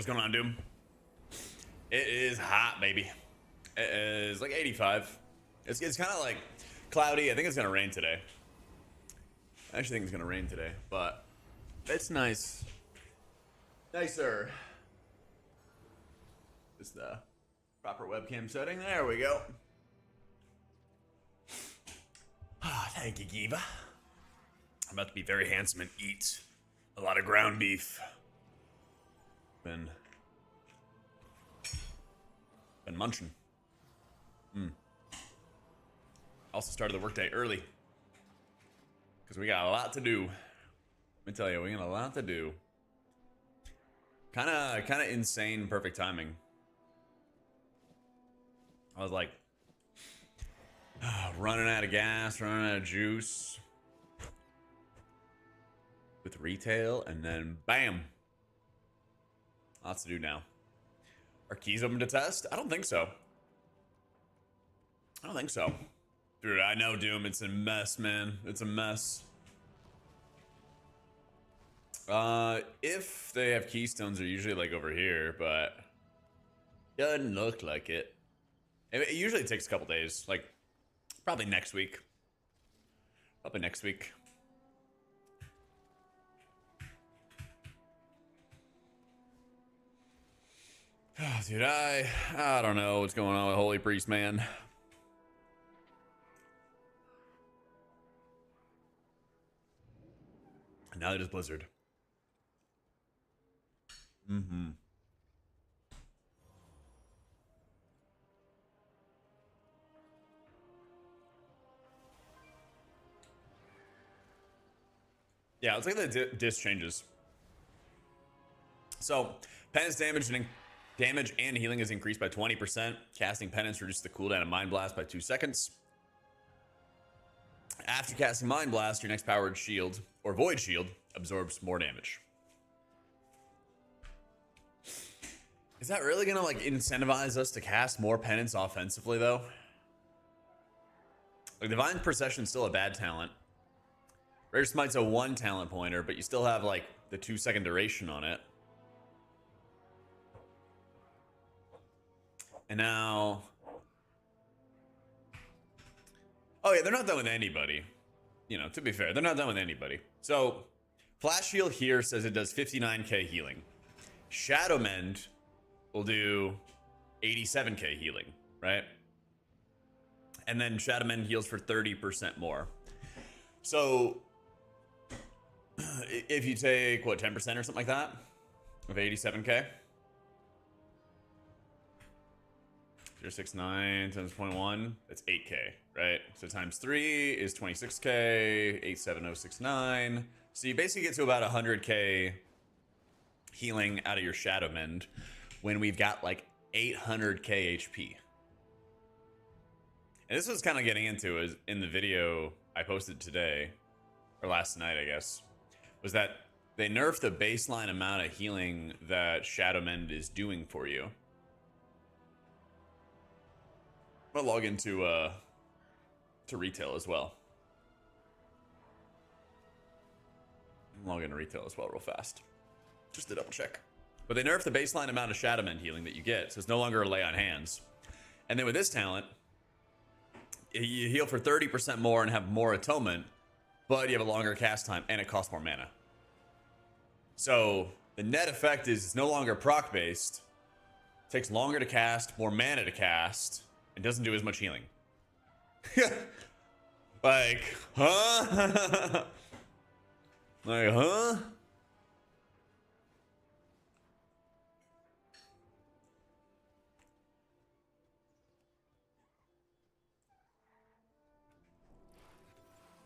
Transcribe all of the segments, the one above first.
What's going on, Doom? It is hot, baby. It is like 85. It's kind of like cloudy. I think it's gonna rain today. I actually think it's gonna rain today, but it's nice. Nicer. Is the proper webcam setting? There we go. Ah, thank you, Giva. I'm about to be very handsome and eat a lot of ground beef. Been munching. Also started the workday early because we got a lot to do. Let me tell you, we got a lot to do. Kind of insane, perfect timing. I was like running out of gas, running out of juice with retail, and then bam, lots to do now. Are keys open to test? I don't think so. I don't think so. Dude, I know, Doom. It's a mess, man. It's a mess. If they have keystones, they're usually like over here, but doesn't look like it. It usually takes a couple days, like probably next week. Probably next week. Oh, dude, I don't know what's going on with Holy Priest, man. Now it is Blizzard. Yeah, let's look at the disc changes. So, penance damage and healing is increased by 20%. Casting penance reduces the cooldown of Mind Blast by 2 seconds. After casting Mind Blast, your next powered shield or Void Shield absorbs more damage. Is that really gonna like incentivize us to cast more penance offensively though? Like Divine Procession's still a bad talent. Rare Smite's a 1 talent pointer, but you still have like the 2-second duration on it. And now, oh yeah, they're not done with anybody. You know, to be fair, they're not done with anybody. So, Flash Heal here says it does 59k healing. Shadow Mend will do 87k healing, right? And then Shadow Mend heals for 30% more. So, if you take, what, 10% or something like that of 87k? 0.69 times 0.1, that's 8k, right? So times 3 is 26k, 87069. So you basically get to about 100k healing out of your Shadow Mend when we've got like 800k HP. And this was kind of getting into is in the video I posted today, or last night, I guess, was that they nerfed the baseline amount of healing that Shadow Mend is doing for you. I'm gonna log into to retail as well. Log into retail as well real fast, just to double check. But they nerfed the baseline amount of Shadow Mend healing that you get, so it's no longer a lay on hands. And then with this talent, you heal for 30% more and have more atonement, but you have a longer cast time and it costs more mana. So the net effect is it's no longer proc based, takes longer to cast, more mana to cast, and doesn't do as much healing. Like, huh? Like, huh?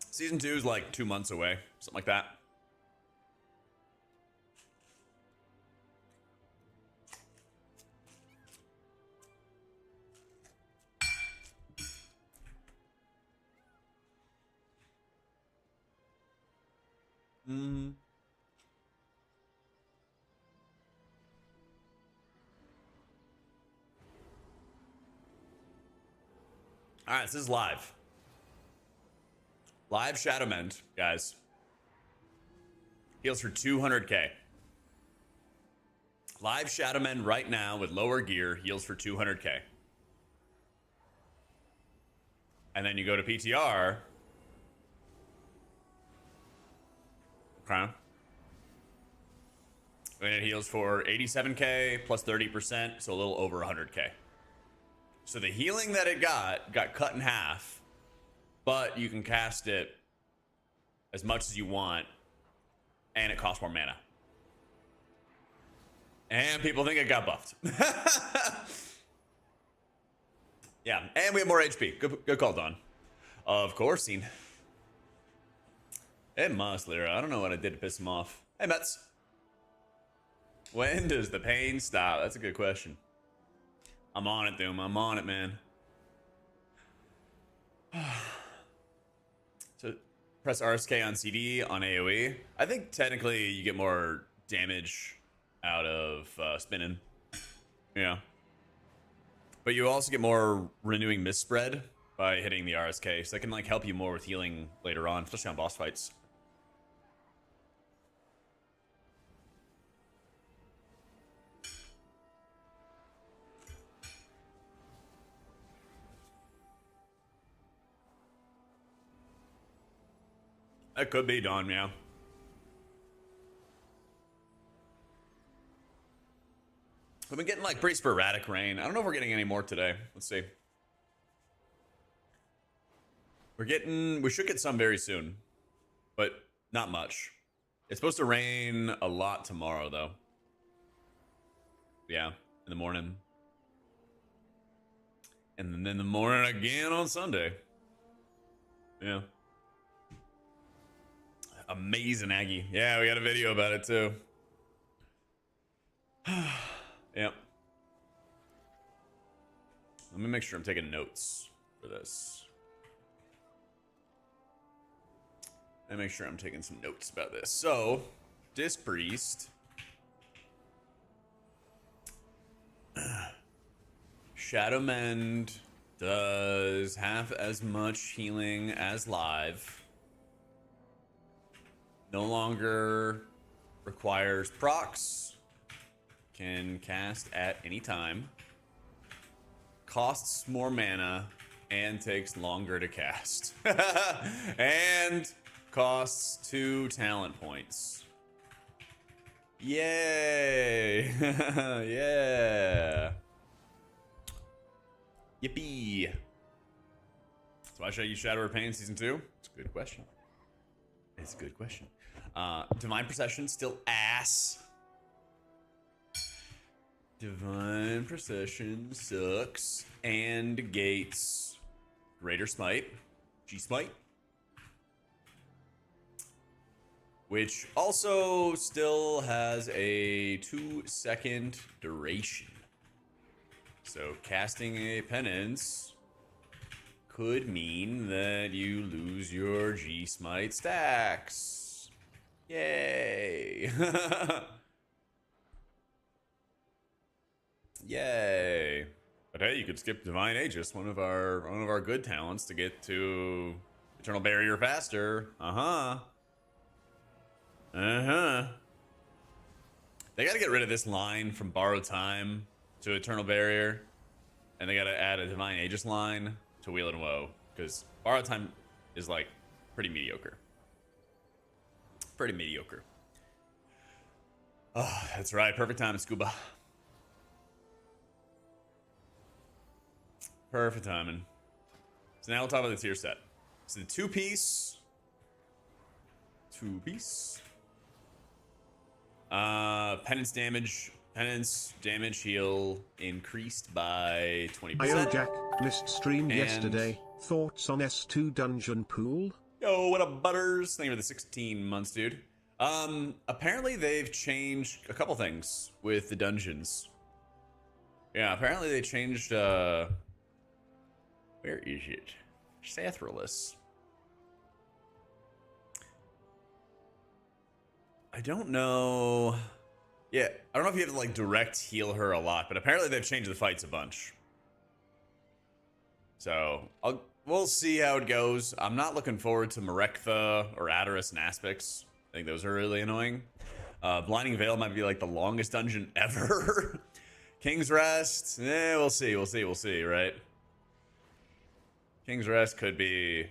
Season 2 is like 2 months away, something like that. All right, this is live. Live Shadow Mend, guys. Heals for 200k. Live Shadowmen right now with lower gear heals for 200k. And then you go to PTR. Okay. And it heals for 87k plus 30%, so a little over 100k. So the healing that it got cut in half, but you can cast it as much as you want, and it costs more mana. And people think it got buffed. Yeah, and we have more HP. Good call, Don. Of course, scene. It must, Lyra. I don't know what I did to piss him off. Hey, Mets. When does the pain stop? That's a good question. I'm on it, Doom. I'm on it, man. So, press RSK on CD on AoE. I think technically you get more damage out of spinning. Yeah. But you also get more renewing misspread by hitting the RSK, so that can like help you more with healing later on, especially on boss fights. That could be Dawn, yeah. We've been getting like pretty sporadic rain. I don't know if we're getting any more today. Let's see. We should get some very soon, but not much. It's supposed to rain a lot tomorrow, though. Yeah, in the morning. And then in the morning again on Sunday. Yeah. Amazing, Aggie. Yeah, we got a video about it, too. Yep. Let me make sure I'm taking notes for this. Let me make sure I'm taking some notes about this. So, Disc Priest. Shadow Mend does half as much healing as live. No longer requires procs. Can cast at any time. Costs more mana and takes longer to cast. And costs 2 talent points. Yay! Yeah. Yippee. So why should I use Shadow or Pain Season 2? It's a good question. It's a good question. Divine Procession still ass. Divine Procession sucks and negates Greater Smite, G-Smite, which also still has a 2-second duration. So casting a Penance could mean that you lose your G-Smite stacks. Yay! Yay! But hey, you could skip Divine Aegis, one of our good talents, to get to Eternal Barrier faster. They gotta get rid of this line from Borrowed Time to Eternal Barrier, and they gotta add a Divine Aegis line to Wheel and Woe, because Borrowed Time is like pretty mediocre. Pretty mediocre. Oh, that's right. Perfect time, Scuba. Perfect timing. So now we'll talk about the tier set. So the two-piece. Penance damage heal increased by 20%. AutomaticJak missed stream yesterday. Thoughts on S2 dungeon pool? Yo, what up, Butters? Thank you for the 16 months, dude. Apparently they've changed a couple things with the dungeons. Yeah, apparently they changed, where is it? Sathralis. I don't know. Yeah, I don't know if you have to like direct heal her a lot, but apparently they've changed the fights a bunch. So we'll see how it goes. I'm not looking forward to Marektha or Adaris and Aspects. I think those are really annoying. Blinding Veil might be like the longest dungeon ever. King's Rest, we'll see, right? King's Rest could be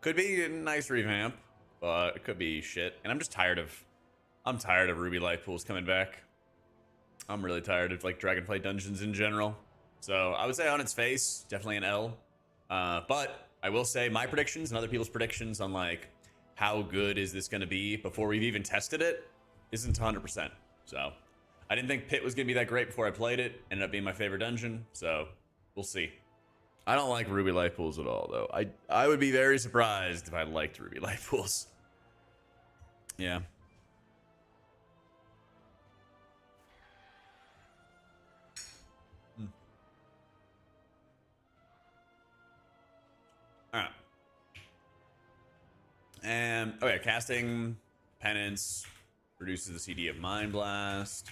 a nice revamp, but it could be shit. And I'm tired of Ruby Life Pools coming back. I'm really tired of like Dragonflight dungeons in general. So I would say on its face, definitely an L. But I will say my predictions and other people's predictions on like how good is this going to be before we've even tested it isn't 100%. So I didn't think Pit was going to be that great before I played it. Ended up being my favorite dungeon. So we'll see. I don't like Ruby Life Pools at all, though. I would be very surprised if I liked Ruby Life Pools. Yeah. Alright. And, okay, casting Penance reduces the CD of Mind Blast.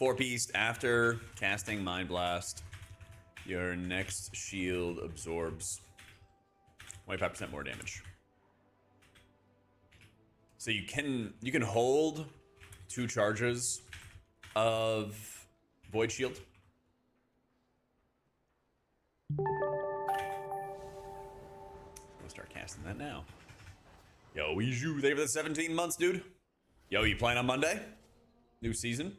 4-piece after casting Mind Blast, your next shield absorbs 25% more damage. So you can hold 2 charges of Void Shield. I'll start casting that now. Yo, Weezhu, thank you for the 17 months, dude. Yo, you playing on Monday? New season.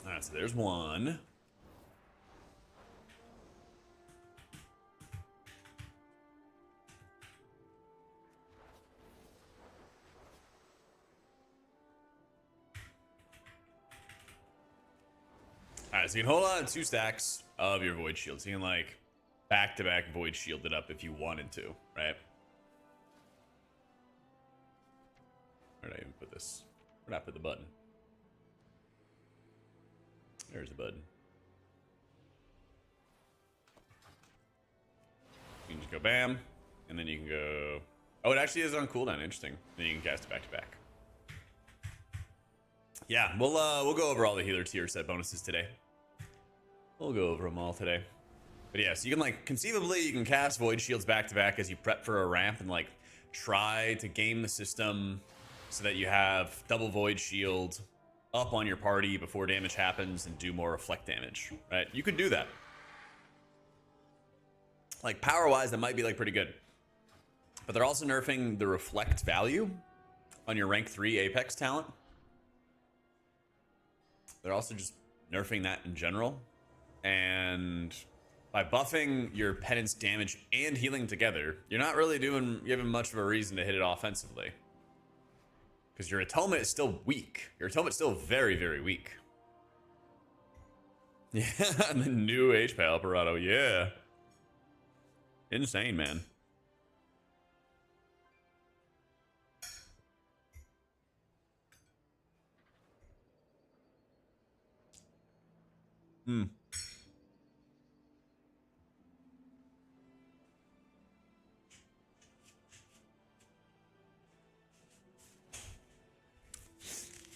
Alright, so there's one. Alright, so you can hold on to 2 stacks of your Void Shield. So you can like back-to-back Void Shield it up if you wanted to, right? Where did I even put this? Where did I put the button? There's the button. You can just go bam, and then you can go... Oh, it actually is on cooldown. Interesting. Then you can cast it back-to-back. Yeah, we'll go over all the healer tier set bonuses today. We'll go over them all today. But yeah, so you can like conceivably you can cast Void Shields back to back as you prep for a ramp and like try to game the system so that you have double Void Shield up on your party before damage happens and do more reflect damage, right? You could do that. Like power wise, that might be like pretty good. But they're also nerfing the reflect value on your rank 3 Apex talent. They're also just nerfing that in general. And by buffing your penance damage and healing together, you're not really giving much of a reason to hit it offensively. Because your atonement is still weak. Your atonement's still very, very weak. Yeah, and the new HP Operato, yeah. Insane, man.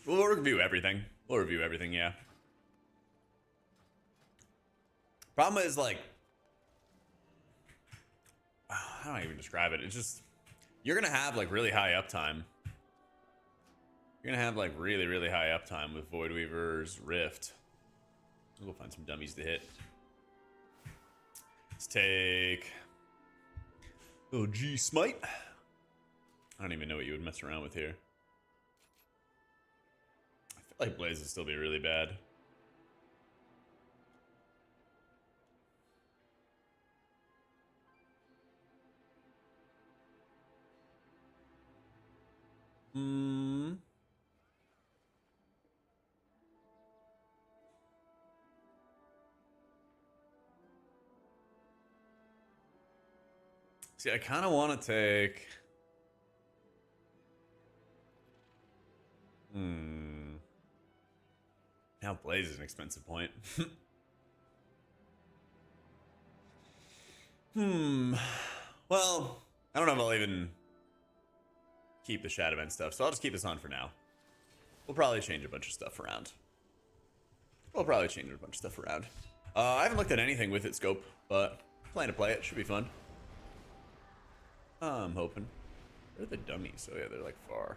We'll review everything. Yeah. Problem is, like... How do I even describe it? It's just... You're gonna have, like, really high uptime. You're gonna have, like, really, really high uptime with Void Weaver's Rift. We'll go find some dummies to hit. Let's take... Oh, G Smite. I don't even know what you would mess around with here. I feel like Blaze would still be really bad. See, I kind of want to take... Now Blaze is an expensive point. Well, I don't know if I'll even keep the Shadowman stuff, so I'll just keep this on for now. We'll probably change a bunch of stuff around. I haven't looked at anything with its scope, but plan to play it. Should be fun. I'm hoping. Where are the dummies? Oh yeah, they're like far.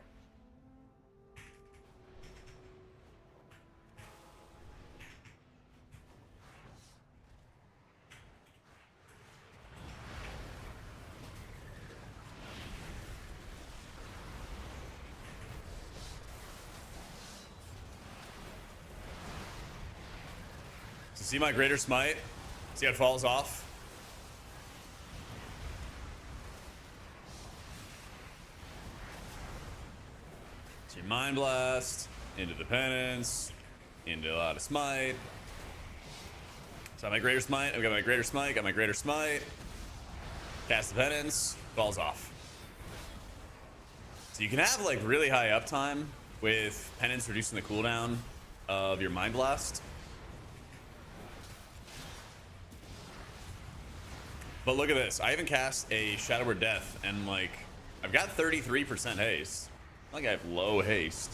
So see my greater smite? See how it falls off? So your Mind Blast, into the Penance, into a lot of smite. So I have my greater smite, I've got my greater smite, got my greater smite. Cast the Penance, falls off. So you can have like really high uptime with Penance reducing the cooldown of your Mind Blast. But look at this. I even cast a Shadow Word Death, and like, I've got 33% haste. Not like I have low haste.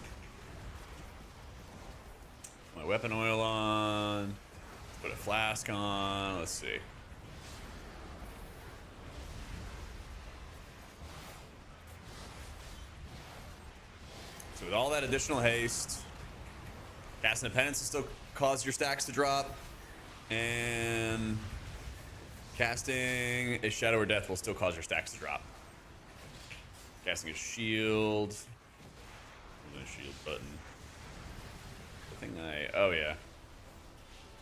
My weapon oil on. Put a flask on. Let's see. So with all that additional haste, casting a Penance will still cause your stacks to drop, and casting a Shadow or Death will still cause your stacks to drop. Casting a shield. The shield button. The thing oh yeah.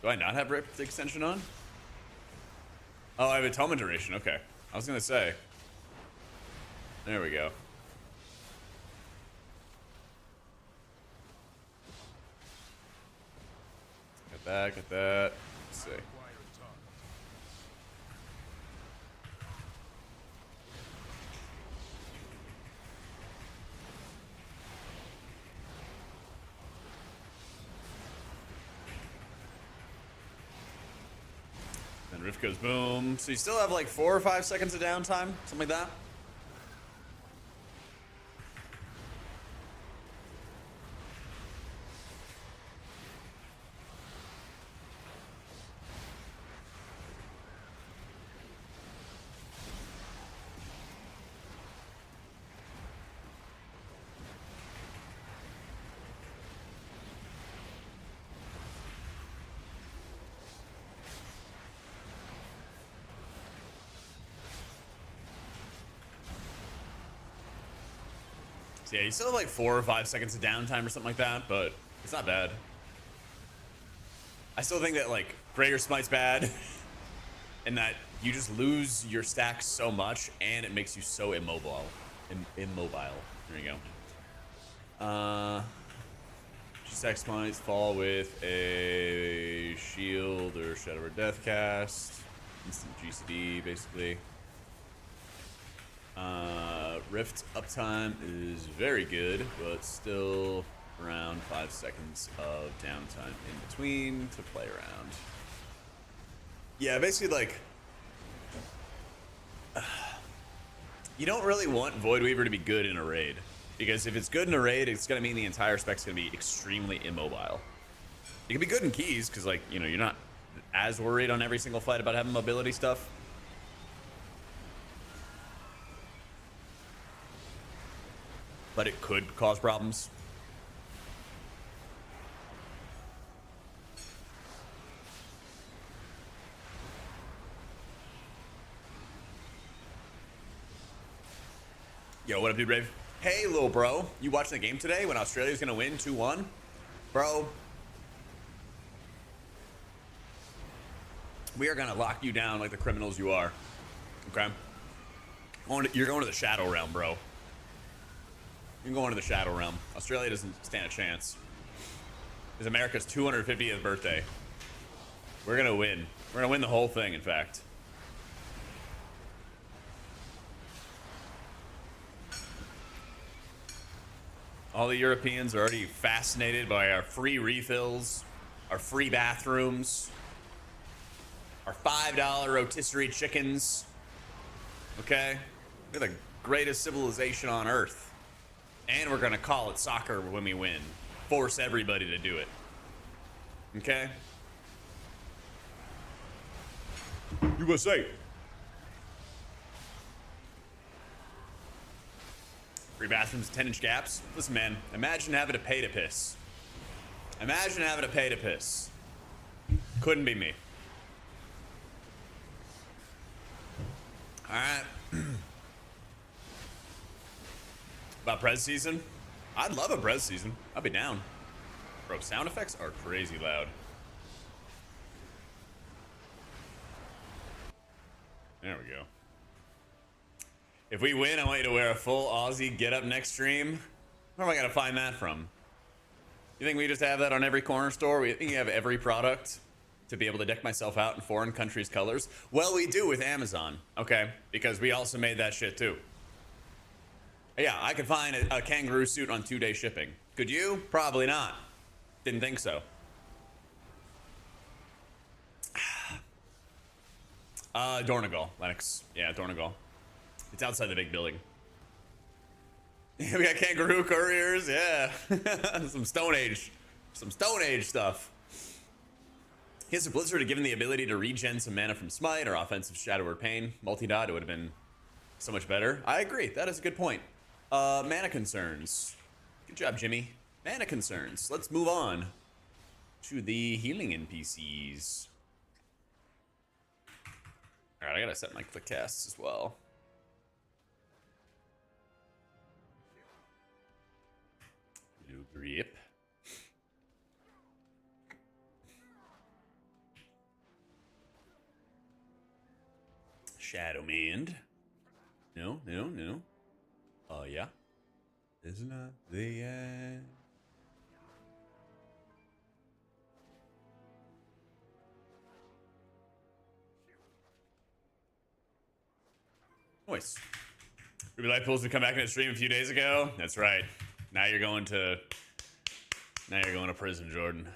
Do I not have Rift extension on? Oh, I have Atonement duration. Okay. I was gonna say. There we go. Got that, got that. Let's see. And Rift goes boom. So you still have like 4 or 5 seconds of downtime, something like that. So yeah, you still have like 4 or 5 seconds of downtime or something like that, but it's not bad. I still think that like Greater Smite's bad, and that you just lose your stacks so much, and it makes you so immobile. Immobile. There you go. Stack smites fall with a shield or Shadow or Death cast. Instant GCD, basically. Rift uptime is very good, but still around 5 seconds of downtime in between to play around. Yeah, basically like you don't really want Void Weaver to be good in a raid, because if it's good in a raid, it's gonna mean the entire spec's gonna be extremely immobile. It can be good in keys because, like, you know, you're not as worried on every single fight about having mobility stuff. But it could cause problems. Yo, what up, dude, Rave? Hey, little bro. You watching the game today when Australia's gonna win 2-1? Bro. We are gonna lock you down like the criminals you are. Okay? You're going to the Shadow Realm, bro. You can go into the Shadow Realm. Australia doesn't stand a chance. It's America's 250th birthday. We're gonna win. We're gonna win the whole thing, in fact. All the Europeans are already fascinated by our free refills, our free bathrooms, our $5 rotisserie chickens. Okay? We're the greatest civilization on Earth. And we're gonna call it soccer when we win. Force everybody to do it. Okay? USA. Free bathrooms, 10-inch gaps. Listen, man, imagine having to pay to piss. Imagine having to pay to piss. Couldn't be me. All right. About Prez season? I'd love a Prez season. I'd be down. Bro, sound effects are crazy loud. There we go. If we win, I want you to wear a full Aussie get up next stream. Where am I gonna find that from? You think we just have that on every corner store? We think you have every product to be able to deck myself out in foreign countries' colors? Well, we do with Amazon, okay? Because we also made that shit too. Yeah, I could find a kangaroo suit on 2-day shipping. Could you? Probably not. Didn't think so. Dornegal, Lennox. Yeah, Dornegal. It's outside the big building. We got kangaroo couriers, yeah. Some Stone Age stuff. Here's a Blizzard given the ability to regen some mana from Smite or offensive Shadow or Pain. Multi-dot, it would have been so much better. I agree, that is a good point. Mana concerns. Good job, Jimmy. Mana concerns. Let's move on to the healing NPCs. Alright, I gotta set my click casts as well. Blue grip. Shadowmand. No. Oh, yeah. It's not the end. Nice. Ruby Light Pools to come back in the stream a few days ago. That's right. Now you're going to prison, Jordan.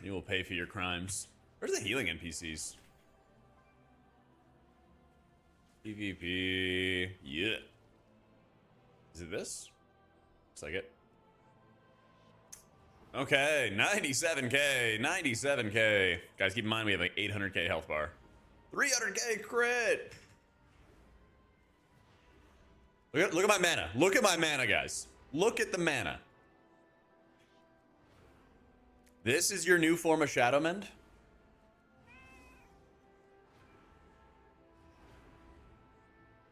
You will pay for your crimes. Where's the healing NPCs? PvP. Yeah. Is it this? Looks like it. Okay, 97k, 97k. Guys, keep in mind we have like 800k health bar. 300k crit. Look at my mana. Look at my mana, guys. Look at the mana. This is your new form of Shadowmend?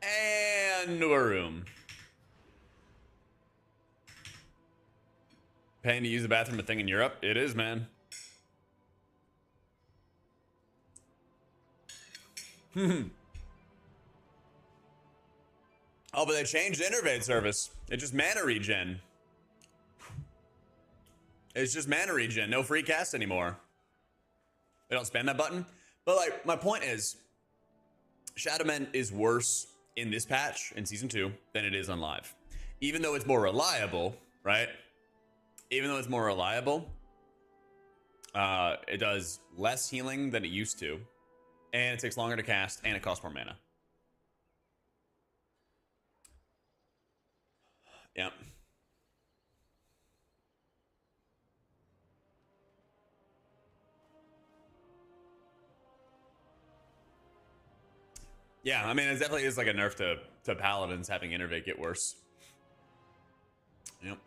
And Nuarum. Paying to use the bathroom a thing in Europe? It is, man. Oh, but they changed the Innervate service. It's just mana regen. It's just mana regen. No free cast anymore. They don't spam that button. But, like, my point is, Shadowmend is worse in this patch, in Season 2, than it is on Live. Even though it's more reliable, right? Even though it's more reliable, it does less healing than it used to. And it takes longer to cast, and it costs more mana. Yeah. Yeah, I mean, it definitely is like a nerf to Paladins having Innervate get worse. Yep.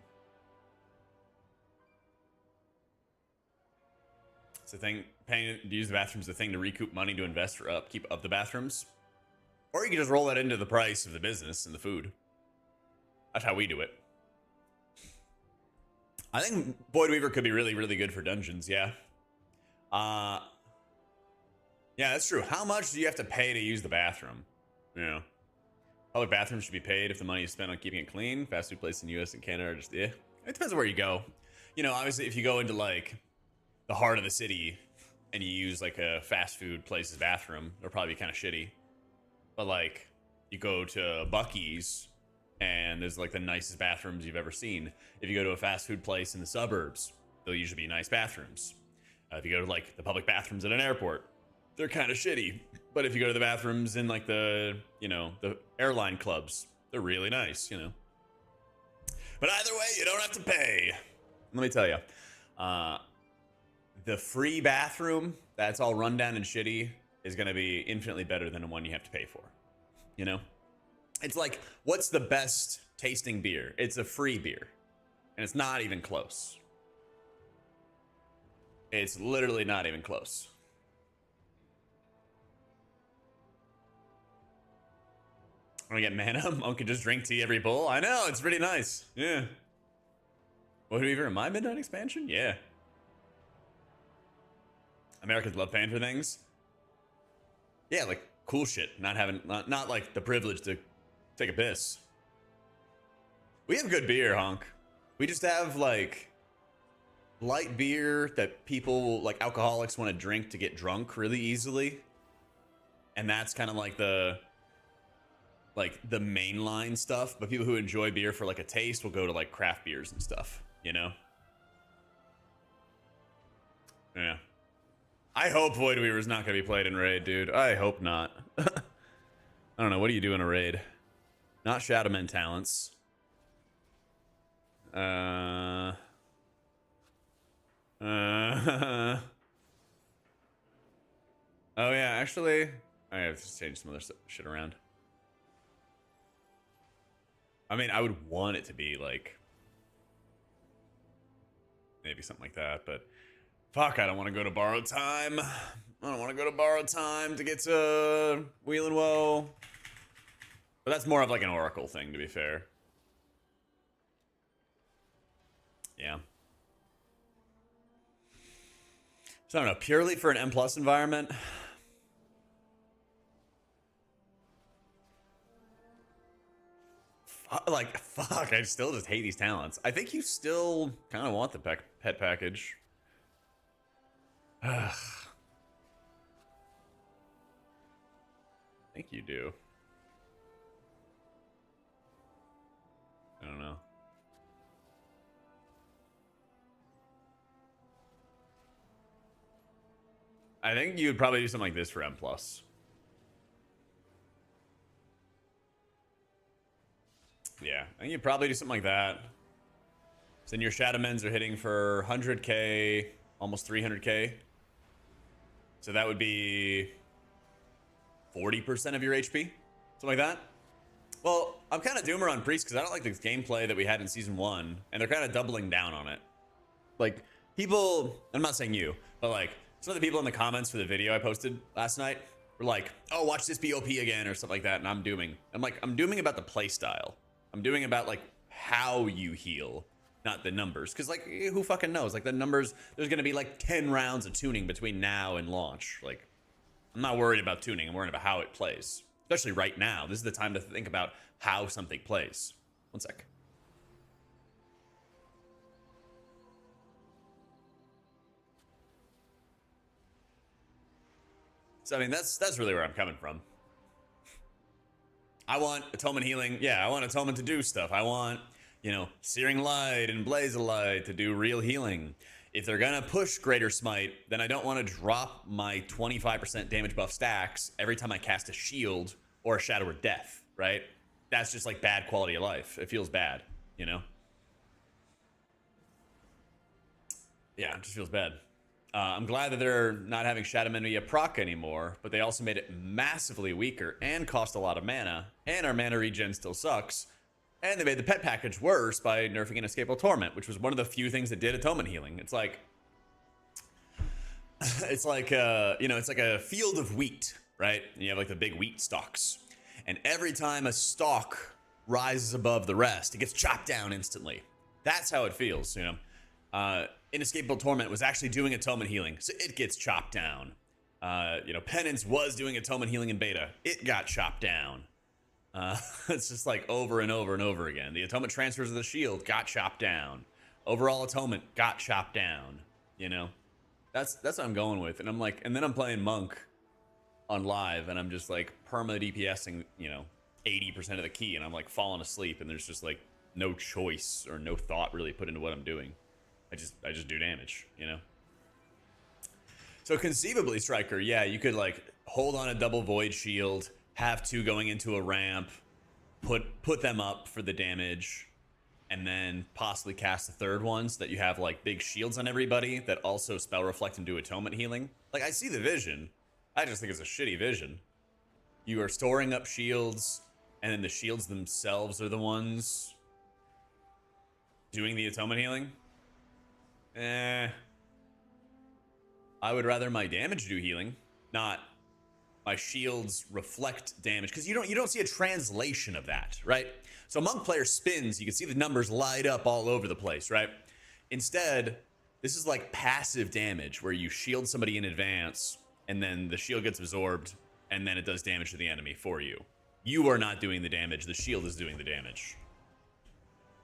It's a thing, paying to use the bathrooms is a thing to recoup money to invest for upkeep of the bathrooms. Or you can just roll that into the price of the business and the food. That's how we do it. I think Void Weaver could be really, really good for dungeons, yeah. Yeah, that's true. How much do you have to pay to use the bathroom? You know, public bathrooms should be paid if the money is spent on keeping it clean. Fast food places in the US and Canada are just, yeah. It depends on where you go. You know, obviously, if you go into, like, the heart of the city and you use, like, a fast food place's bathroom, they'll probably be kind of shitty. But, like, you go to Buc-ee's and there's, like, the nicest bathrooms you've ever seen. If you go to a fast food place in the suburbs, they'll usually be nice bathrooms. If you go to, like, the public bathrooms at an airport, they're kind of shitty. But if you go to the bathrooms in, like, the, you know, the airline clubs, they're really nice, you know. But either way, you don't have to pay. Let me tell you, the free bathroom that's all run down and shitty is going to be infinitely better than the one you have to pay for. You know? It's like, what's the best tasting beer. It's a free beer. And it's not even close. It's literally not even close. When I get mana, Monk can just drink tea every bowl. I know, it's pretty nice. Yeah. What, even in my Midnight expansion? Yeah. Americans love paying for things. Yeah, like cool shit. Not like the privilege to take a piss. We have good beer, Honk. We just have like light beer that people, like alcoholics, want to drink to get drunk really easily. And that's kind of like the mainline stuff. But people who enjoy beer for like a taste will go to like craft beers and stuff, you know? Yeah. I hope Void Weaver's not going to be played in Raid, dude. I hope not. I don't know. What do you do in a Raid? Not Shadowman talents. Oh yeah, actually, I have to change some other shit around. I mean, I would want it to be like maybe something like that, but fuck, I don't want to go to Borrowed Time. I don't want to go to Borrowed Time to get to Wheel and Woe. But that's more of like an Oracle thing, to be fair. Yeah. So I don't know, purely for an M+ environment. Like, fuck, I still just hate these talents. I think you still kind of want the pet package. I think you do. I don't know. I think you would probably do something like this for M+. Yeah, I think you'd probably do something like that. So then your Shadowmens are hitting for 100k, almost 300k. So that would be 40% of your HP, something like that. Well, I'm kind of doomer on Priest because I don't like the gameplay that we had in Season 1, and they're kind of doubling down on it. Like, people, I'm not saying you, but like, some of the people in the comments for the video I posted last night were like, oh, watch this be OP again, or stuff like that, and I'm dooming. I'm like, I'm dooming about the play style. I'm doing about like how you heal, not the numbers. Because like, who fucking knows? Like the numbers, there's going to be like 10 rounds of tuning between now and launch. Like, I'm not worried about tuning. I'm worried about how it plays. Especially right now. This is the time to think about how something plays. One sec. So I mean, that's really where I'm coming from. I want Atonement Healing. Yeah, I want Atonement to do stuff. I want, you know, Searing Light and Blaze of Light to do real healing. If they're gonna push Greater Smite, then I don't want to drop my 25% damage buff stacks every time I cast a shield or a Shadow or Death, right? That's just like bad quality of life. It feels bad, you know? Yeah, it just feels bad. I'm glad that they're not having Shadowmen be a proc anymore, but they also made it massively weaker and cost a lot of mana, and our mana regen still sucks, and they made the pet package worse by nerfing Inescapable Torment, which was one of the few things that did Atonement Healing. It's like, you know, it's like a field of wheat, right? And you have like the big wheat stalks, and every time a stalk rises above the rest, it gets chopped down instantly. That's how it feels, you know? Inescapable Torment was actually doing Atonement Healing, so it gets chopped down. You know, Penance was doing Atonement Healing in beta. It got chopped down. It's just like over and over and over again. The Atonement Transfers of the Shield got chopped down. Overall Atonement got chopped down. You know? That's what I'm going with. And I'm like, and then I'm playing Monk on live, and I'm just like perma DPSing, you know, 80% of the key, and I'm like falling asleep, and there's just like no choice or no thought really put into what I'm doing. I just do damage, you know? So conceivably, Striker, yeah, you could like hold on a double Void Shield, have two going into a ramp, put them up for the damage, and then possibly cast the third one so that you have like big shields on everybody that also spell reflect and do Atonement Healing. Like, I see the vision. I just think it's a shitty vision. You are storing up shields and then the shields themselves are the ones doing the atonement healing. I would rather my damage do healing, not my shields reflect damage, because you don't see a translation of that, right? So monk player spins, you can see the numbers light up all over the place, right? Instead, this is like passive damage where you shield somebody in advance and then the shield gets absorbed and then it does damage to the enemy for you. You are not doing the damage, the shield is doing the damage.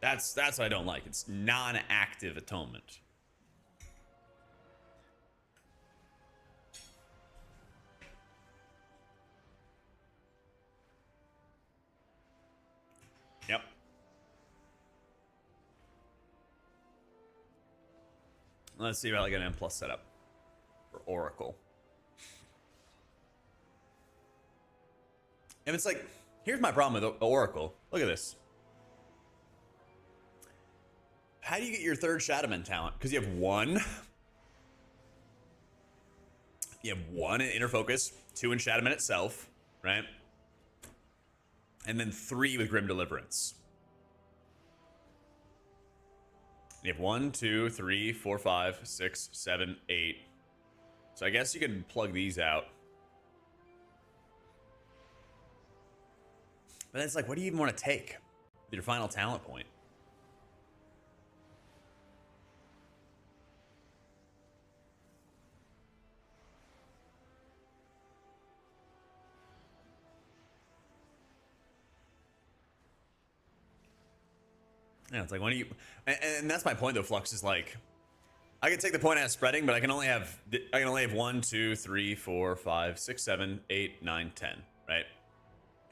That's what I don't like. It's non-active atonement. Yep. Let's see about like an M+ setup for Oracle. And it's like, here's my problem with Oracle. Look at this. How do you get your third Shadowman talent? Because you have one. You have one in Inner Focus, 2 in Shadowman itself, right? And then 3 with Grim Deliverance. You have 1, 2, 3, 4, 5, 6, 7, 8. So I guess you can plug these out. But then it's like, what do you even want to take with your final talent point? Yeah, it's like, when do you... And that's my point, though, Flux, is like... I can take the point as spreading, but I can only have 1, 2, 3, 4, 5, 6, 7, 8, 9, 10, right?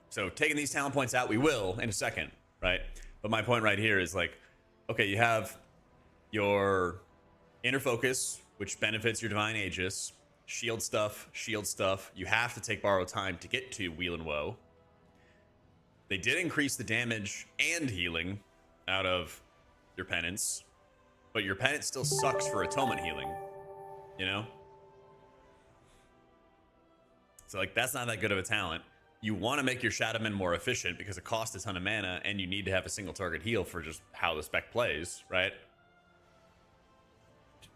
So taking these talent points out, we will in a second, right? But my point right here is like, okay, you have your Inner Focus, which benefits your Divine Aegis, shield stuff. You have to take Borrow Time to get to Wheel and Woe. They did increase the damage and healing out of your penance, but your penance still sucks for atonement healing, you know? So like, that's not that good of a talent. You want to make your Shadowman more efficient because it costs a ton of mana and you need to have a single target heal for just how the spec plays, right?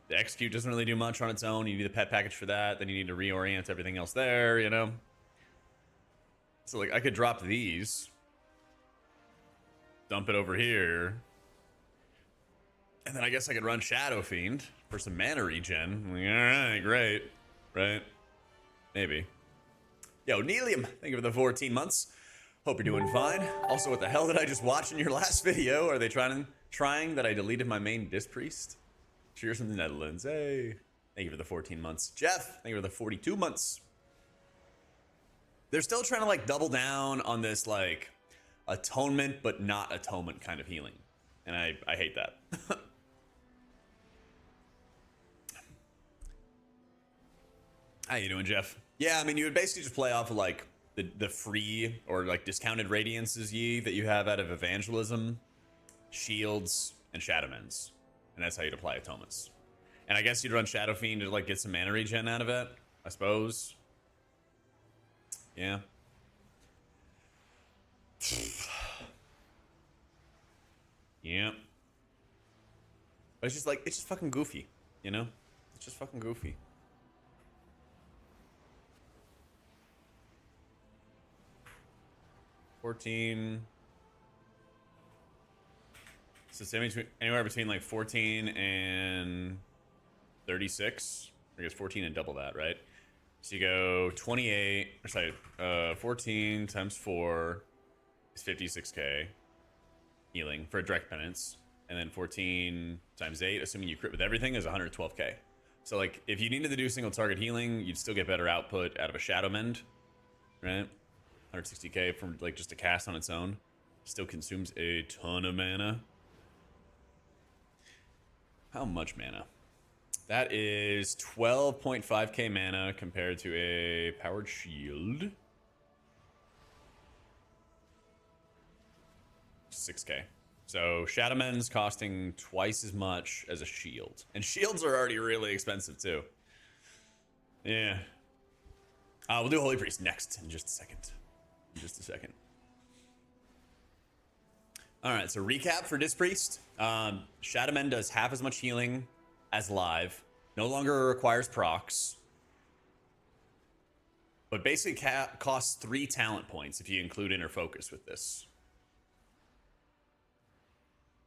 The execute doesn't really do much on its own. You need a pet package for that. Then you need to reorient everything else there, you know? So like, I could drop these, dump it over here, and then I guess I could run Shadow Fiend for some mana regen. Like, all right, great, right? Maybe. Yo, Nelium, thank you for the 14 months. Hope you're doing fine. Also, what the hell did I just watch in your last video? Are they trying that I deleted my main Disc Priest? Cheers from the Netherlands. Hey. Thank you for the 14 months. Jeff, thank you for the 42 months. They're still trying to like double down on this like atonement but not atonement kind of healing. And I hate that. How you doing, Jeff? Yeah, I mean, you would basically just play off of like the free or like discounted radiances that you have out of evangelism, shields, and Shadowmans. And that's how you'd apply atonements. And I guess you'd run Shadow Fiend to like get some mana regen out of it, I suppose. Yeah. Yeah. But it's just like, it's just fucking goofy, you know? It's just fucking goofy. $14. So it's anywhere between like 14 and 36. I guess 14 and double that, right? So you go 28, or sorry, 14 times 4 is 56k healing for a direct penance. And then 14 times 8, assuming you crit with everything, is 112k. So like, if you needed to do single target healing, you'd still get better output out of a Shadow Mend, right? 160k from like just a cast on its own. Still consumes a ton of mana. How much mana? That is 12.5k mana compared to a powered shield. 6k. So Shadowman's costing twice as much as a shield. And shields are already really expensive too. Yeah. We'll do Holy Priest next in just a second. In just a second. All right, so recap for Disc Priest. Shadowmen does half as much healing as live. No longer requires procs. But basically costs 3 talent points if you include Inner Focus with this.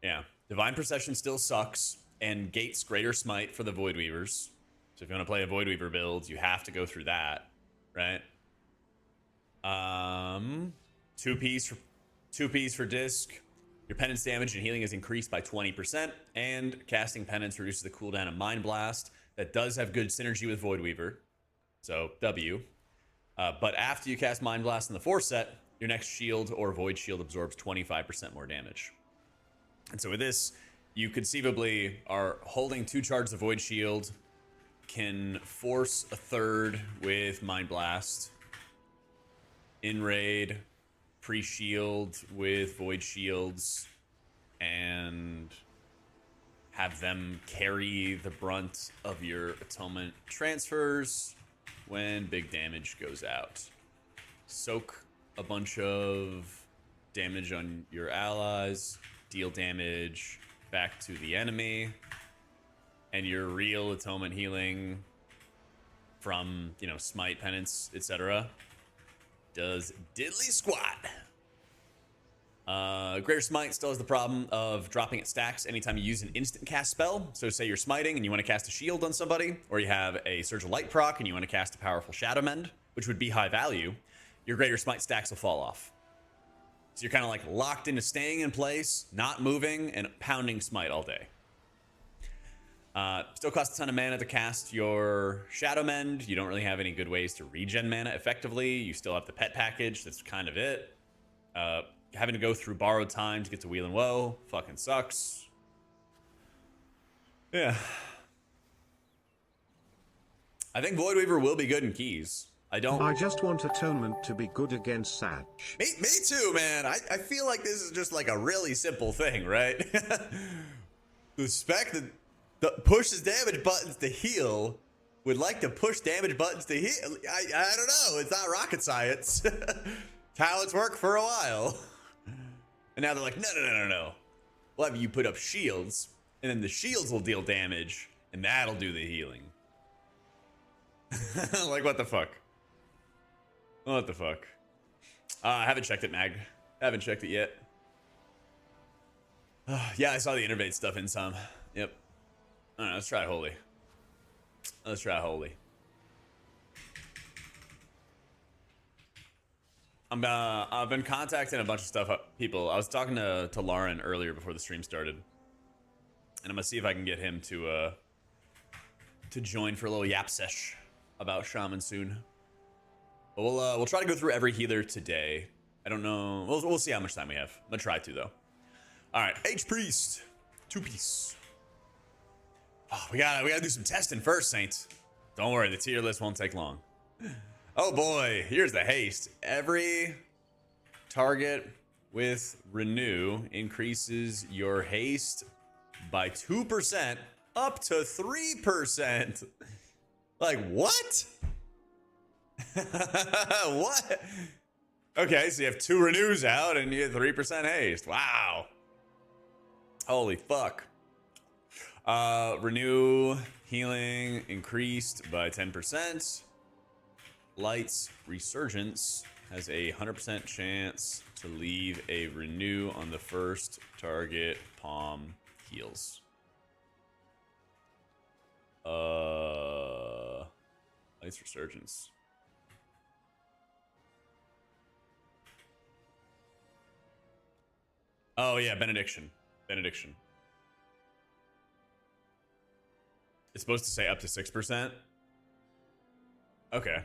Yeah. Divine Procession still sucks and gates Greater Smite for the Void Weavers. So if you want to play a Void Weaver build, you have to go through that, right? 2Ps for Disc. Your penance damage and healing is increased by 20%, and casting penance reduces the cooldown of Mind Blast. That does have good synergy with Void Weaver, so W. But after you cast Mind Blast in the 4 set, your next shield or Void Shield absorbs 25% more damage. And so with this, you conceivably are holding 2 charges of Void Shield, can force a 3rd with Mind Blast, in raid, pre-shield with Void Shields, and have them carry the brunt of your Atonement transfers when big damage goes out. Soak a bunch of damage on your allies, deal damage back to the enemy, and your real Atonement healing from, you know, Smite, Penance, etc. does diddly squat. Greater Smite still has the problem of dropping at stacks anytime you use an instant cast spell. So say you're smiting and you want to cast a shield on somebody, or you have a Surge of Light proc and you want to cast a powerful Shadow Mend, which would be high value, your Greater Smite stacks will fall off. So you're kind of like locked into staying in place, not moving, and pounding Smite all day. Still costs a ton of mana to cast your Shadow Mend. You don't really have any good ways to regen mana effectively. You still have the pet package. That's kind of it. Having to go through borrowed time to get to Wheel and Woe fucking sucks. Yeah. I think Void Weaver will be good in keys. I just want Atonement to be good against Satch. Me too, man. I feel like this is just like a really simple thing, right? The spec that pushes damage buttons to heal would like to push damage buttons to heal. I don't know. It's not rocket science. It's how it's worked for a while. And now they're like, no. We'll have you put up shields, and then the shields will deal damage, and that'll do the healing. Like, what the fuck? What the fuck? I haven't checked it, Mag. Haven't checked it yet. Yeah, I saw the Innervate stuff in some. Yep. I don't know, let's try Holy. Let's try Holy. I've been contacting a bunch of people. I was talking to Lauren earlier before the stream started, and I'm gonna see if I can get him to join for a little yap sesh about Shaman soon. But we'll try to go through every healer today. I don't know. We'll see how much time we have. I'm gonna try to though. All right, H Priest, 2-piece. Oh, we gotta do some testing first, Saints. Don't worry, the tier list won't take long. Oh boy, here's the haste. Every target with Renew increases your haste by 2% up to 3%. Like, what? What? Okay, so you have 2 Renews out and you get 3% haste. Wow. Holy fuck. Renew healing increased by 10%. Light's Resurgence has a 100% chance to leave a Renew on the first target palm heals. Light's Resurgence. Oh yeah, Benediction. Benediction. It's supposed to say up to 6%. Okay.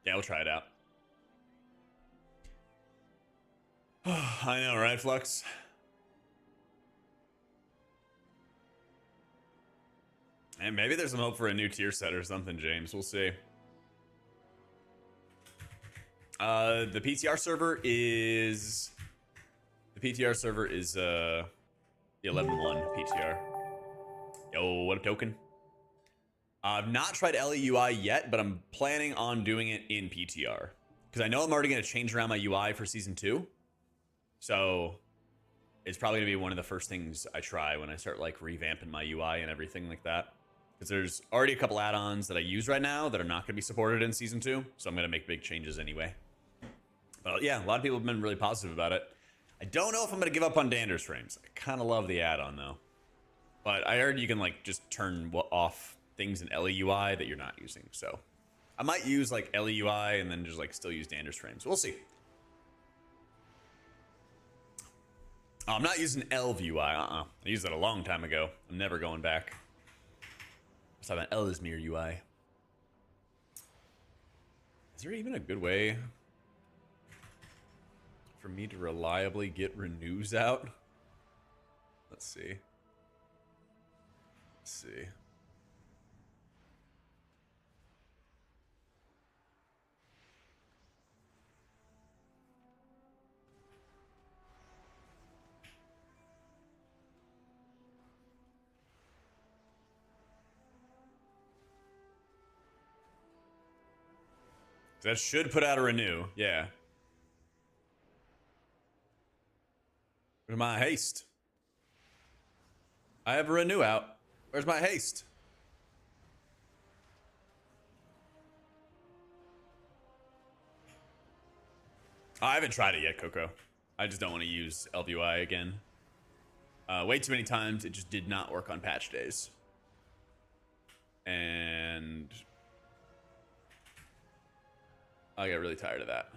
Yeah, we'll try it out. I know, right, Flux? And maybe there's some hope for a new tier set or something, James. We'll see. The PTR server is the 11-1 PTR. Yo, what a token. I've not tried LEUI yet, but I'm planning on doing it in PTR because I know I'm already going to change around my UI for season 2. So is probably gonna be one of the first things I try when I start like revamping my UI and everything like that. Because there's already a couple add-ons that I use right now that are not gonna be supported in season 2, so I'm gonna make big changes anyway. But yeah, a lot of people have been really positive about it. I don't know if I'm gonna give up on Dander's frames. I kind of love the add-on though. But I heard you can like just turn off things in LEUI that you're not using. So I might use like LEUI and then just like still use Dander's frames. We'll see. Oh, I'm not using LVUI. I used that a long time ago. I'm never going back. Let's have an Ellesmere UI. Is there even a good way for me to reliably get renews out? Let's see. Let's see. That should put out a renew. Yeah. Where's my haste? I have a renew out. Where's my haste? Oh, I haven't tried it yet, Coco. I just don't want to use LVUI again. Way too many times. It just did not work on patch days. And I got really tired of that.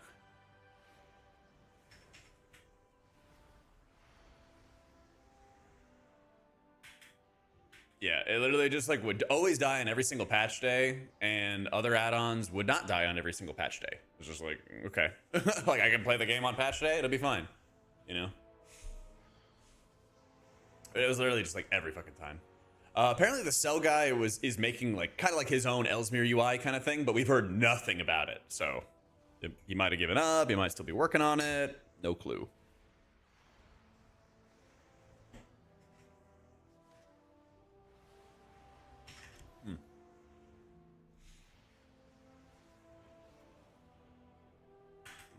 Yeah, it literally just like would always die on every single patch day, and other add-ons would not die on every single patch day. It's just like, okay. Like I can play the game on patch day, it'll be fine. You know? It was literally just like every fucking time. Apparently the Cell guy is making like kind of like his own Ellesmere UI kind of thing, but we've heard nothing about it. So he might have given up, he might still be working on it. No clue.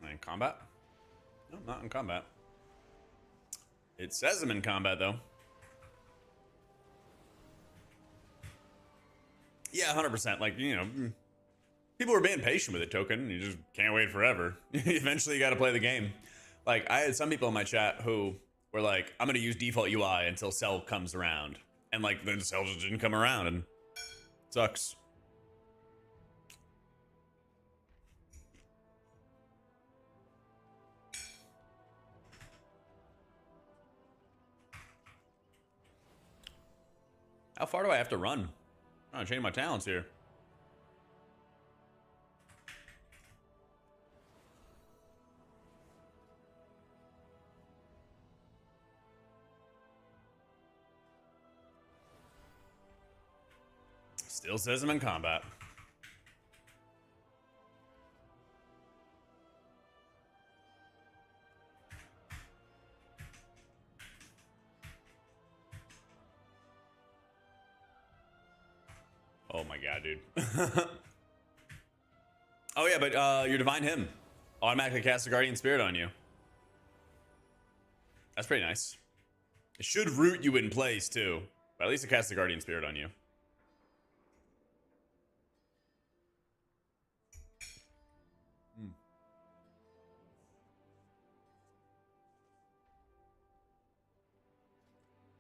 In combat? No, not in combat. It says I'm in combat though. Yeah, 100%. Like, you know, people were being patient with it, Token. You just can't wait forever. Eventually, you got to play the game. Like, I had some people in my chat who were like, I'm going to use default UI until Cell comes around. And, like, then Cell just didn't come around, and it sucks. How far do I have to run? I'm trying to change my talents here. Still says I'm in combat. Oh my god, dude. Oh yeah, but your Divine Hymn automatically casts a Guardian Spirit on you. That's pretty nice. It should root you in place too, but at least it casts the Guardian Spirit on you.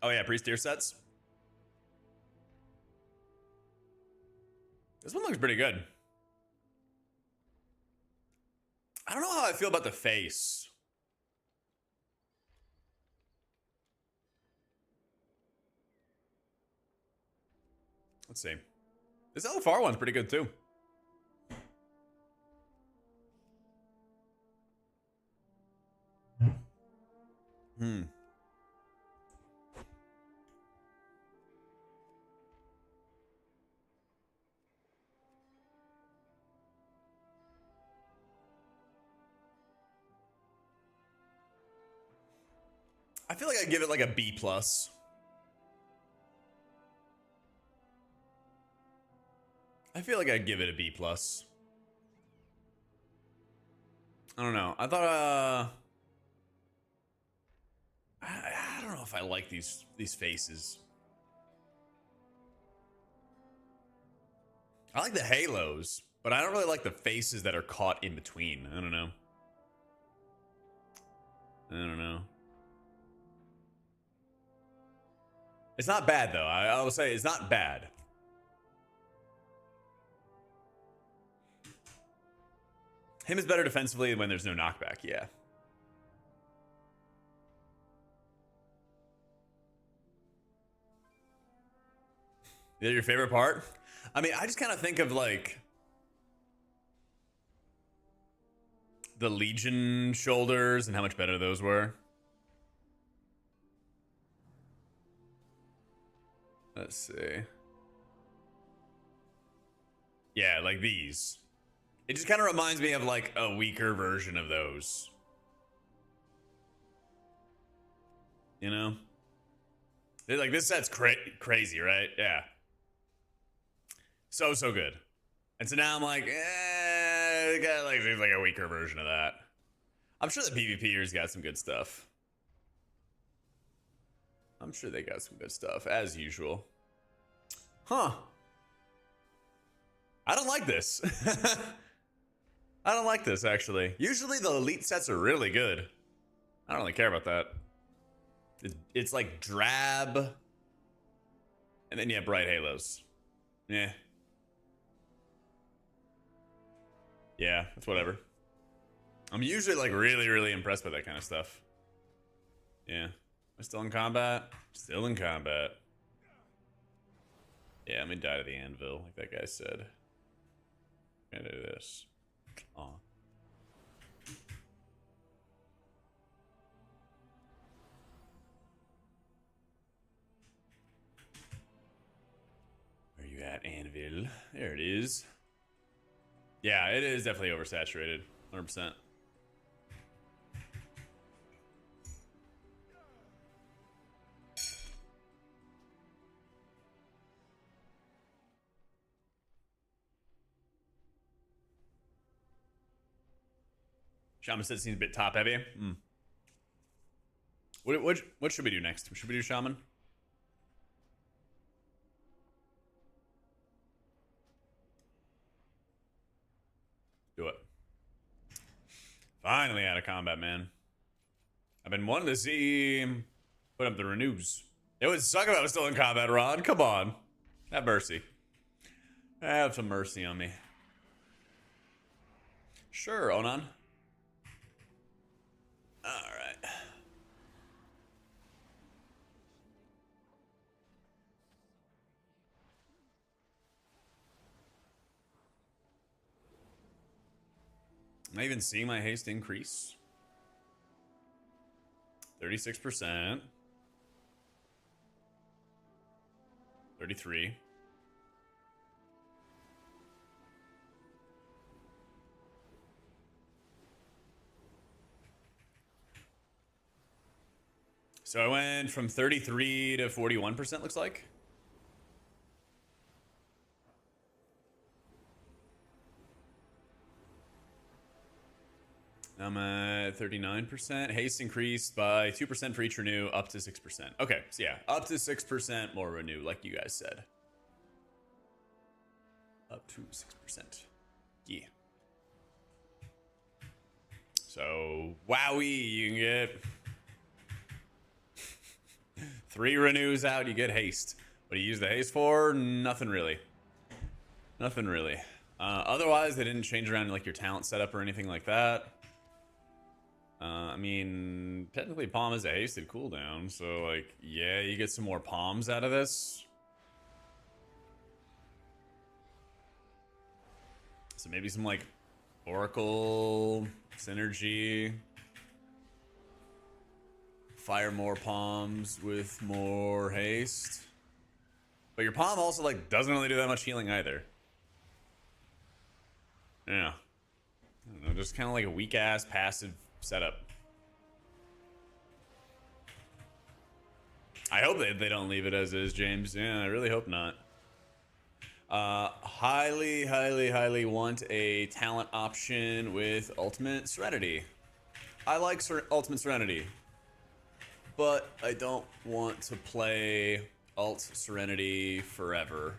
Oh yeah, Priest Deer sets. This one looks pretty good. I don't know how I feel about the face. Let's see. This LFR one's pretty good too. I feel like I'd give it like a B plus. I feel like I'd give it a B plus. I don't know. I thought I don't know if I like these faces. I like the halos, but I don't really like the faces that are caught in between. I don't know. It's not bad though. I will say it's not bad. Him is better defensively when there's no knockback. Yeah. Is that your favorite part? I mean, I just kind of think of like the Legion shoulders and how much better those were. Let's see. Yeah, like these. It just kind of reminds me of like a weaker version of those. You know? Like this set's crazy, right? Yeah. So good. And so now I'm like, got like a weaker version of that. I'm sure the PvPers got some good stuff. I'm sure they got some good stuff, as usual. Huh. I don't like this. I don't like this, actually. Usually the elite sets are really good. I don't really care about that. It's like drab. And then you have bright halos. Yeah. Yeah, that's whatever. I'm usually like really impressed by that kind of stuff. Yeah. Am I still in combat? Still in combat. Yeah, I'm gonna die to the anvil, like that guy said. I'm gonna do this. Aw. Where you at, anvil? There it is. Yeah, it is definitely oversaturated. 100%. Shaman said seems a bit top heavy. What should we do next? Should we do Shaman? Do it. Finally out of combat, man. I've been wanting to see him put up the renews. It would suck if I was still in combat, Ron. Come on. Have mercy. Have some mercy on me. Sure, Onan. Alright. Am I even seeing my haste increase? 36%. 33. So I went from 33 to 41%, looks like. I'm at 39%. Haste increased by 2% for each renew, up to 6%. Okay, so yeah, up to 6% more renew, like you guys said. Up to 6%. Yeah. So, wowie, you can get 3 renews out, you get haste. What do you use the haste for? Nothing really. Nothing really. Otherwise, they didn't change around like your talent setup or anything like that. I mean, technically Palm is a hasted cooldown, so like, yeah, you get some more palms out of this. So maybe some like Oracle synergy. Fire more palms with more haste. But your palm also like doesn't really do that much healing either. Yeah. I don't know, just kind of like a weak ass passive setup. I hope they don't leave it as is, James. Yeah, I really hope not. Highly want a talent option with Ultimate Serenity. I like Ultimate Serenity. but I don't want to play Alt Serenity forever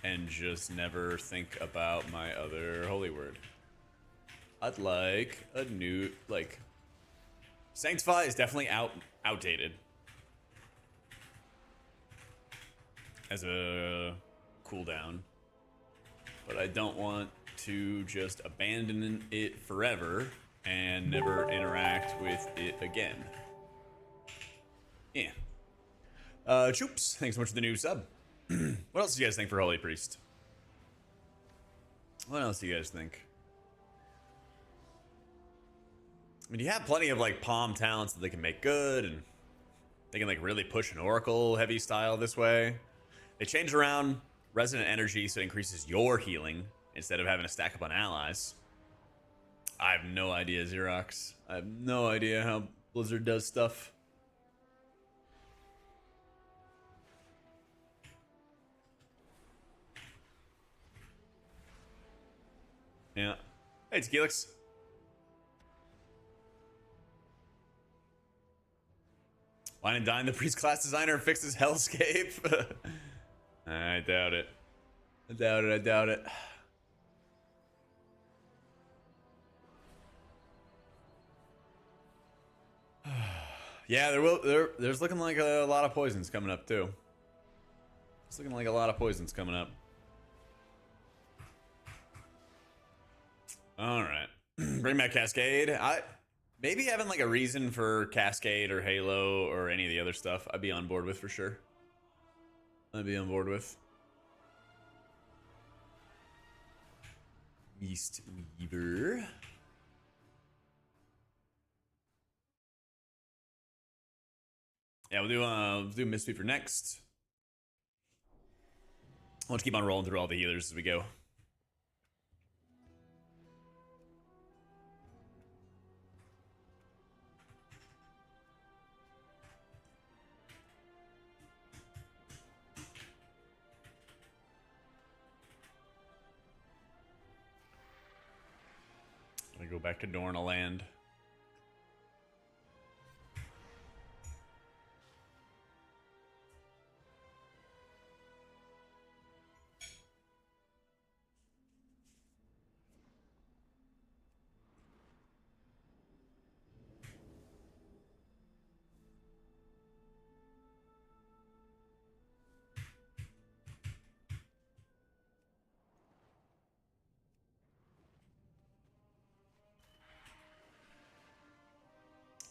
and just never think about my other holy word. I'd like a new, like, Sanctify is definitely outdated as a cooldown, but I don't want to just abandon it forever and never interact with it again. Yeah. Choops, thanks so much for the new sub. What else do you guys think for Holy Priest? What else do you guys think? I mean, you have plenty of like palm talents that they can make good, and they can like really push an Oracle heavy style this way. They changed around Resonant Energy so it increases your healing instead of having to stack up on allies. I have no idea, Xerox. I have no idea how Blizzard does stuff. Yeah. Hey, Tequilix. Wine and Dine, the priest class designer, fixes Hellscape. I doubt it. I doubt it. I doubt it. Yeah, there's looking like a lot of poisons coming up too. It's looking like a lot of poisons coming up. All right, bring back Cascade. Maybe having like a reason for Cascade or Halo or any of the other stuff, I'd be on board with for sure. I'd be on board with. East Weaver. Yeah, we'll do Mistweaver next. Let's keep on rolling through all the healers as we go. I go back to Dorna land.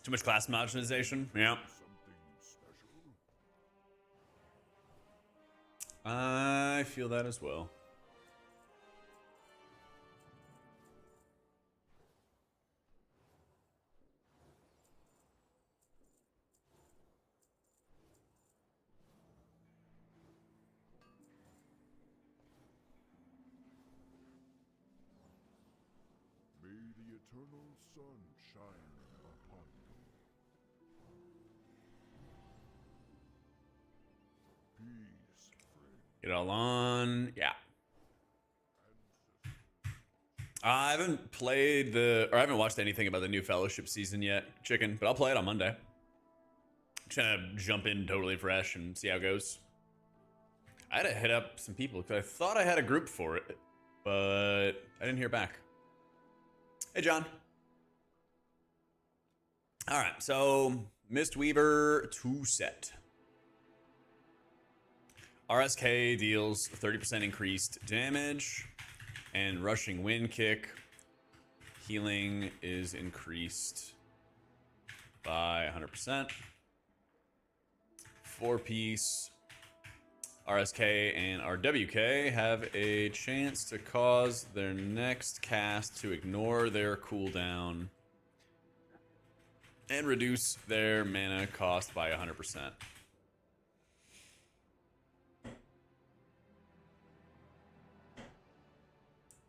Too much class marginalization? Yeah. I feel that as well. May the eternal sun shine upon you. Peace, friend. Get it all on. Yeah. I haven't played I haven't watched anything about the new Fellowship season yet, Chicken, but I'll play it on Monday. Trying to jump in totally fresh and see how it goes. I had to hit up some people because I thought I had a group for it, but I didn't hear back. Hey, John. All right, so Mistweaver 2 set. RSK deals 30% increased damage, and rushing wind kick. Healing is increased by 100%. 4-piece. RSK and RWK have a chance to cause their next cast to ignore their cooldown and reduce their mana cost by 100%.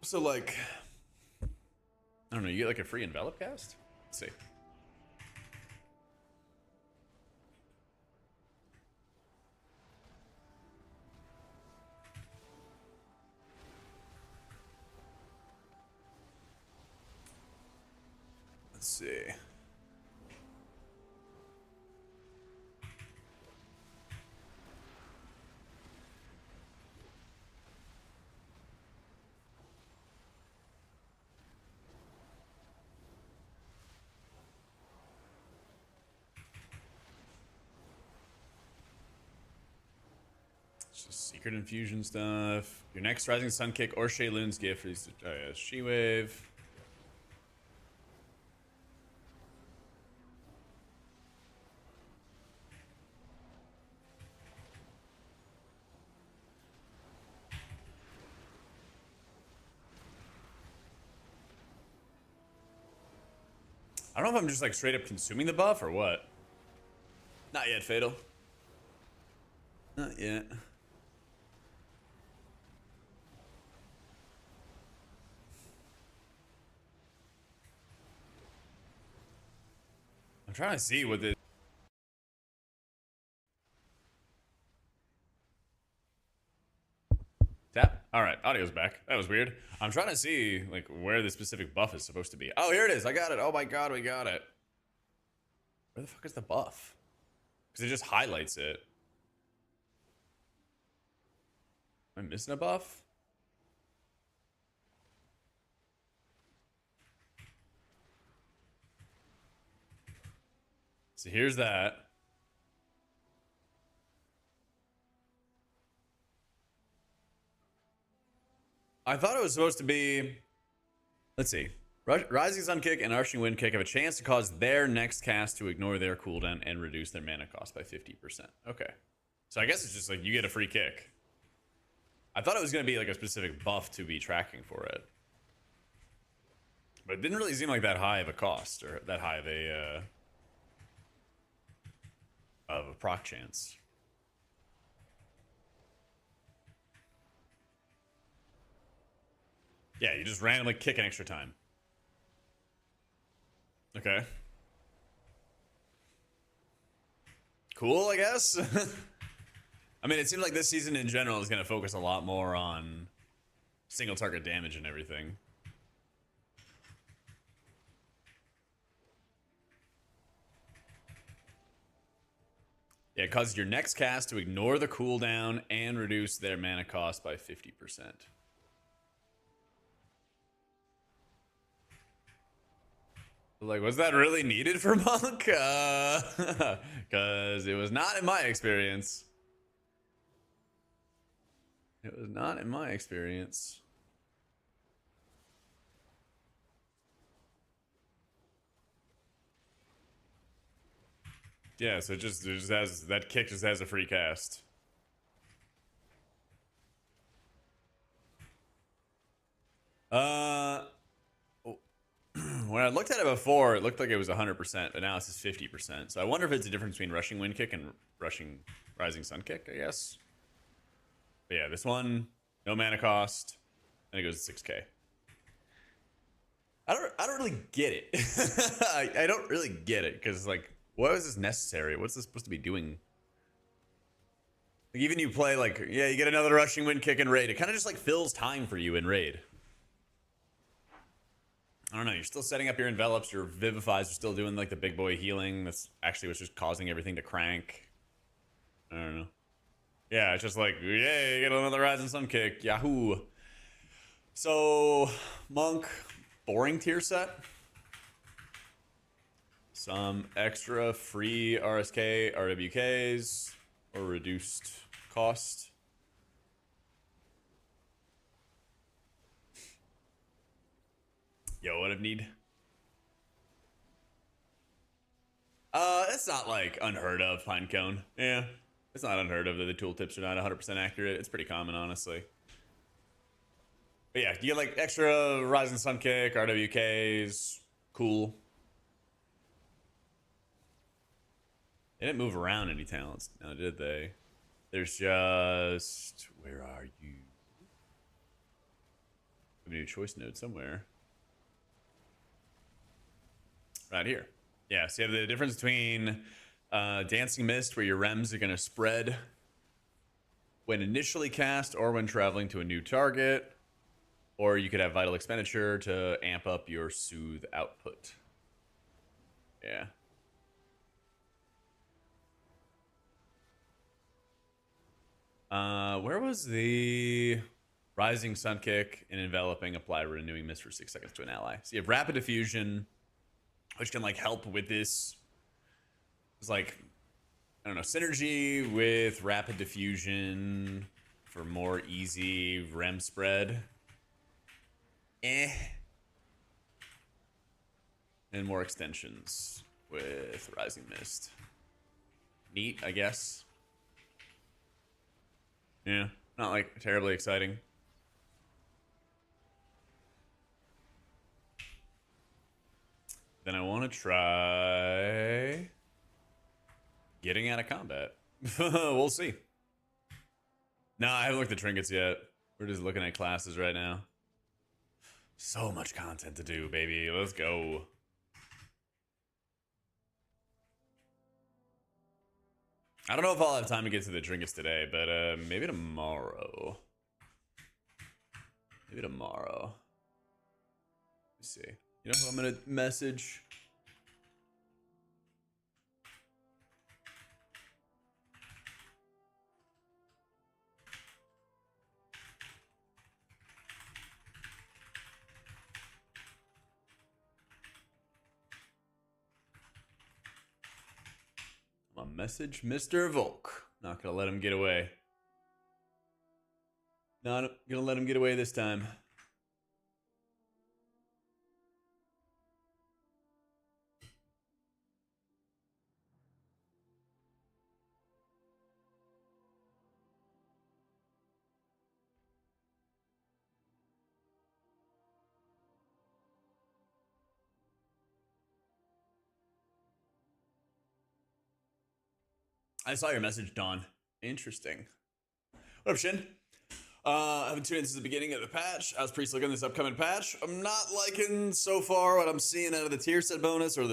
So, like, I don't know, you get like a free envelop cast? Let's see. Let's see. It's just secret infusion stuff. Your next Rising Sun Kick or Shayloon's gift is She-Wave. I don't know if I'm just like straight up consuming the buff or what. Not yet, Fatal. Not yet. I'm trying to see what the tap. All right, audio's back. That was weird. I'm trying to see like where the specific buff is supposed to be. Oh, here it is. I got it. Oh my god, we got it. Where the fuck is the buff? Because it just highlights it. Am I missing a buff? So here's that. I thought it was supposed to be, let's see. Rising Sun Kick and Arching Wind Kick have a chance to cause their next cast to ignore their cooldown and reduce their mana cost by 50%. Okay. So I guess it's just like you get a free kick. I thought it was going to be like a specific buff to be tracking for it. But it didn't really seem like that high of a cost or that high of a proc chance. Yeah, you just randomly kick an extra time. Okay. Cool, I guess. I mean, it seems like this season in general is going to focus a lot more on single target damage and everything. Yeah, it causes your next cast to ignore the cooldown and reduce their mana cost by 50%. Like, was that really needed for Monk? Because it was not in my experience. It was not in my experience. Yeah, so it just has, that kick just has a free cast. When I looked at it before, it looked like it was 100%, but now it's just 50%. So I wonder if it's a difference between rushing Wind Kick and rushing Rising Sun Kick, I guess. But yeah, this one, no mana cost, and it goes to 6k. I don't really get it. I don't really get it, because like, what is this necessary? What's this supposed to be doing? Like, even you play like, yeah, you get another rushing Wind Kick in raid. It kind of just like fills time for you in raid. I don't know, you're still setting up your envelops, your vivifies are still doing like the big boy healing. That's actually what's just causing everything to crank. I don't know. Yeah, it's just like, yay, you get another Rising Sun Kick, yahoo. So, Monk, boring tier set. Some extra free RSK, RWKs, or reduced cost. Yo, what if need? It's not like unheard of, Pinecone. Yeah, it's not unheard of that the tooltips are not 100% accurate. It's pretty common, honestly. But yeah, you get like extra Rising Sun Kick, RWKs, cool. They didn't move around any talents, now did they? There's just, where are you? A new choice node somewhere. Right here. Yeah, so you have the difference between Dancing Mist, where your rems are going to spread when initially cast or when traveling to a new target. Or you could have Vital Expenditure to amp up your Soothe output. Yeah. Where was the Rising Sun Kick and Enveloping apply Renewing Mist for 6 seconds to an ally? So you have Rapid Diffusion, which can like help with this. It's like, I don't know, synergy with rapid diffusion for more easy rem spread. And more extensions with Rising Mist. Neat, I guess. Yeah, not like terribly exciting. Then I want to try getting out of combat. We'll see. No, I haven't looked at trinkets yet. We're just looking at classes right now. So much content to do, baby. Let's go. I don't know if I'll have time to get to the trinkets today, but maybe tomorrow. Maybe tomorrow. Let me see. You know who I'm gonna message? I'm gonna message Mr. Volk. Not gonna let him get away. Not gonna let him get away this time. I saw your message, Dawn. Interesting. What up, Shin? I haven't tuned in since the beginning of the patch. I was pre-slicking this upcoming patch. I'm not liking so far what I'm seeing out of the tier set bonus or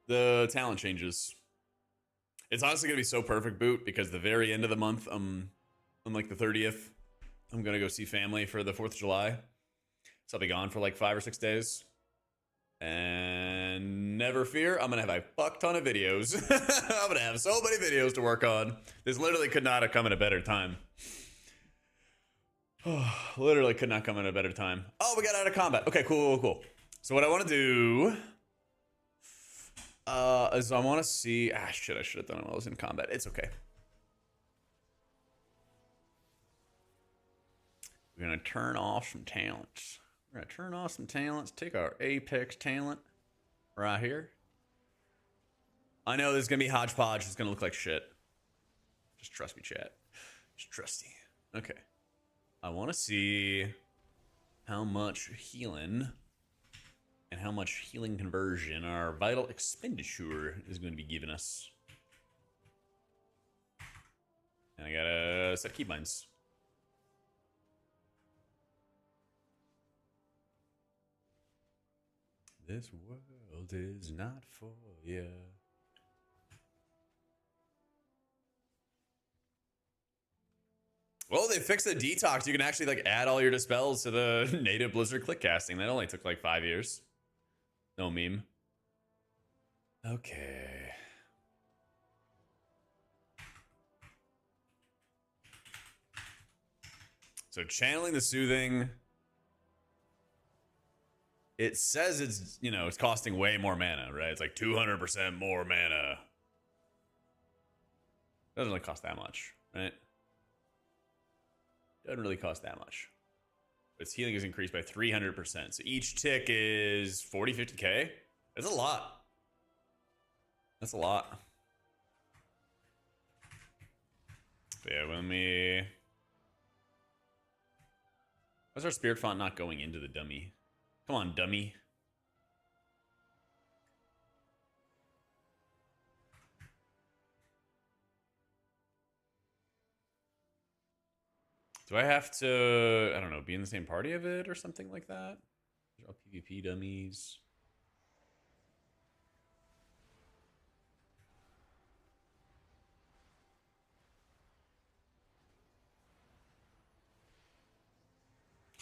the talent changes. It's honestly gonna be so perfect, Boot, because the very end of the month, on like the 30th, I'm gonna go see family for the 4th of July. So I'll be gone for like 5 or 6 days. And never fear, I'm gonna have a fuck ton of videos. I'm gonna have so many videos to work on. This literally could not have come at a better time. Literally could not come at a better time. Oh, we got out of combat. Okay, cool. So what I want to do is I want to see. Shit, I should have done it while I was in combat. It's okay. We're gonna turn off some talents. Take our Apex talent right here. I know this is gonna be hodgepodge. It's gonna look like shit. Just trust me, chat. Just trusty. Okay. I want to see how much healing and how much healing conversion our vital expenditure is going to be giving us. And I gotta set keybinds. This world is not for you. Well, they fixed the detox. You can actually like add all your dispels to the native Blizzard click casting. That only took like 5 years. No meme. Okay. So channeling the soothing. It says it's, you know, it's costing way more mana, right? It's like 200% more mana. Doesn't really cost that much, right? Doesn't really cost that much. But its healing is increased by 300%. So each tick is 40, 50k. That's a lot. That's a lot. So yeah, when we... Why's our spirit font not going into the dummy? Come on, dummy. Do I have to, I don't know, be in the same party of it or something like that? All PvP dummies.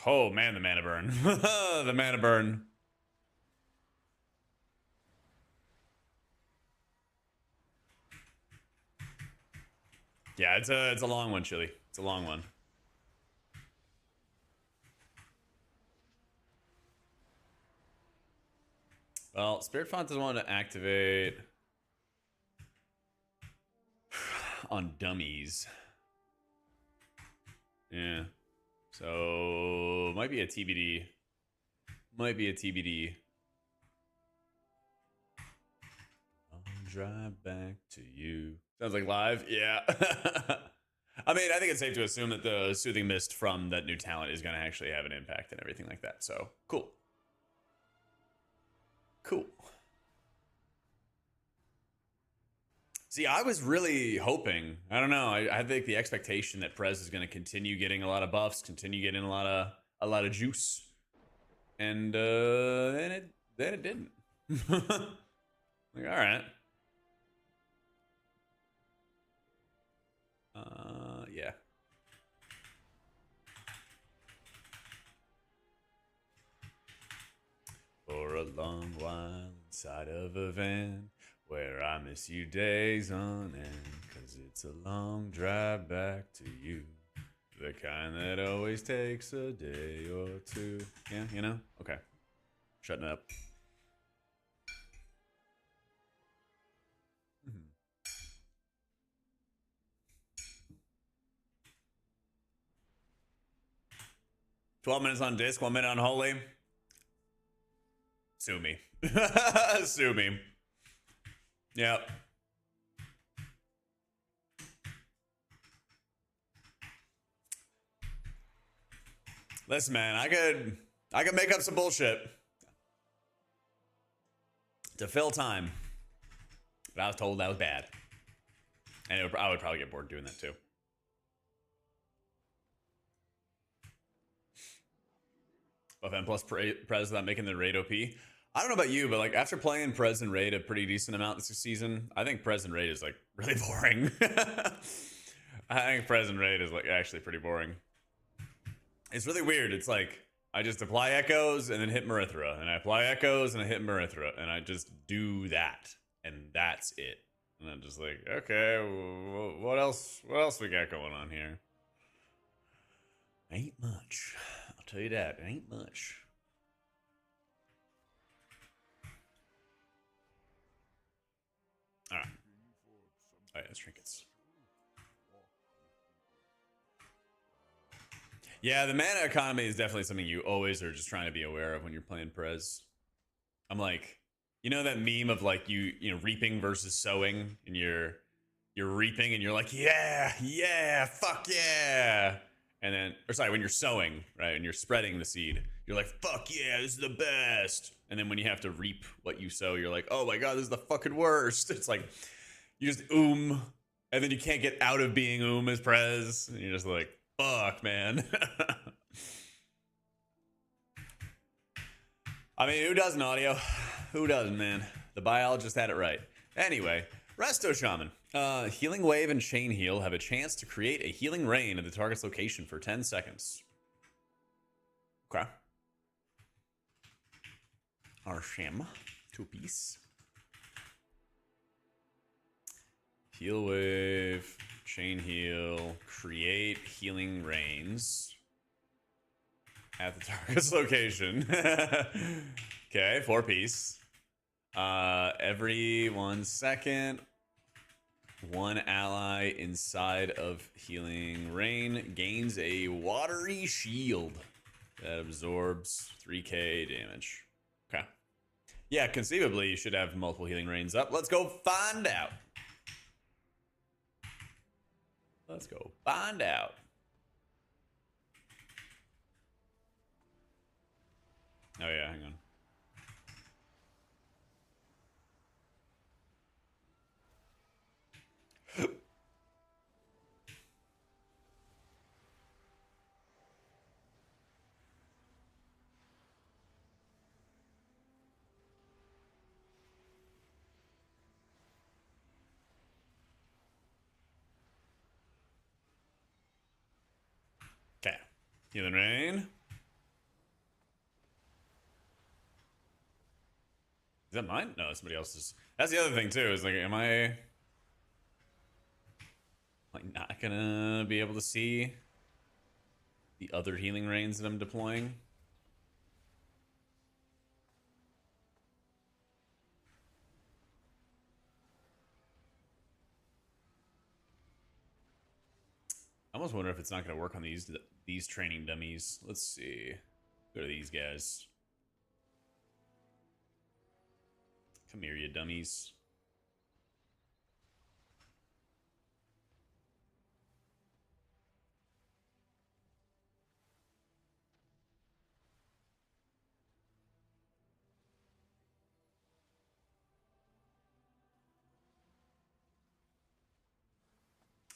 Oh man, the mana burn. The mana burn. Yeah, it's a long one, Chili. It's a long one. Well, Spirit Font doesn't want to activate. on dummies. Yeah. So might be a TBD. Might be a TBD. I'll drive back to you. Sounds like live. Yeah. I mean, I think it's safe to assume that the soothing mist from that new talent is going to actually have an impact and everything like that. So cool. Cool. See, I was really hoping. I don't know. I think the expectation that Prez is going to continue getting a lot of buffs, continue getting a lot of juice, and then it didn't. Like, all right. Yeah. For a long while inside of a van where I miss you days on end, 'cause it's a long drive back to you. The kind that always takes a day or two. Yeah, you know? Okay. Shutting up. 12 minutes on disc, 1 minute on holy. Sue me. Sue me. Yep. Listen, man, I could make up some bullshit to fill time, but I was told that was bad, and I would probably get bored doing that too. Buff M plus Prez without making the raid OP. I don't know about you, but like after playing Prez and raid a pretty decent amount this season, I think Prez and raid is like really boring. I think Prez and raid is like actually pretty boring. It's really weird. It's like I just apply echoes and then hit Marithra, and I apply echoes and I hit Marithra, and I just do that, and that's it. And I'm just like, okay, what else? What else we got going on here? Ain't much. I'll tell you that. Ain't much. All right. All right, let's trinkets. Yeah, the mana economy is definitely something you always are just trying to be aware of when you're playing Prez. I'm like, you know that meme of like you know reaping versus sowing, and you're reaping and you're like, yeah, fuck yeah. And then, or sorry, when you're sowing, right, and you're spreading the seed, you're like, fuck yeah, this is the best. And then when you have to reap what you sow, you're like, oh my god, this is the fucking worst. It's like, you just and then you can't get out of being as Prez. And you're just like, fuck, man. I mean, who doesn't, audio? Who doesn't, man? The biologist had it right. Anyway, Resto Shaman. Healing Wave and Chain Heal have a chance to create a healing rain at the target's location for 10 seconds. Okay. Arsham. 2-piece. Heal Wave, Chain Heal, create healing rains at the target's location. Okay, 4-piece. Every 1 second, one ally inside of healing rain gains a watery shield that absorbs 3k damage. Okay. Yeah, conceivably you should have multiple healing rains up. Let's go find out. Let's go find out. Oh yeah, hang on. Okay. Healing rain. Is that mine? No, somebody else's. That's the other thing too, is like, am I like not gonna be able to see the other healing rains that I'm deploying? almost wonder if it's not going to work on these training dummies. Let's see. Go to these guys. Come here, you dummies.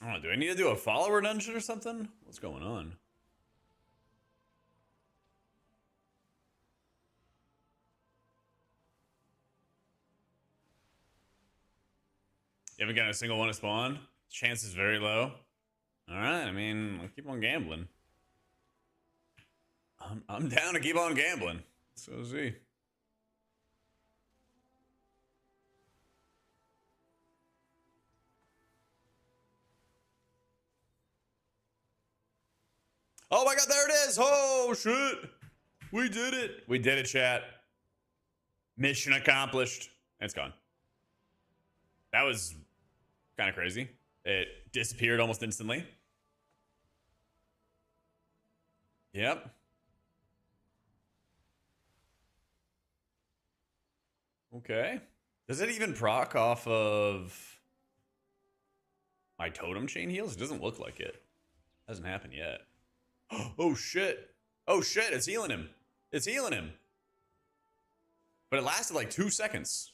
I don't know, do I need to do a follower dungeon or something? What's going on? You haven't gotten a single one to spawn? Chance is very low. Alright, I mean, I'll keep on gambling. I'm down to keep on gambling. So see. Oh my god, there it is! Oh shit! We did it! We did it, chat. Mission accomplished. It's gone. That was kind of crazy. It disappeared almost instantly. Yep. Okay. Does it even proc off of my totem chain heals? It doesn't look like it. Hasn't happened yet. Oh shit. Oh shit, it's healing him. It's healing him. But it lasted like 2 seconds.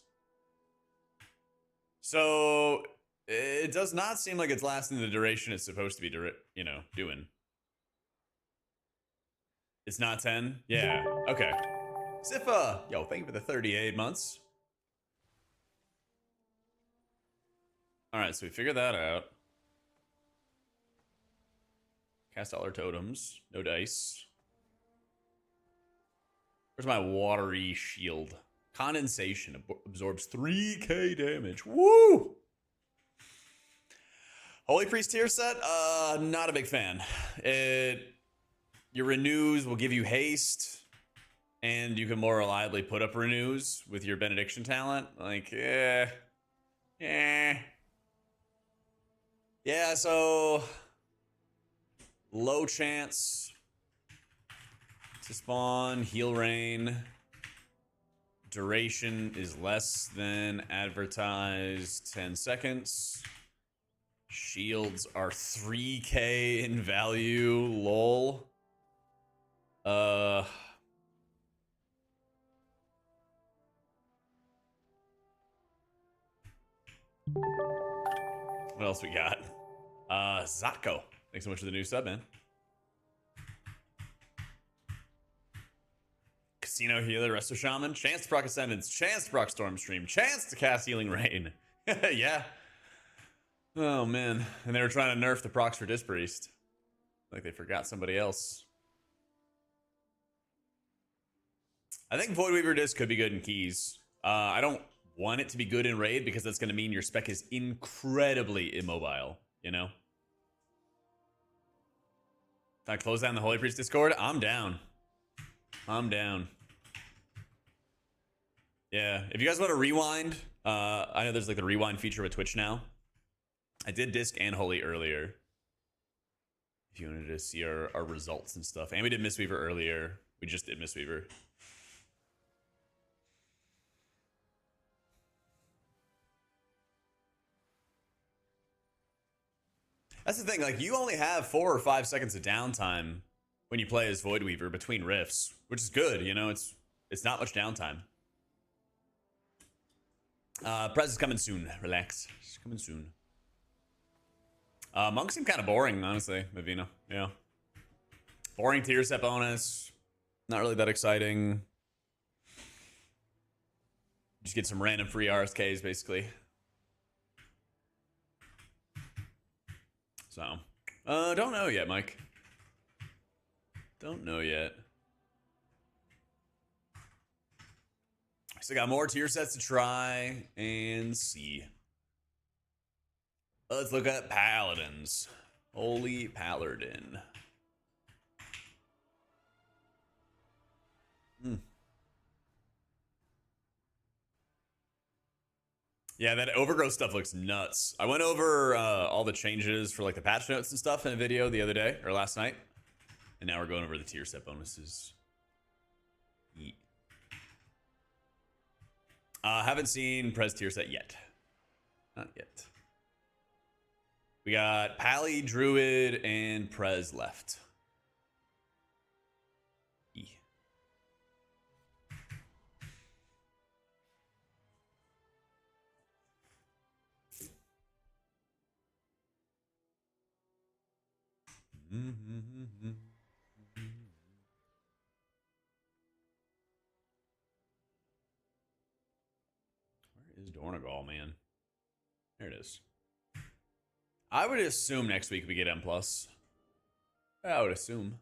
So it does not seem like it's lasting the duration it's supposed to be, you know, doing. It's not 10? Yeah. Okay. Zifa! Yo, thank you for the 38 months. Alright, so we figured that out. Cast all our totems. No dice. Where's my watery shield? Condensation absorbs 3k damage. Woo! Holy Priest tier set? Not a big fan. Your renews will give you haste, and you can more reliably put up renews with your benediction talent. Like, yeah, so low chance to spawn, heal rain. Duration is less than advertised, 10 seconds. Shields are 3k in value, lol. What else we got? Zatko. Thanks so much for the new sub, man. Casino Healer, Resto Shaman, chance to proc Ascendance, chance to proc Storm Stream, chance to cast Healing Rain. Yeah. Oh, man. And they were trying to nerf the procs for Disc Priest. Like they forgot somebody else. I think Voidweaver Disc could be good in keys. I don't want it to be good in raid because that's going to mean your spec is incredibly immobile, you know? Can I close down the Holy Priest Discord? I'm down. I'm down. Yeah, if you guys want to rewind, I know there's like the rewind feature with Twitch now. I did Disc and Holy earlier. If you wanted to see our results and stuff. And we did Mistweaver earlier. We just did Mistweaver. That's the thing, like you only have 4 or 5 seconds of downtime when you play as Voidweaver between riffs, which is good, you know, it's not much downtime. Prez is coming soon. Relax. It's coming soon. Monks seem kind of boring, honestly, Mavina. Yeah. Boring tier set bonus. Not really that exciting. Just get some random free RSKs, basically. So, don't know yet, Mike. Don't know yet. Still got more tier sets to try and see. Let's look at Paladins. Holy Paladin. Yeah, that overgrowth stuff looks nuts. I went over all the changes for like the patch notes and stuff in a video the other day or last night, and now we're going over the tier set bonuses. Yeet. Haven't seen Prez tier set yet. Not yet. We got Pally, Druid, and Prez left. Where is Dornagal, man? There it is. I would assume next week we get M+. I would assume.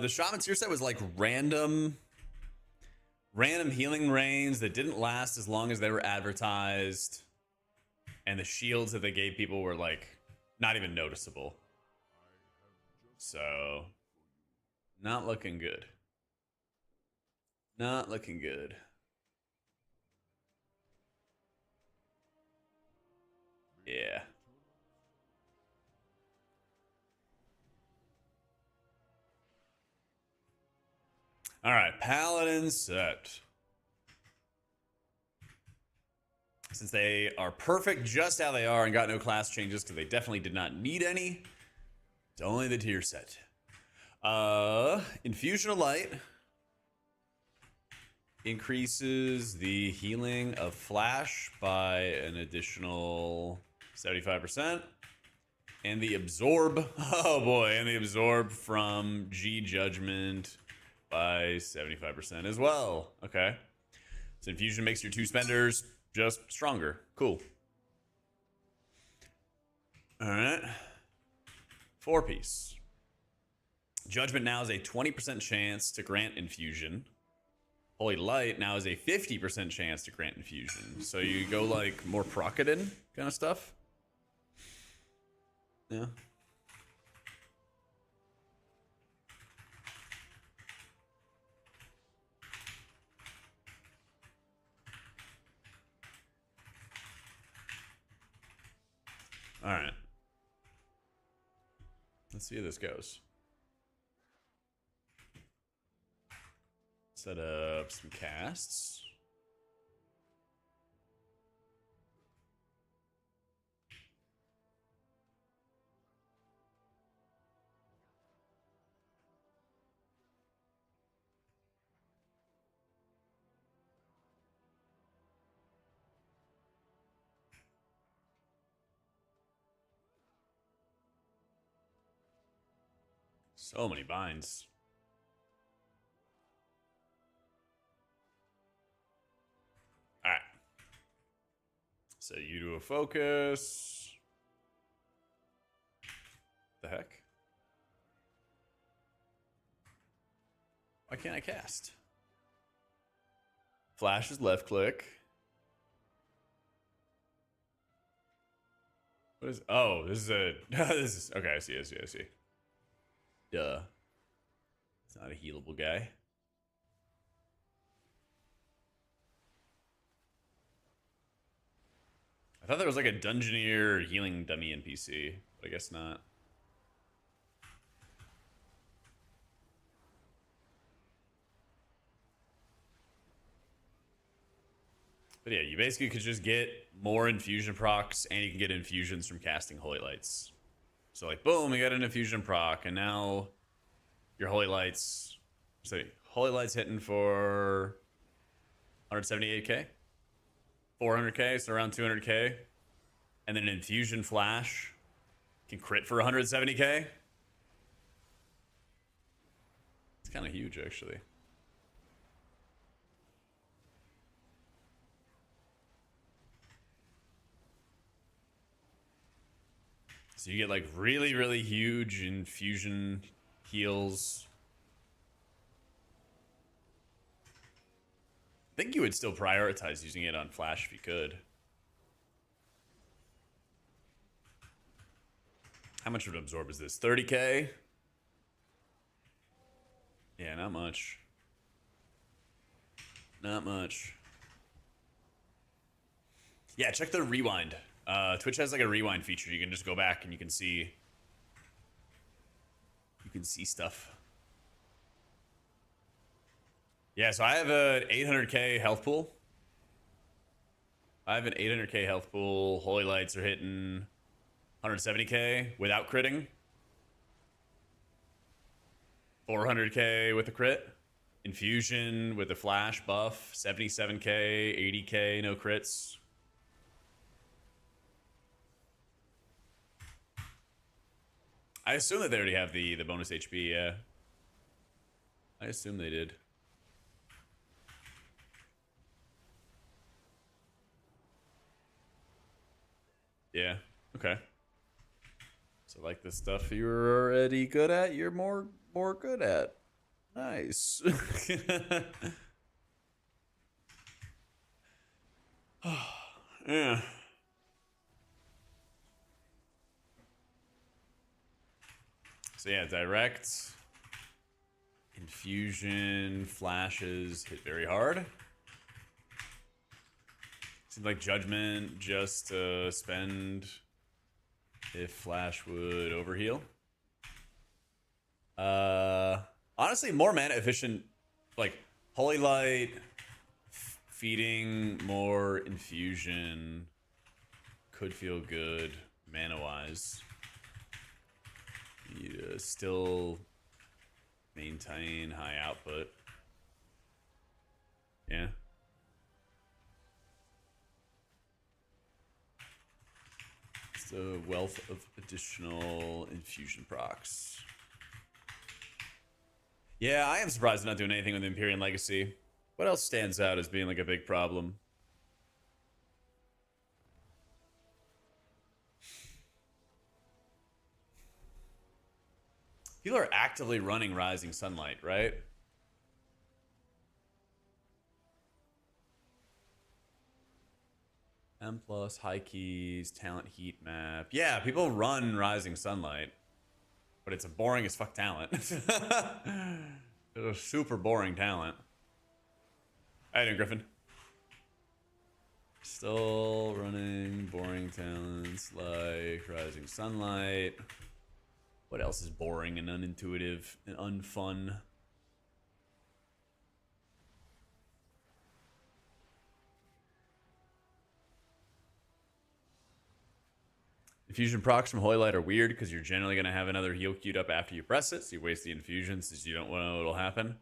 The Shaman tier set was like random healing rains that didn't last as long as they were advertised, and the shields that they gave people were like not even noticeable. So, not looking good. Not looking good. Yeah. All right, Paladin set. Since they are perfect just how they are and got no class changes because they definitely did not need any, it's only the tier set. Infusion of Light increases the healing of Flash by an additional 75%. And the Absorb, oh boy, and the Absorb from G Judgment by 75% as well. Okay. So Infusion makes your two spenders just stronger. Cool. All right. 4-piece. Judgment now has a 20% chance to grant Infusion. Holy Light now has a 50% chance to grant Infusion. So you go like more Procodin kind of stuff. Yeah. All right. Let's see how this goes. Set up some casts. So many binds. All right. So you do a focus. The heck? Why can't I cast? Flash is left click. What is? Oh, this is a. This is okay. I see. Duh. It's not a healable guy. I thought there was like a Dungeoneer healing dummy NPC, but I guess not. But yeah, you basically could just get more infusion procs, and you can get infusions from casting Holy Lights. So like, boom, you got an infusion proc, and now your Holy Lights. So Holy Lights hitting for 178k, 400k, so around 200k, and then an infusion flash can crit for 170k. It's kind of huge, actually. So you get like really, really huge infusion heals. think you would still prioritize using it on Flash if you could. How much of an absorb is this? 30k? Yeah, not much. Not much. Yeah, check the rewind. Twitch has like a rewind feature. You can just go back and you can see stuff. Yeah, so I have an 800k health pool. Holy lights are hitting 170k without critting. 400k with a crit. Infusion with a flash buff. 77k, 80k, no crits. I assume that they already have the bonus HP, yeah. I assume they did. Yeah, okay. So like the stuff you're already good at, you're more good at. Nice. Yeah. So yeah, direct, infusion, flashes hit very hard. Seems like judgment just to spend if flash would overheal. Honestly, more mana efficient, like holy light, feeding more infusion could feel good mana wise. You still maintain high output. Yeah. It's a wealth of additional infusion procs. Yeah, I am surprised they're not doing anything with Empyrean Legacy. What else stands out as being like a big problem? People are actively running Rising Sunlight, right? M plus, high keys, talent heat map. Yeah, people run Rising Sunlight. But it's a boring as fuck talent. It's a super boring talent. How you doing, Griffin? Still running boring talents like Rising Sunlight. What else is boring and unintuitive and unfun? Infusion procs from Holy Light are weird because you're generally going to have another heal queued up after you press it, so you waste the infusion since you don't know what'll happen.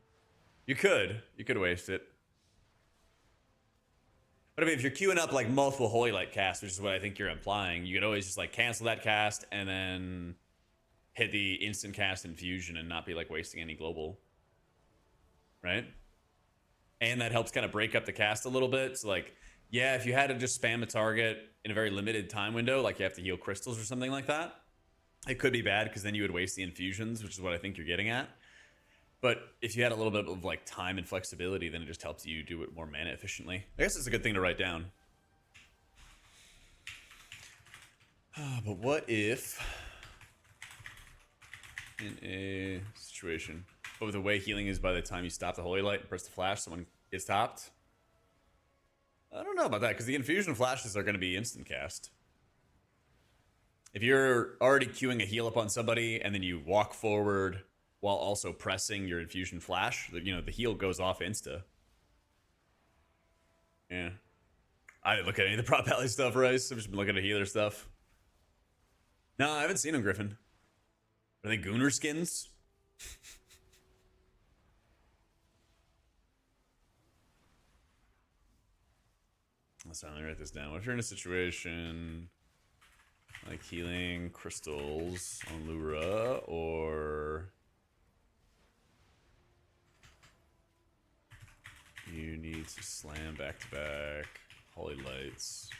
You could waste it. But I mean, if you're queuing up like multiple Holy Light casts, which is what I think you're implying, you could always just like cancel that cast and then hit the instant cast infusion and not be like wasting any global, right? And that helps kind of break up the cast a little bit. So like, yeah, if you had to just spam a target in a very limited time window, like you have to heal crystals or something like that, it could be bad because then you would waste the infusions, which is what I think you're getting at. But if you had a little bit of like time and flexibility, then it just helps you do it more mana efficiently. I guess it's a good thing to write down. But what if in a situation, but with the way healing is by the time you stop the Holy Light and press the flash, someone gets topped? I don't know about that, because the infusion flashes are going to be instant cast. If you're already queuing a heal up on somebody and then you walk forward while also pressing your infusion flash, you know, the heal goes off insta. Yeah. I didn't look at any of the prop alley stuff, Rice. I've just been looking at healer stuff. No, I haven't seen them, Griffin. Are they Gooner skins? Let's finally write this down. What if you're in a situation like healing crystals on Lura, or you need to slam back-to-back Holy Lights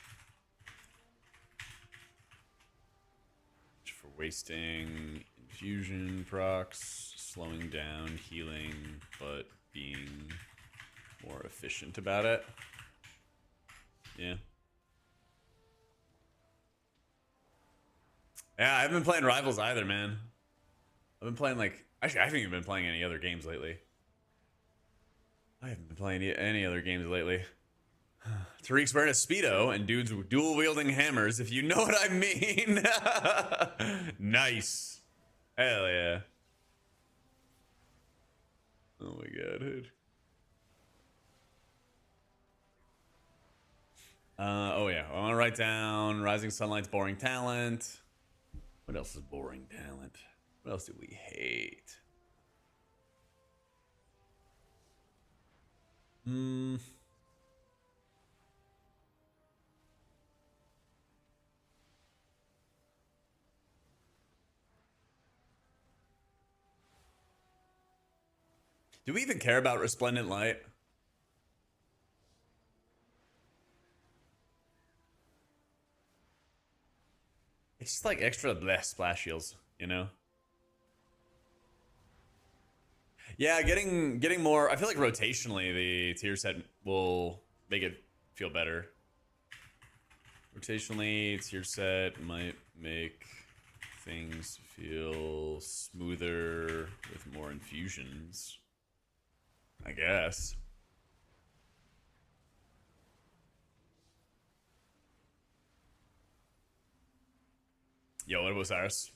for wasting infusion procs, slowing down healing, but being more efficient about it. Yeah. Yeah, I haven't been playing Rivals either, man. I've been playing like... Actually, I haven't even been playing any other games lately. I haven't been playing any other games lately. Tariq's wearing a Speedo and dudes dual wielding hammers, if you know what I mean. Nice. Hell yeah. Oh my god, dude. Oh yeah, I want to write down Rising Sunlight's boring talent. What else is boring talent? What else do we hate? Do we even care about Resplendent Light? It's just like extra splash shields, you know? Yeah, getting more. I feel like rotationally the tier set will make it feel better. Rotationally, tier set might make things feel smoother with more infusions, I guess. Yo, what about Cyrus?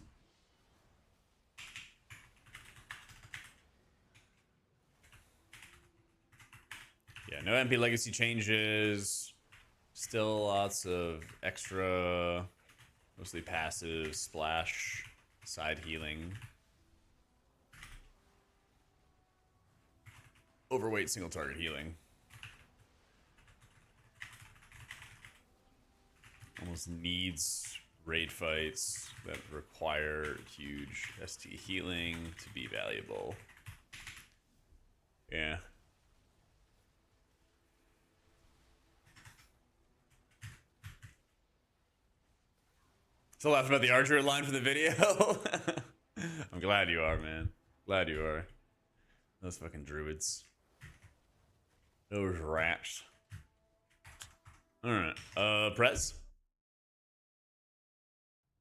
Yeah, no MP legacy changes. Still lots of extra, mostly passive splash, side healing. Overweight single target healing. Almost needs raid fights that require huge ST healing to be valuable. Yeah. Still laughing about the archer line for the video. I'm glad you are, man. Glad you are. Those fucking druids. Those rats. Alright. Prez?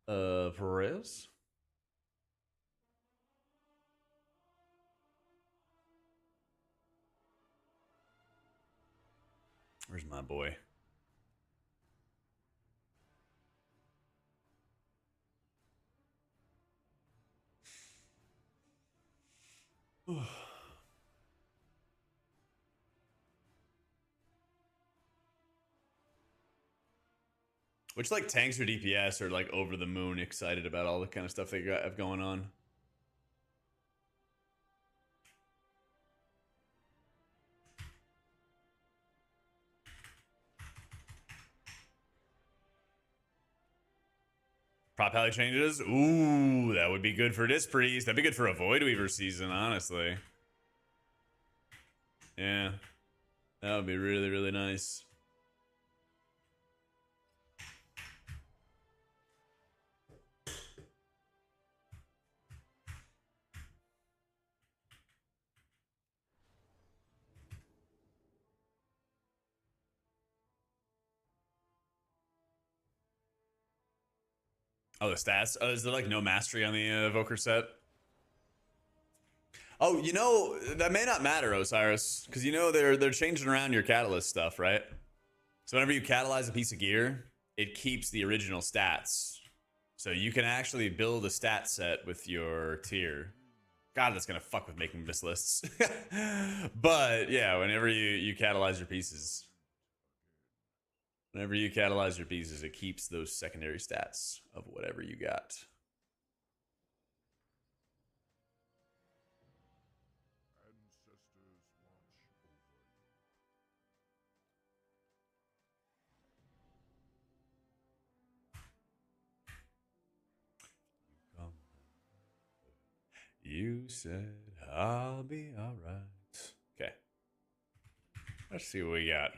Perez? Where's my boy? Which like tanks or DPS are like over the moon excited about all the kind of stuff they have going on. Prop alley changes. Ooh, that would be good for Dispriest. That'd be good for a Void Weaver season, honestly. Yeah. That would be really, really nice. Oh, the stats? Oh, is there like no mastery on the Evoker set? Oh, you know, that may not matter, Osiris, because you know they're changing around your catalyst stuff, right? So whenever you catalyze a piece of gear, it keeps the original stats. So you can actually build a stat set with your tier. God, that's gonna fuck with making miss lists. But yeah, whenever you catalyze your pieces, it keeps those secondary stats of whatever you got. You said I'll be alright. Okay. Let's see what we got.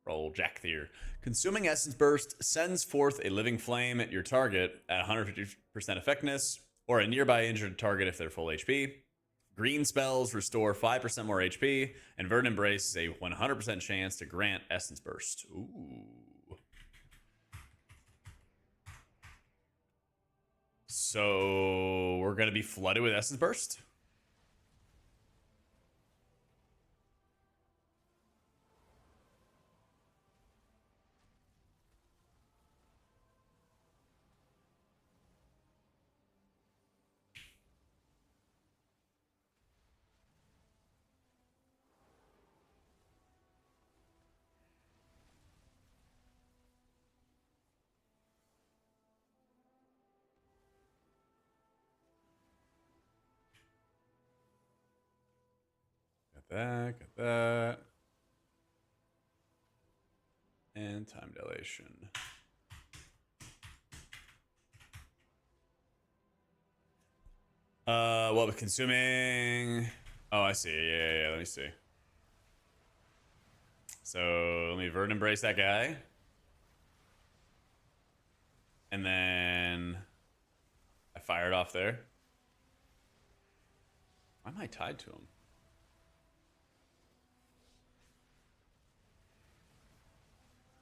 Roll Jack Thier. Consuming Essence Burst sends forth a living flame at your target at 150% effectiveness, or a nearby injured target if they're full HP. Green spells restore 5% more HP, and Verdant Embrace is a 100% chance to grant Essence Burst. Ooh. So we're going to be flooded with Essence Burst? Got that. And time dilation. What with consuming? Oh, I see. Yeah. Let me see. So let me Verdant Embrace that guy. And then I fired off there. Why am I tied to him?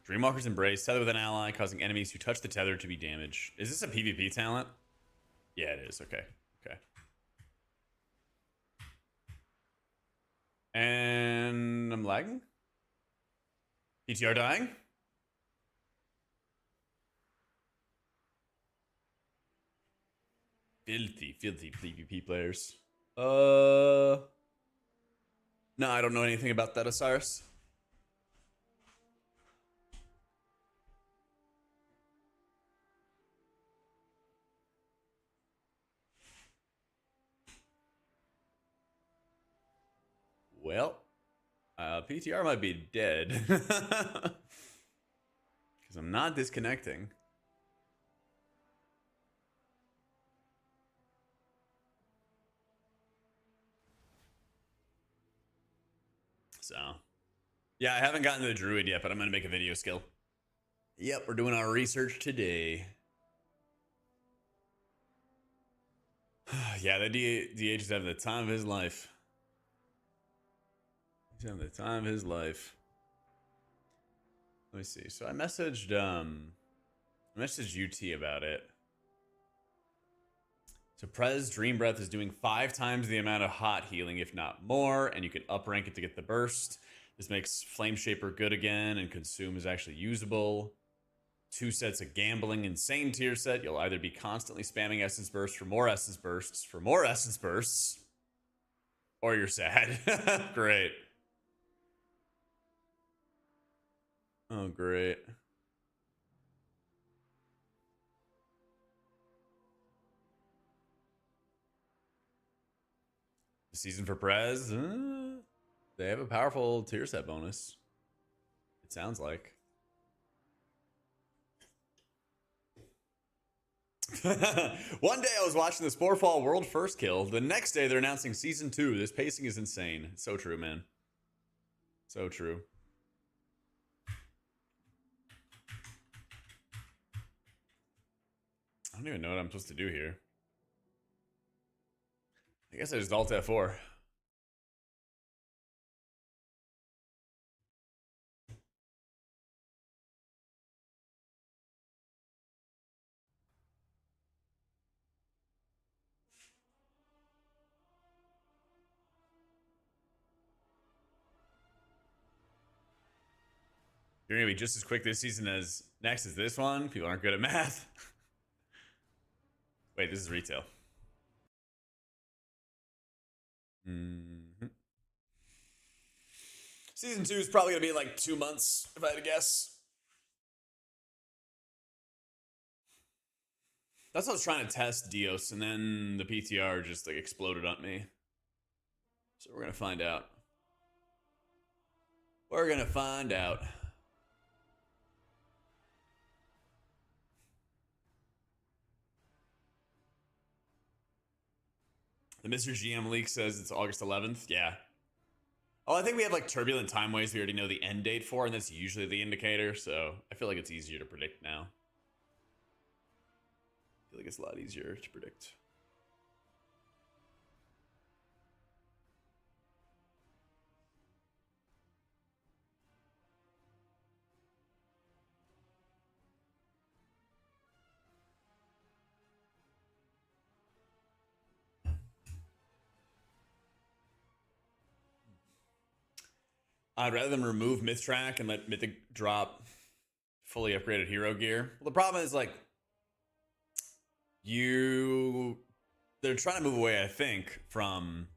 Dreamwalker's Embrace, tether with an ally, causing enemies who touch the tether to be damaged. Is this a PvP talent? Yeah, it is. Okay. And I'm lagging? PTR dying? Filthy PvP players. No, I don't know anything about that, Osiris. Well, PTR might be dead. Because I'm not disconnecting. So, yeah, I haven't gotten to the Druid yet, but I'm going to make a video skill. Yep, we're doing our research today. Yeah, the DH is having the time of his life. He's having the time of his life. Let me see. So I messaged UT about it. So Prez Dream Breath is doing 5 times the amount of hot healing, if not more, and you can up rank it to get the burst. This makes Flame Shaper good again, and Consume is actually usable. 2 sets of Gambling Insane tier set. You'll either be constantly spamming Essence Burst for more Essence Bursts, or you're sad. Great. Oh, great. The season for Prez? They have a powerful tier set bonus. It sounds like. One day I was watching the Sporefall World First Kill. The next day they're announcing Season 2. This pacing is insane. It's so true, man. So true. I don't even know what I'm supposed to do here. I guess I just Alt F4. You're gonna be just as quick this season as next as this one. People aren't good at math. Wait, this is retail. Season 2 is probably gonna be like 2 months, if I had to guess. That's what I was trying to test Dios, and then the PTR just like exploded on me. So we're gonna find out. We're gonna find out. The Mr. GM leak says it's August 11th. Yeah. Oh, I think we have like turbulent timeways we already know the end date for, and that's usually the indicator, so I feel like it's easier to predict now. I feel like it's a lot easier to predict. I'd rather them remove Myth Track and let Mythic drop fully upgraded hero gear. Well, the problem is, like, they're trying to move away, I think, from...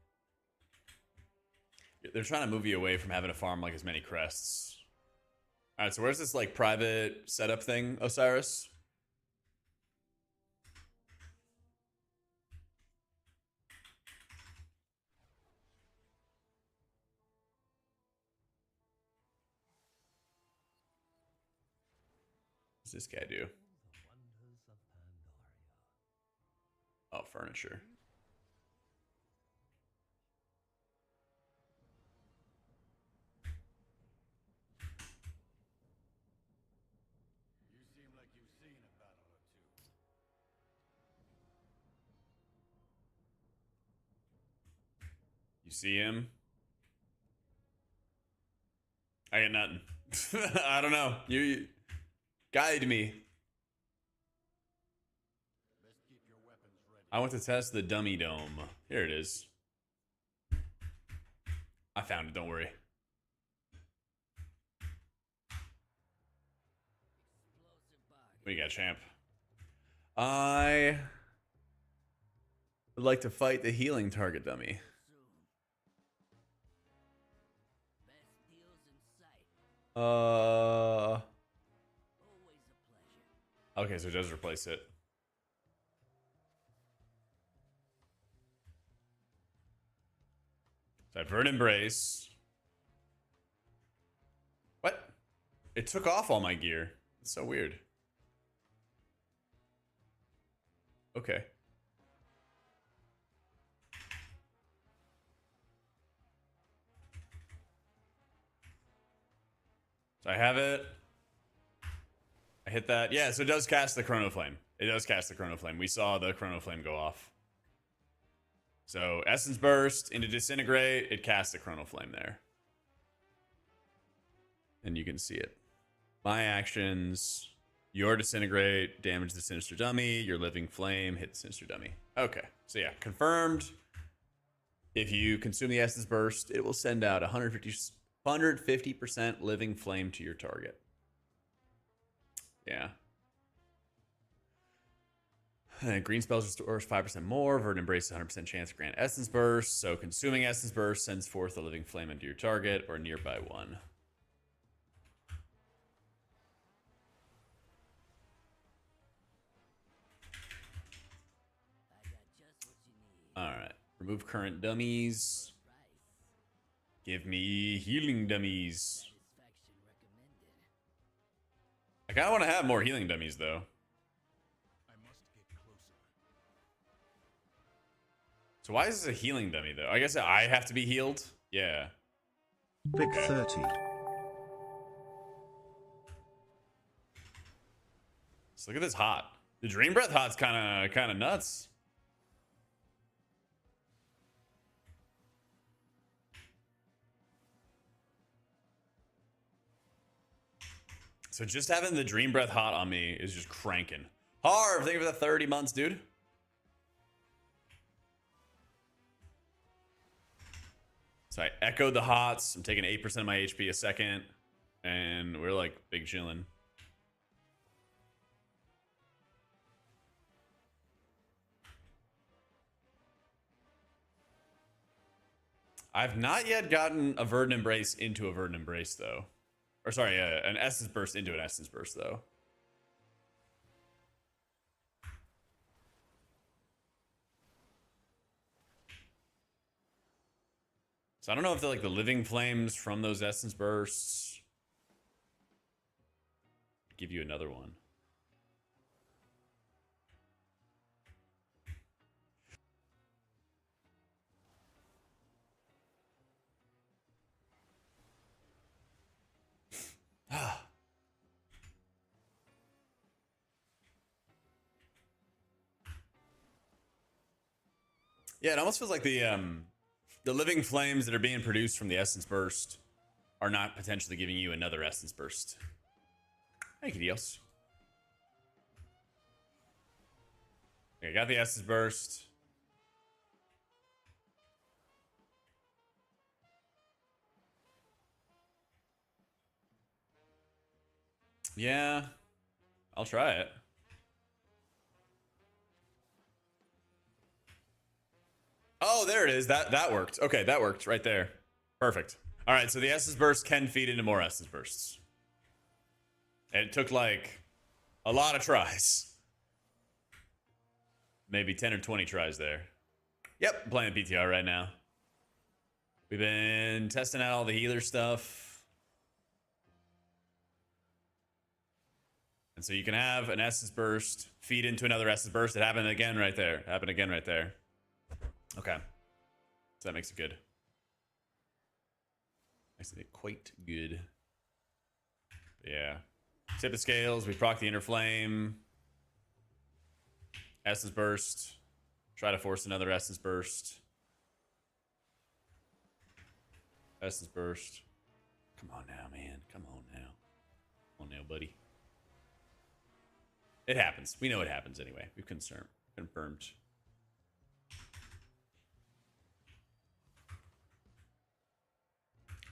They're trying to move you away from having to farm, like, as many crests. Alright, so where's this, like, private setup thing, Osiris? What's this guy do? Oh, furniture. You seem like you've seen a battle or two. You see him? I got nothing. I don't know. You guide me. Best keep your weapons ready. I want to test the dummy dome. Here it is. I found it, don't worry. What do you got, champ? I would like to fight the healing target dummy. Okay, so it does replace it. So I have Verd Embrace. What? It took off all my gear. It's so weird. Okay. So I have it. I hit that. Yeah, so it does cast the Chrono Flame. It does cast the Chrono Flame. We saw the Chrono Flame go off. So Essence Burst into Disintegrate. It casts the Chrono Flame there. And you can see it. My actions. Your Disintegrate. Damage the Sinister Dummy. Your Living Flame. Hit the Sinister Dummy. Okay. So yeah, confirmed. If you consume the Essence Burst, it will send out 150% Living Flame to your target. Yeah. Green spells restores 5% more. Verdant Embrace 100% chance to grant Essence Burst. So consuming Essence Burst sends forth a Living Flame into your target or nearby one. Alright. Remove current dummies. Give me healing dummies. I kind of want to have more healing dummies, though. I must get closer. So why is this a healing dummy, though? I guess I have to be healed? Yeah. Big 30. So look at this hot. The Dream Breath hot's kind of nuts. So just having the Dream Breath hot on me is just cranking. Harv, thank you for the 30 months, dude. So I echoed the hots. I'm taking 8% of my HP a second. And we're like big chilling. I've not yet gotten a Verdant Embrace into a Verdant Embrace, though. Or sorry, an Essence Burst into an Essence Burst, though. So I don't know if they're like the Living Flames from those Essence Bursts give you another one. Yeah, it almost feels like the Living Flames that are being produced from the Essence Burst are not potentially giving you another Essence Burst. Thank you, Dios. Okay, got the Essence Burst. Yeah, I'll try it. Oh, there it is. That worked. Okay, that worked right there. Perfect. All right, so the Essence Burst can feed into more Essence Bursts. And it took like a lot of tries. Maybe 10 or 20 tries there. Yep, I'm playing PTR right now. We've been testing out all the healer stuff. And so you can have an Essence Burst feed into another Essence Burst. It happened again right there. Happened again right there. Okay. So that makes it good. Makes it quite good. Yeah. Tip the scales. We proc the Inner Flame. Essence Burst. Try to force another Essence Burst. Essence Burst. Come on now, man. Come on now. Come on now, buddy. It happens. We know it happens anyway. We've confirmed.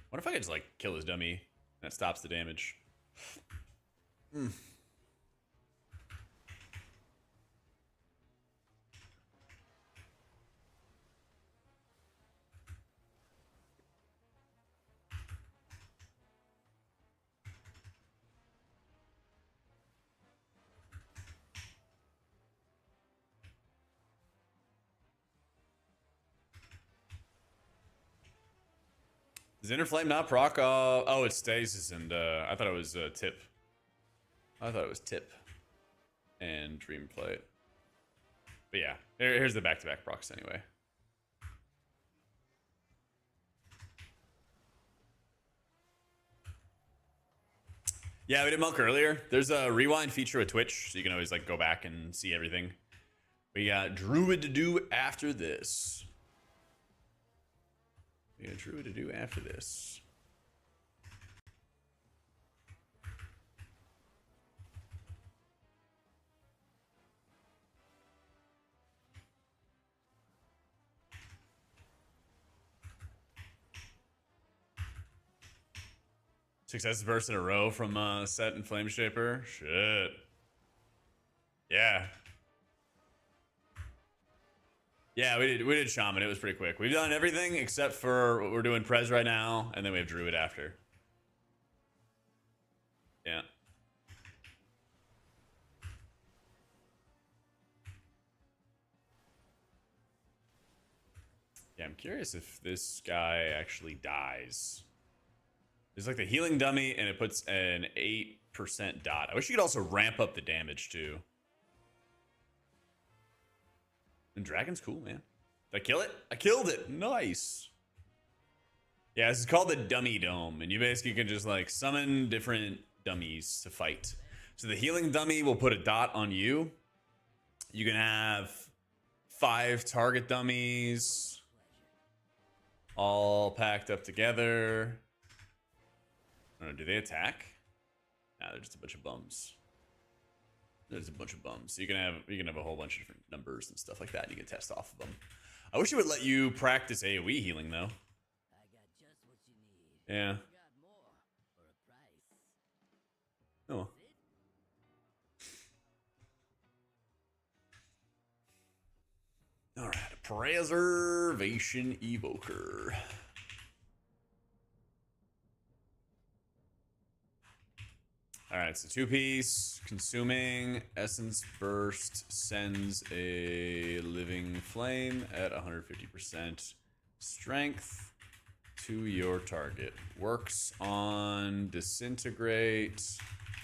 What if I could just like kill his dummy? That stops the damage. Hmm. Is Inner Flame not proc? Oh, it's Stasis, and I thought it was Tip. I thought it was Tip and Dream Plate. But yeah, here's the back-to-back procs anyway. Yeah, we did Monk earlier. There's a rewind feature with Twitch, so you can always like go back and see everything. We got Druid to do after this. We got Druid to do after this. Success burst in a row from Set and Flame Shaper. Shit. Yeah. Yeah, we did Shaman. It was pretty quick. We've done everything except for we're doing Prez right now, and then we have Druid after. Yeah. Yeah, I'm curious if this guy actually dies. There's like the healing dummy, and it puts an 8% dot. I wish you could also ramp up the damage too. And Dragon's cool, man. Did I kill it? I killed it. Nice. Yeah, this is called the Dummy Dome, and you basically can just like summon different dummies to fight. So the healing dummy will put a dot on you. You can have 5 target dummies all packed up together. I don't know, do they attack? Nah, they're just a bunch of bums. There's a bunch of bums. So you can have a whole bunch of different numbers and stuff like that. You can test off of them. I wish it would let you practice AoE healing though. I got just what you need. Yeah. I got more for a price. Oh. All right, Preservation Evoker. All right, so 2-piece, consuming, Essence Burst sends a Living Flame at 150% strength to your target. Works on Disintegrate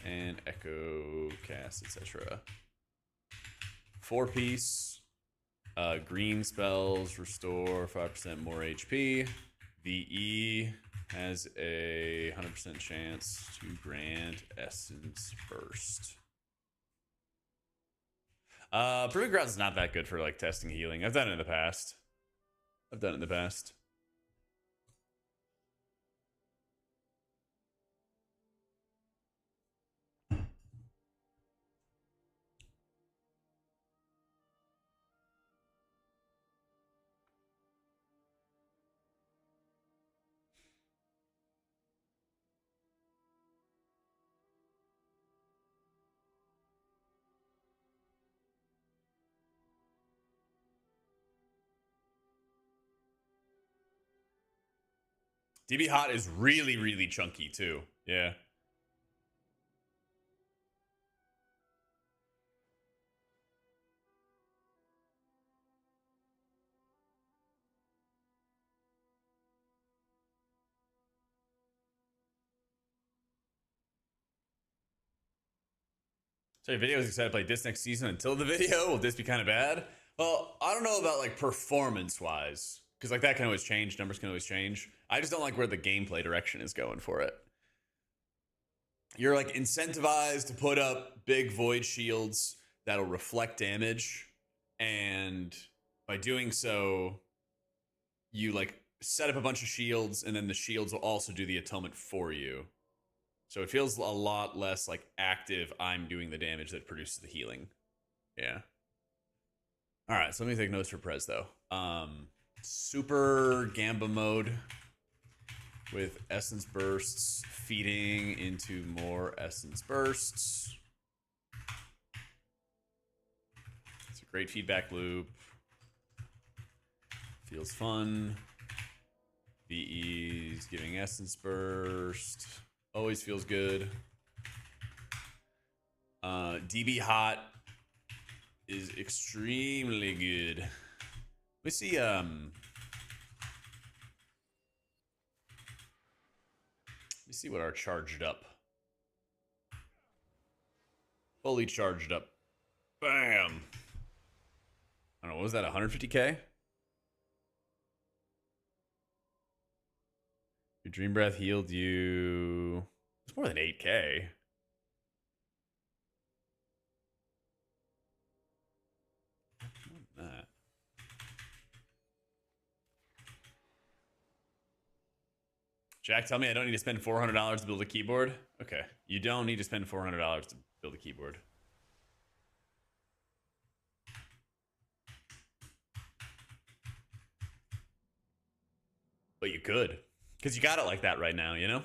and Echo Cast, etc. 4-piece, green spells restore 5% more HP. VE has a 100% chance to grant Essence Burst. Proving Grounds is not that good for like testing healing. I've done it in the past. DB hot is really, really chunky too. Yeah. So your video is excited to play this next season until the video. Will this be kind of bad? Well, I don't know about like performance wise, because like that can always change. Numbers can always change. I just don't like where the gameplay direction is going for it. You're like incentivized to put up big void shields that'll reflect damage, and by doing so, you like set up a bunch of shields, and then the shields will also do the atonement for you. So it feels a lot less like active. I'm doing the damage that produces the healing. Yeah. All right. So let me take notes for Prez though. Super Gamba mode with essence bursts feeding into more essence bursts. It's a great feedback loop. Feels fun. VE's giving essence burst. Always feels good. DB hot is extremely good. Let me see. Let me see what our charged up. Fully charged up. Bam. I don't know. What was that? 150k? Your dream breath healed you. It's more than 8k. That. Jack, tell me I don't need to spend $400 to build a keyboard. Okay, you don't need to spend $400 to build a keyboard. But you could, because you got it like that right now, you know?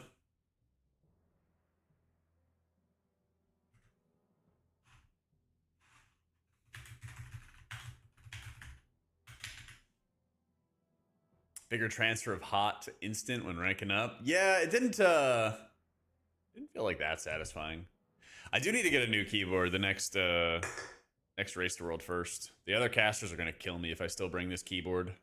Bigger transfer of hot to instant when ranking up. Yeah, it didn't feel like that satisfying. I do need to get a new keyboard the next Race to World first. The other casters are gonna kill me if I still bring this keyboard.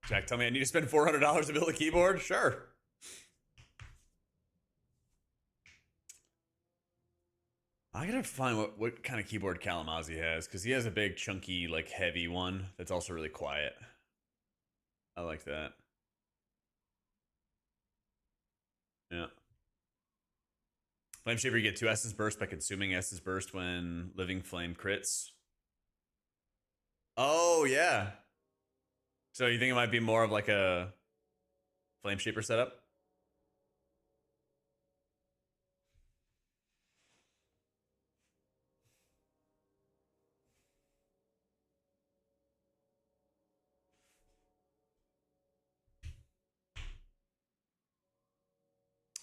Jack, tell me I need to spend $400 to build a keyboard? Sure. I gotta find what kind of keyboard Kalamazoo has, because he has a big, chunky, like, heavy one that's also really quiet. I like that. Yeah. Flame Shaper, you get 2 Essence Burst by consuming Essence Burst when Living Flame crits. Oh, yeah. So you think it might be more of like a Flame Shaper setup?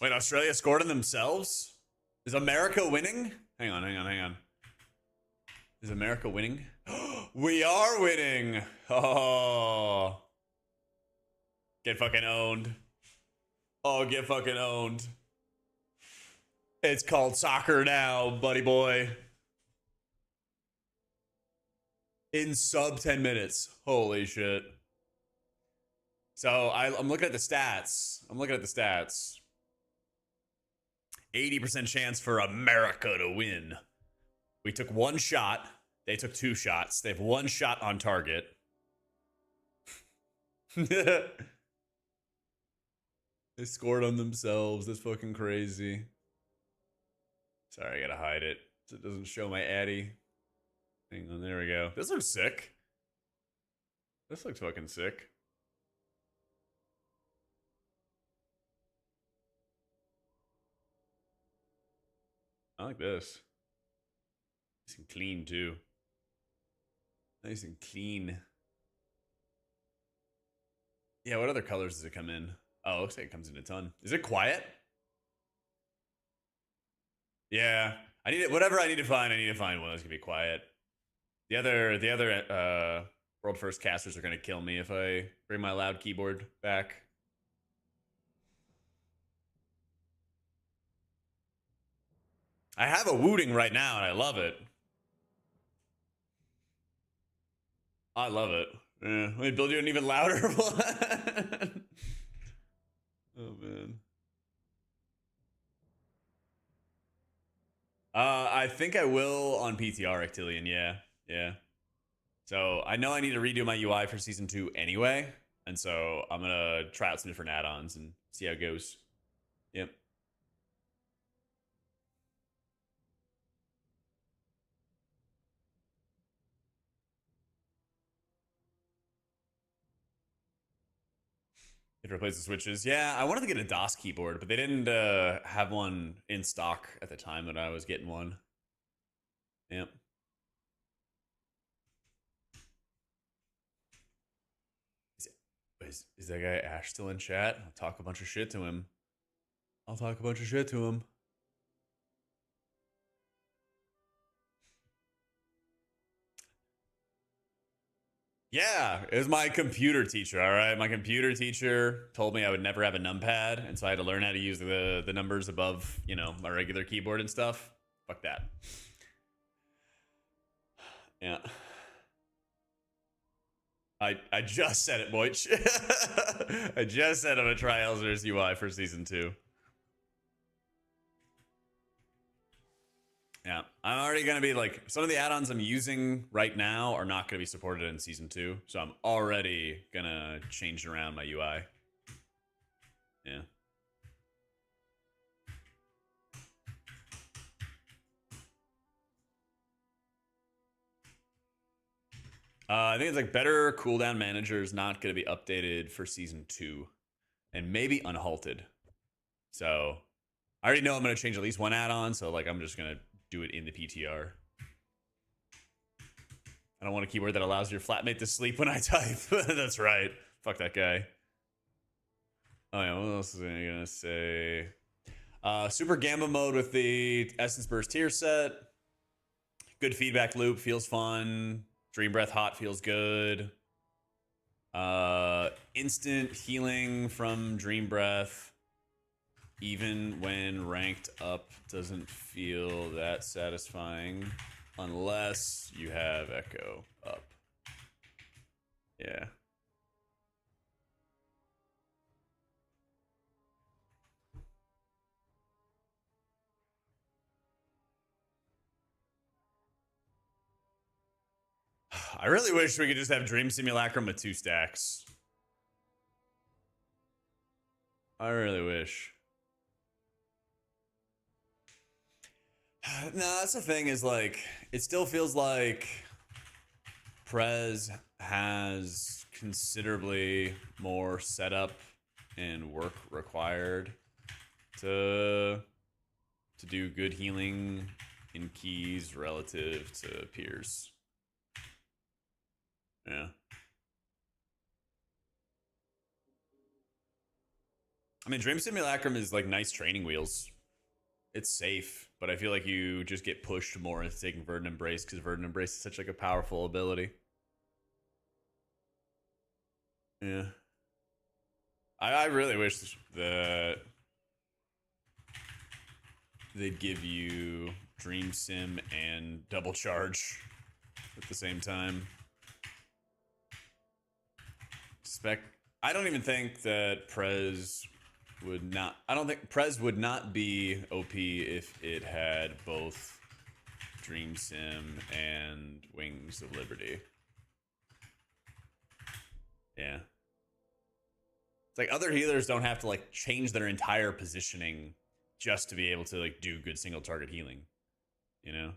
Wait, Australia scored on themselves? Is America winning? Hang on. Is America winning? We are winning! Oh. Get fucking owned. Oh, get fucking owned. It's called soccer now, buddy boy. In sub 10 minutes. Holy shit. So I'm looking at the stats. 80% chance for America to win. We took 1 shot. They took 2 shots. They have 1 shot on target. They scored on themselves. That's fucking crazy. Sorry, I gotta hide it so it doesn't show my addy. Hang on, there we go. This looks sick. This looks fucking sick. I like this. Nice and clean, too. Nice and clean. Yeah, what other colors does it come in? Oh, it looks like it comes in a ton. Is it quiet? Yeah. I need it. Whatever I need to find one that's gonna be quiet. The other World first casters are gonna kill me if I bring my loud keyboard back. I have a Wooting right now and I love it. I love it. Yeah. Let me build you an even louder one. Oh man. I think I will on PTR Actilian, yeah. Yeah. So I know I need to redo my UI for season 2 anyway. And so I'm gonna try out some different add-ons and see how it goes. Yep. It replaces switches. Yeah, I wanted to get a DOS keyboard, but they didn't have one in stock at the time that I was getting one. Yep. Is that guy Ash still in chat? I'll talk a bunch of shit to him. Yeah, it was my computer teacher, all right? My computer teacher told me I would never have a numpad, and so I had to learn how to use the numbers above, you know, my regular keyboard and stuff. Fuck that. Yeah. I just said it, Boych. I just said I'm gonna try Elzer's UI for season 2. Yeah, I'm already gonna be like, some of the add-ons I'm using right now are not gonna be supported in season 2, so I'm already gonna change around my UI. Yeah. I think it's like better cooldown manager is not going to be updated for season 2, and maybe unhalted. So I already know I'm going to change at least one add-on, so like I'm just going to do it in the PTR. I don't want a keyboard that allows your flatmate to sleep when I type. That's right. Fuck that guy. Oh yeah, what else is I going to say? Super Gamma mode with the Essence Burst tier set. Good feedback loop, feels fun. Dream Breath Hot feels good. Instant healing from Dream Breath, even when ranked up, doesn't feel that satisfying unless you have Echo up. Yeah. I really wish we could just have Dream Simulacrum with 2 stacks. I really wish. No, that's the thing is like, it still feels like Prez has considerably more setup and work required to do good healing in keys relative to peers. Yeah. I mean, Dream Simulacrum is like nice training wheels. It's safe, but I feel like you just get pushed more into taking Verdant Embrace because Verdant Embrace is such like a powerful ability. Yeah. I really wish that they'd give you Dream Sim and Double Charge at the same time. I don't even think that Prez would not. I don't think Prez would not be OP if it had both Dream Sim and Wings of Liberty. Yeah. It's like other healers don't have to like change their entire positioning just to be able to like do good single target healing, you know?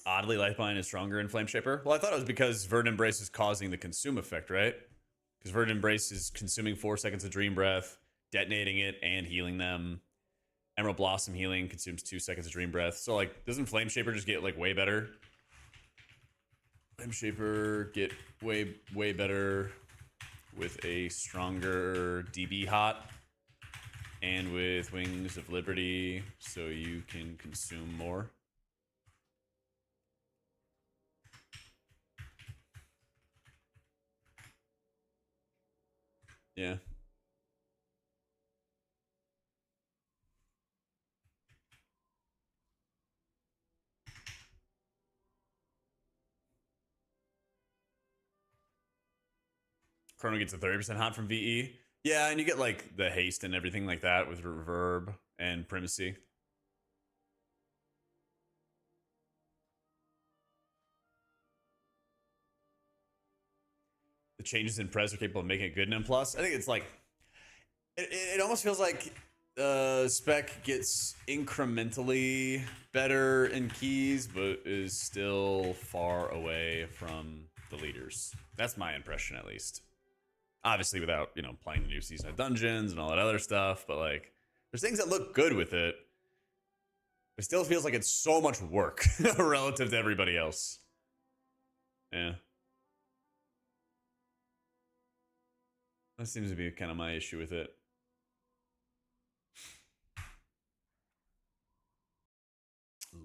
Oddly, Lifeline is stronger in Flame Shaper. Well, I thought it was because Verdant Embrace is causing the consume effect, right? Because Verdant Embrace is consuming 4 seconds of Dream Breath, detonating it, and healing them. Emerald Blossom healing consumes 2 seconds of Dream Breath. So, like, doesn't Flame Shaper just get, like, way better? Flame Shaper get way better with a stronger DB hot and with Wings of Liberty, so you can consume more. Yeah. Chrono gets a 30% hot from VE. Yeah, and you get like the haste and everything like that with reverb and primacy. The changes in Prez are capable of making it good in M+. I think it's like, it almost feels like spec gets incrementally better in keys, but is still far away from the leaders. That's my impression, at least. Obviously, without, you know, playing the new season of Dungeons and all that other stuff, but like, there's things that look good with it. It still feels like it's so much work relative to everybody else. Yeah. That seems to be kind of my issue with it.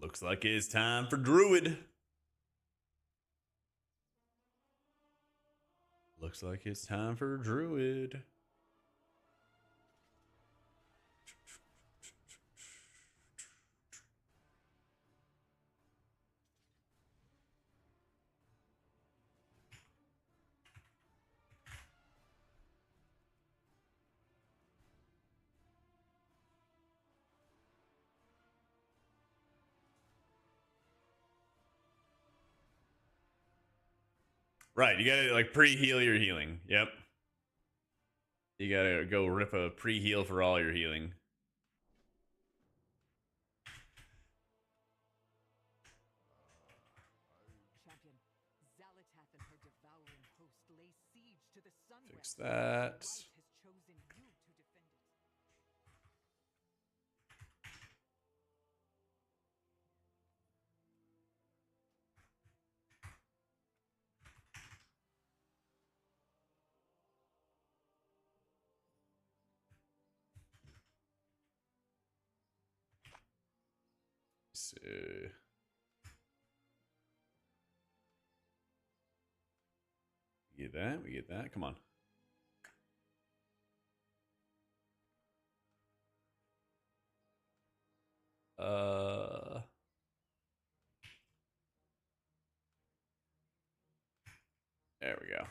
Looks like it's time for Druid. Looks like it's time for Druid. Right, you gotta like pre-heal your healing. Yep. You gotta go rip a pre-heal for all your healing. Champion, Zalatath and her devouring host lay siege to the sun. Fix that. Light has chosen you to defend it. So, we get that. We get that. Come on. There we go.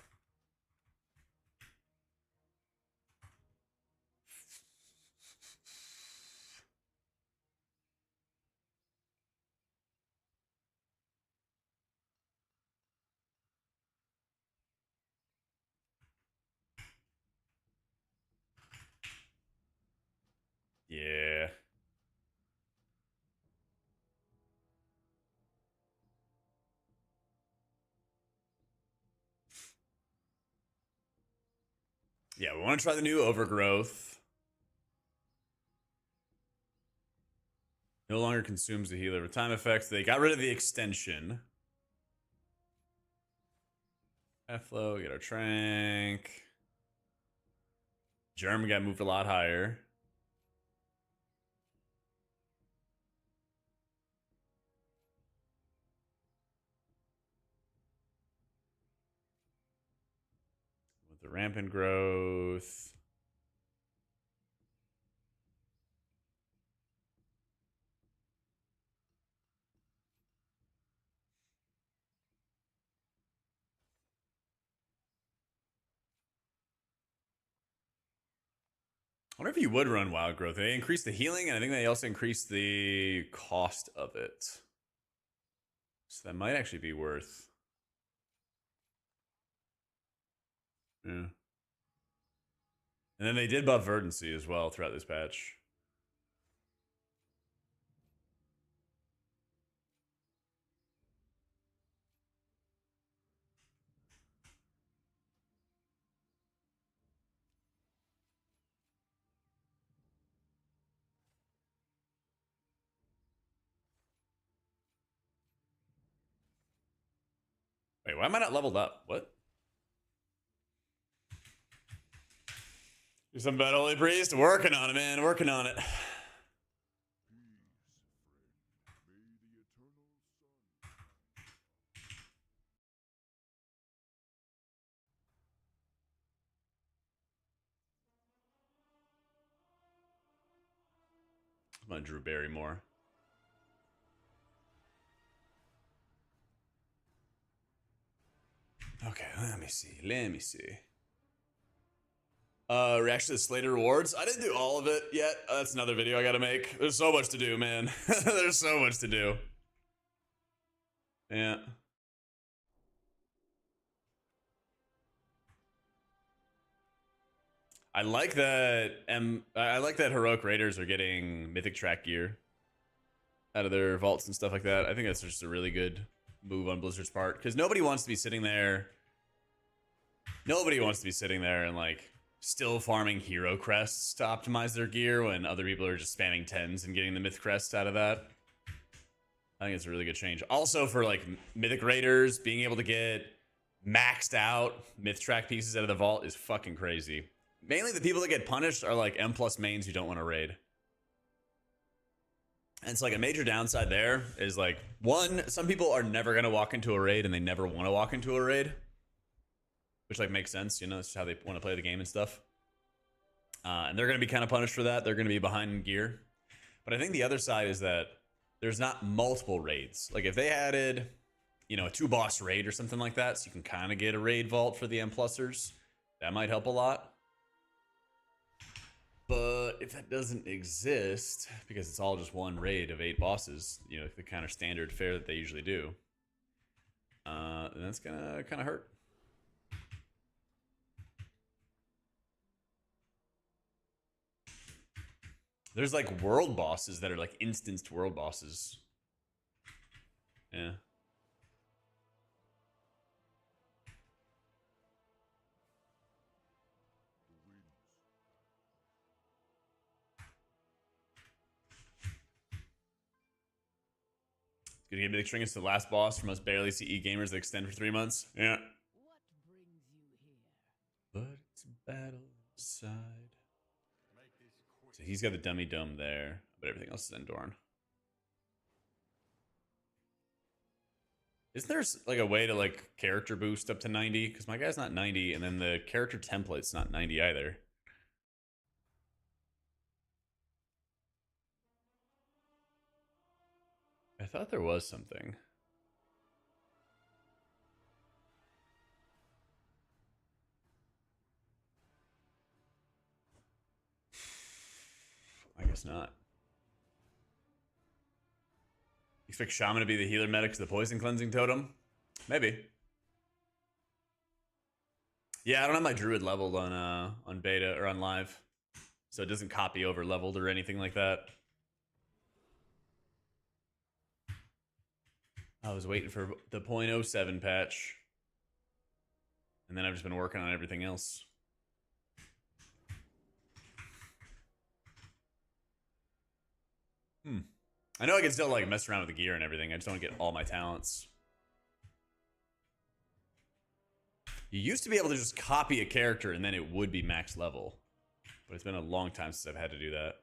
Yeah. Yeah, we want to try the new Overgrowth. No longer consumes the healer with time effects. They got rid of the extension. Flow, get our Trank. Germ got moved a lot higher. With the rampant growth. I wonder if you would run Wild Growth. They increased the healing, and I think they also increased the cost of it. So that might actually be worth. Yeah. And then they did buff Verdancy as well throughout this patch. Wait, why am I not leveled up? What? Do something about Holy Priest? Working on it, man. Working on it. Peace, friend. May the eternal sun shine. I'm gonna Drew Barrymore. Okay, let me see. Reaction to the Slater Rewards. I didn't do all of it yet. That's another video I gotta make. There's so much to do, man. There's so much to do. Yeah. I like that. I like that Heroic Raiders are getting Mythic Track gear out of their vaults and stuff like that. I think that's just a really good move on Blizzard's part, because nobody wants to be sitting there. Nobody wants to be sitting there and like still farming hero crests to optimize their gear when other people are just spamming 10s and getting the myth crests out of that. I think it's a really good change. Also for like Mythic Raiders, being able to get maxed out myth track pieces out of the vault is fucking crazy. Mainly the people that get punished are like M+ mains who don't want to raid. And it's like a major downside there is like, one, some people are never going to walk into a raid and they never want to walk into a raid. Which like makes sense, you know, that's how they want to play the game and stuff. And they're going to be kind of punished for that. They're going to be behind in gear. But I think the other side is that there's not multiple raids. Like if they added, you know, a 2-boss raid or something like that, so you can kind of get a raid vault for the M+ers, that might help a lot. But if that doesn't exist, because it's all just one raid of 8 bosses, you know, the kind of standard fare that they usually do, then that's gonna kind of hurt. There's like world bosses that are like instanced world bosses. Yeah. Gonna get Mythic String is the last boss from us barely CE gamers that extend for 3 months. Yeah. What brings you here? But it's a battle outside. So he's got the dummy dome there, but everything else is Endoran. Isn't there like a way to like character boost up to 90? Because my guy's not 90, and then the character template's not 90 either. I thought there was something. I guess not. Expect Shaman to be the healer medic to the poison cleansing totem? Maybe. Yeah, I don't have my druid leveled on beta or on live, so it doesn't copy over leveled or anything like that. I was waiting for the 0.07 patch, and then I've just been working on everything else. I know I can still like mess around with the gear and everything. I just don't get all my talents. You used to be able to just copy a character and then it would be max level, but it's been a long time since I've had to do that.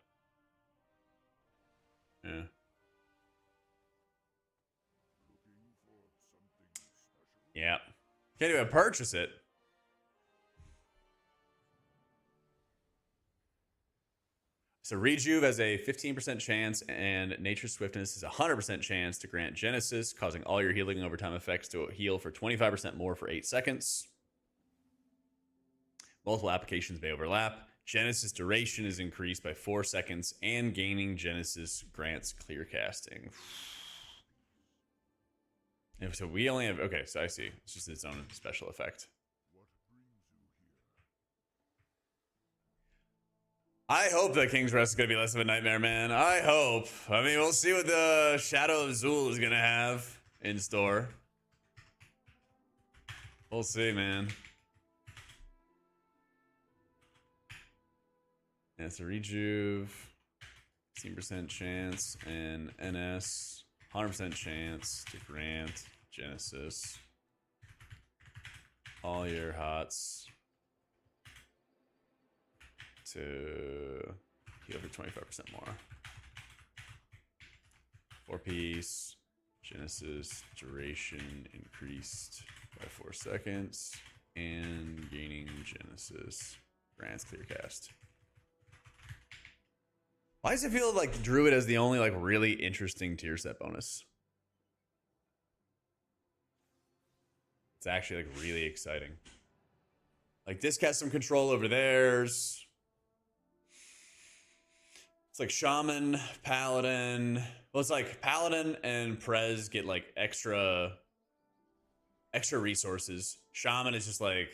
Yeah. Yeah. Can't even purchase it. So Rejuve has a 15% chance, and Nature's Swiftness is a 100% chance to grant Genesis, causing all your healing overtime effects to heal for 25% more for 8 seconds. Multiple applications may overlap. Genesis duration is increased by 4 seconds, and gaining Genesis grants clear casting. And so we only have, okay, so I see. It's just its own special effect. I hope that King's Rest is going to be less of a nightmare, man. I hope. I mean, we'll see what the Shadow of Zul is going to have in store. We'll see, man. Yeah, so Rejuve, 16% chance, and NS, 100% chance to grant Genesis. All your hots to heal for 25% more. 4-piece, Genesis duration increased by 4 seconds, and gaining Genesis grants clear cast. Why does it feel like Druid has the only like really interesting tier set bonus? It's actually like really exciting. Like Disc has some control over theirs. It's like Shaman, Paladin. Well, it's like Paladin and Prez get like extra resources. Shaman is just like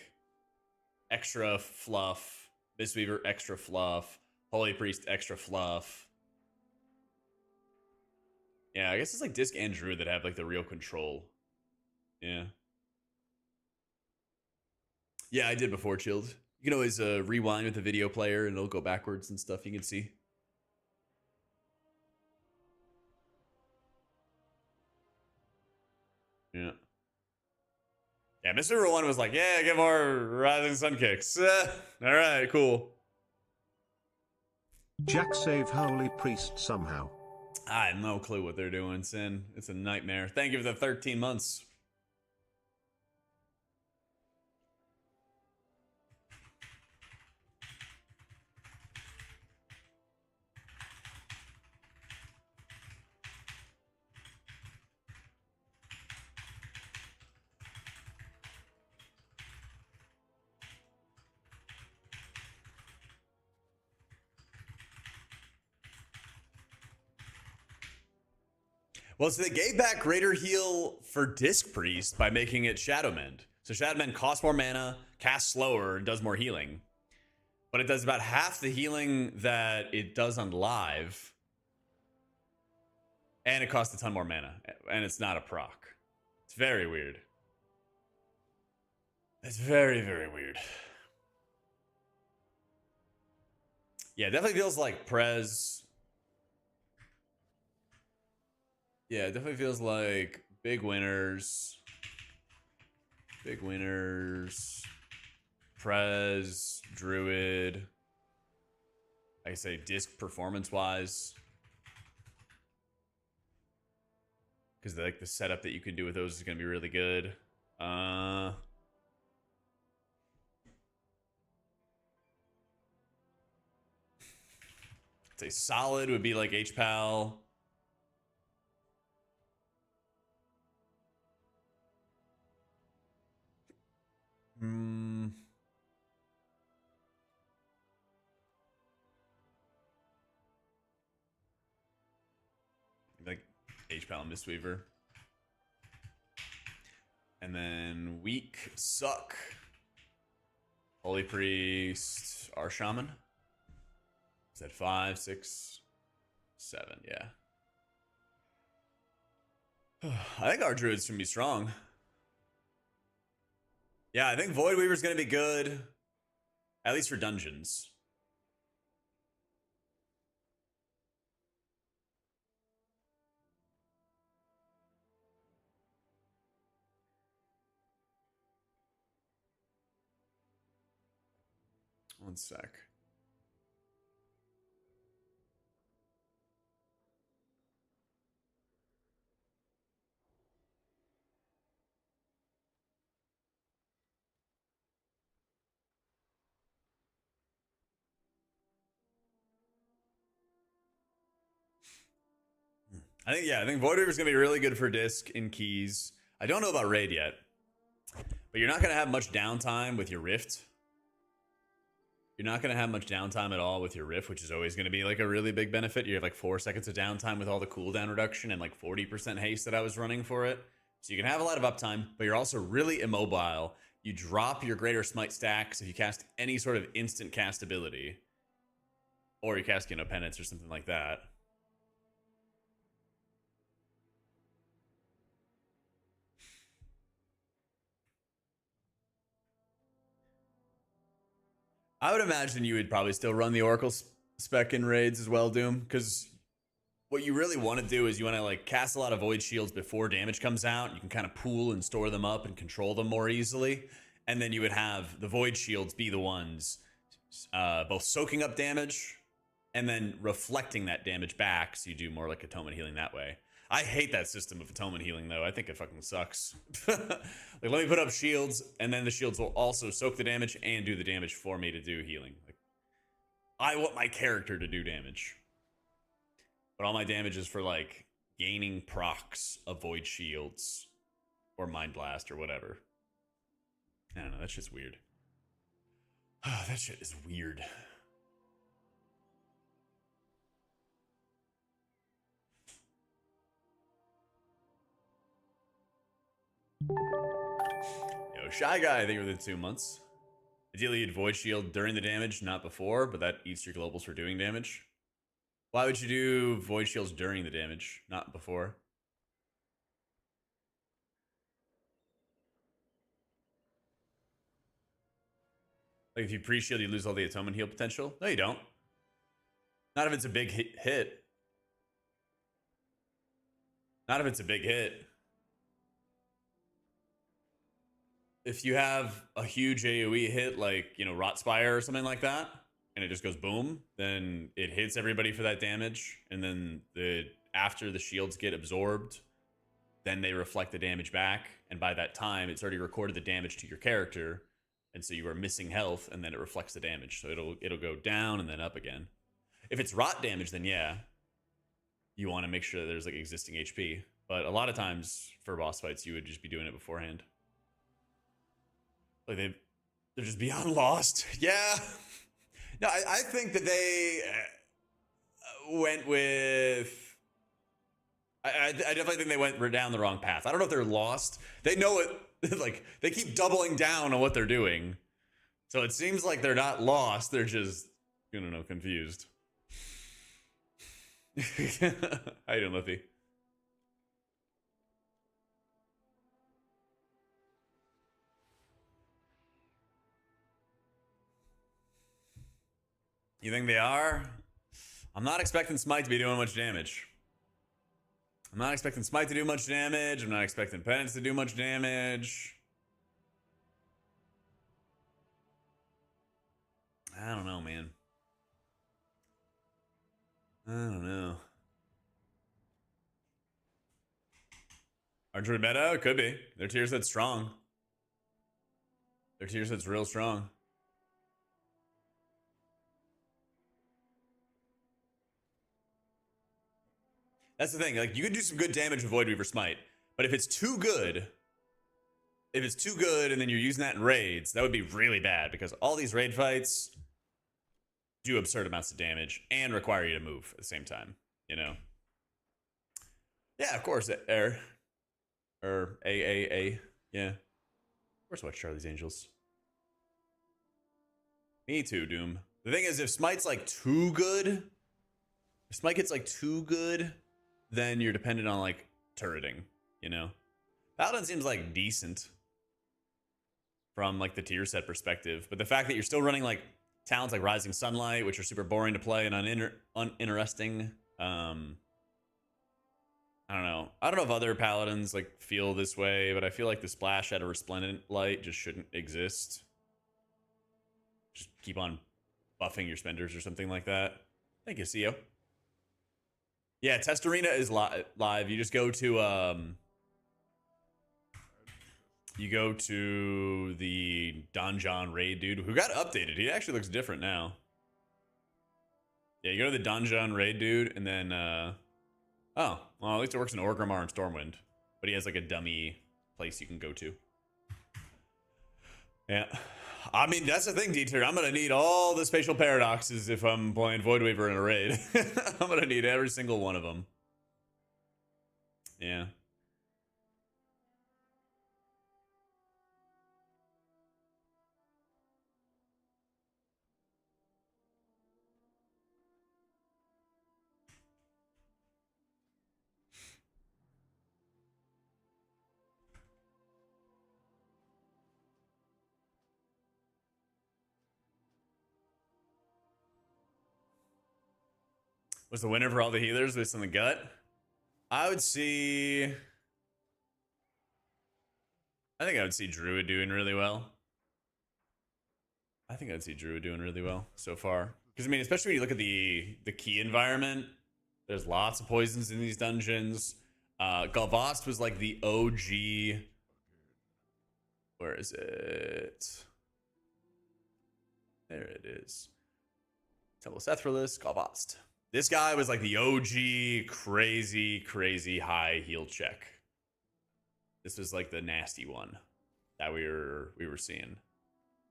extra fluff. Mistweaver, extra fluff. Holy Priest, extra fluff. Yeah, I guess it's like Disc and Druid that have like the real control. Yeah. Yeah, I did before Chilled. You can always rewind with the video player and it'll go backwards and stuff you can see. Yeah. Yeah, Mr. 1 was like, yeah, get more Rising Sun kicks. All right, cool. Jack save Holy Priest somehow. I have no clue what they're doing, Sin. It's a nightmare. Thank you for the 13 months. Well, so they gave back Greater Heal for Disc Priest by making it Shadow Mend. So Shadow Mend costs more mana, casts slower, and does more healing. But it does about half the healing that it does on live. And it costs a ton more mana. And it's not a proc. It's very weird. It's very, very weird. Yeah, it definitely feels like Prez. Yeah, it definitely feels like big winners. Big winners. Prez, Druid. I say Disc performance-wise. Because like the setup that you can do with those is going to be really good. I'd say solid would be like HPAL. Like HPAL and Mistweaver. And then weak suck. Holy Priest, our Shaman. Is that 5, 6, 7? Yeah. I think our Druid's gonna be strong. Yeah, I think Void Weaver's gonna be good. At least for dungeons. One sec. I think Void Weaver's gonna be really good for Disc in keys. I don't know about Raid yet, but you're not gonna have much downtime with your Rift. You're not gonna have much downtime at all with your Rift, which is always gonna be like a really big benefit. You have like 4 seconds of downtime with all the cooldown reduction and like 40% haste that I was running for it. So you can have a lot of uptime, but you're also really immobile. You drop your Greater Smite stacks if you cast any sort of instant cast ability, or you cast, Penance or something like that. I would imagine you would probably still run the Oracle spec in raids as well, Doom, because what you really want to do is you want to like cast a lot of Void Shields before damage comes out. You can kind of pool and store them up and control them more easily. And then you would have the Void Shields be the ones both soaking up damage and then reflecting that damage back, so you do more like Atonement Healing that way. I hate that system of Atonement Healing, though. I think it fucking sucks. Like, let me put up shields, and then the shields will also soak the damage and do the damage for me to do healing. Like, I want my character to do damage. But all my damage is for like gaining procs, avoid shields, or mind blast or whatever. I don't know. That shit's weird. That shit is weird. Yo, Shy Guy, I think within 2 months. Ideally, you'd void shield during the damage, not before, but that eats your globals for doing damage. Why would you do void shields during the damage, not before? Like if you pre-shield, you lose all the atonement heal potential? No, you don't. Not if it's a big hit. Not if it's a big hit. If you have a huge AoE hit, like, you know, Rotspire or something like that, and it just goes boom, then it hits everybody for that damage, and then after the shields get absorbed, then they reflect the damage back, and by that time, it's already recorded the damage to your character, and so you are missing health, and then it reflects the damage, so it'll go down and then up again. If it's rot damage, then yeah, you want to make sure that there's like existing HP, but a lot of times for boss fights, you would just be doing it beforehand. Like they're just beyond lost. Yeah. No, I think that they went with. I definitely think they went down the wrong path. I don't know if they're lost. They know it. Like they keep doubling down on what they're doing, so it seems like they're not lost. They're just, I don't know, confused. How you doing, Liffy? You think they are? I'm not expecting Smite to be doing much damage. I'm not expecting Smite to do much damage. I'm not expecting Penance to do much damage. I don't know, man. I don't know. Our druid meta? It could be. Their tier set's strong. Their tier set's real strong. That's the thing. Like, you can do some good damage with Void Weaver Smite, but if it's too good, and then you're using that in raids, that would be really bad because all these raid fights do absurd amounts of damage and require you to move at the same time, you know? Yeah, of course. A. Yeah. Of course, watch Charlie's Angels. Me too, Doom. The thing is, if Smite's like too good, if Smite gets like too good, then you're dependent on like turreting, you know? Paladin seems like decent from like the tier set perspective, but the fact that you're still running like talents like Rising Sunlight, which are super boring to play and uninteresting, I don't know. I don't know if other paladins like feel this way, but I feel like the splash out of Resplendent Light just shouldn't exist. Just keep on buffing your spenders or something like that. Thank you, CEO. Yeah, Test Arena is live. You just go to the Donjon raid dude who got updated. He actually looks different now. Yeah, you go to the Donjon raid dude, and then oh, well, at least it works in Orgrimmar and Stormwind, but he has like a dummy place you can go to. Yeah, I mean, that's the thing, D-Tier. I'm gonna need all the spatial paradoxes if I'm playing Voidweaver in a raid. I'm gonna need every single one of them. Yeah. Was the winner for all the healers based on the gut? I would see. I think I would see Druid doing really well. I think I'd see Druid doing really well so far. Because I mean, especially when you look at the key environment, there's lots of poisons in these dungeons. Galvast was like the OG. Where is it? There it is. Temple of Sethralis, Galvast. This guy was like the OG crazy, crazy high heal check. This was like the nasty one that we were seeing.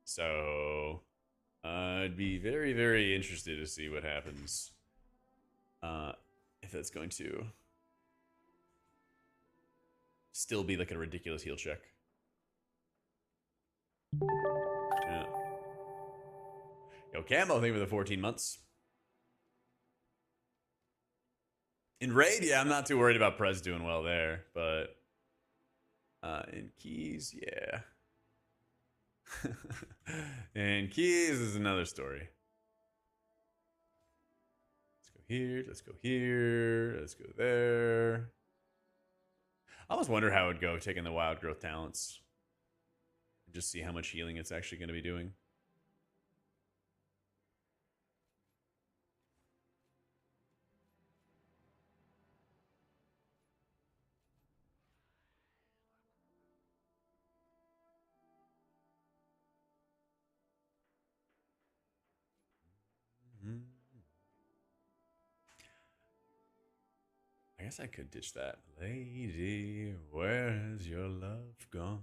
So I'd be very, very interested to see what happens. If that's going to still be like a ridiculous heal check. Yeah. Yo, Camo, thank you for the 14 months. In Raid, yeah, I'm not too worried about Prez doing well there, but in Keys, yeah. And Keys is another story. Let's go here, let's go here, let's go there. I almost wonder how it would go taking the wild growth talents. Just see how much healing it's actually going to be doing. I guess I could ditch that. Lady, where's your love gone?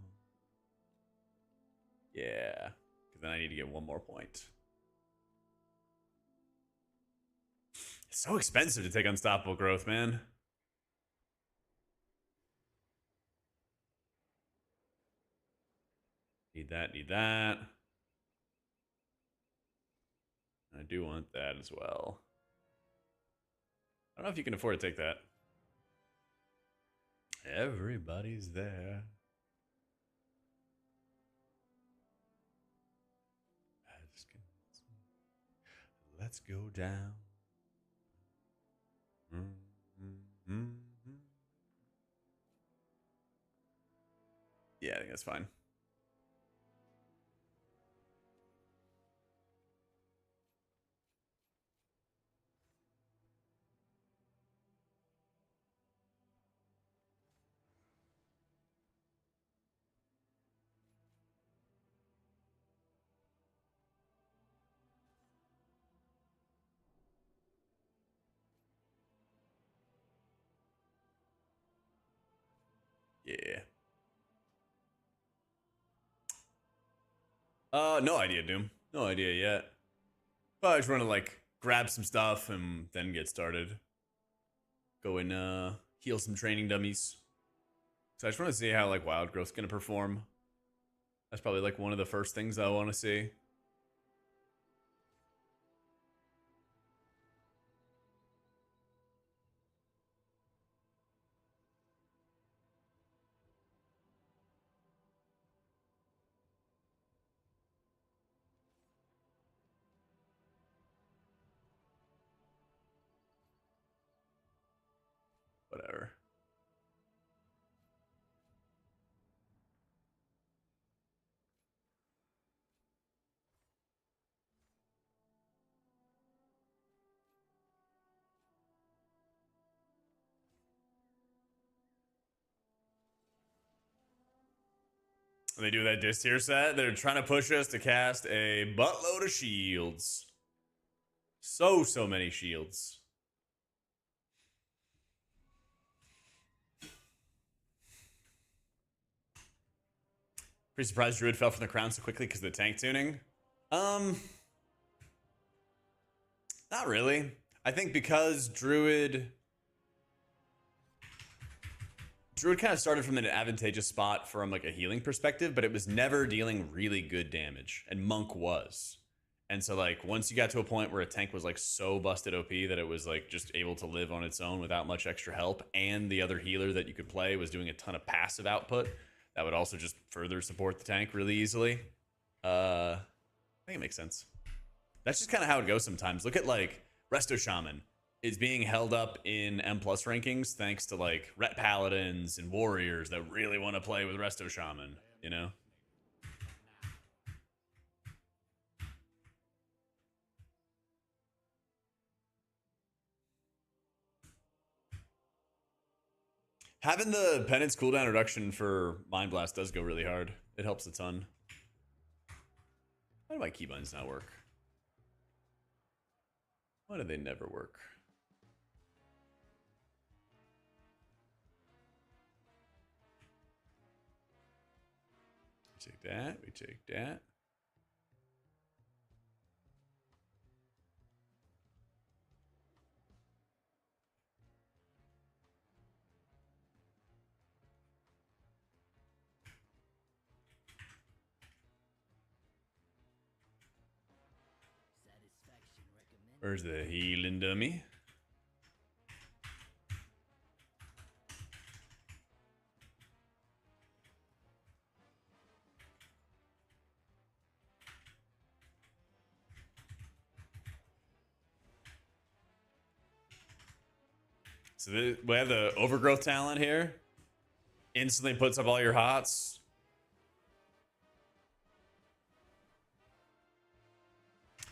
Yeah, because then I need to get one more point. It's so expensive to take unstoppable growth, man. Need that, need that. I do want that as well. I don't know if you can afford to take that. Everybody's there. Let's go down. Yeah, I think that's fine. Yeah. No idea, Doom. No idea yet. But I just want to like grab some stuff and then get started. Go and heal some training dummies. So I just want to see how like wild growth's gonna perform. That's probably like one of the first things I want to see. Whatever. When they do that diss tier set, they're trying to push us to cast a buttload of shields. So many shields. Pretty surprised Druid fell from the crown so quickly because of the tank tuning. Not really. I think because Druid kind of started from an advantageous spot from like a healing perspective, but it was never dealing really good damage, and Monk was. And so like once you got to a point where a tank was like so busted OP that it was like just able to live on its own without much extra help, and the other healer that you could play was doing a ton of passive output that would also just further support the tank really easily. I think it makes sense. That's just kind of how it goes sometimes. Look at like Resto Shaman is being held up in M+ rankings thanks to like Ret Paladins and Warriors that really want to play with Resto Shaman, you know? Having the penance cooldown reduction for Mind Blast does go really hard. It helps a ton. Why do my keybinds not work? Why do they never work? Take that. We take that. Where's the healing dummy? So we have the overgrowth talent here. Instantly puts up all your hots.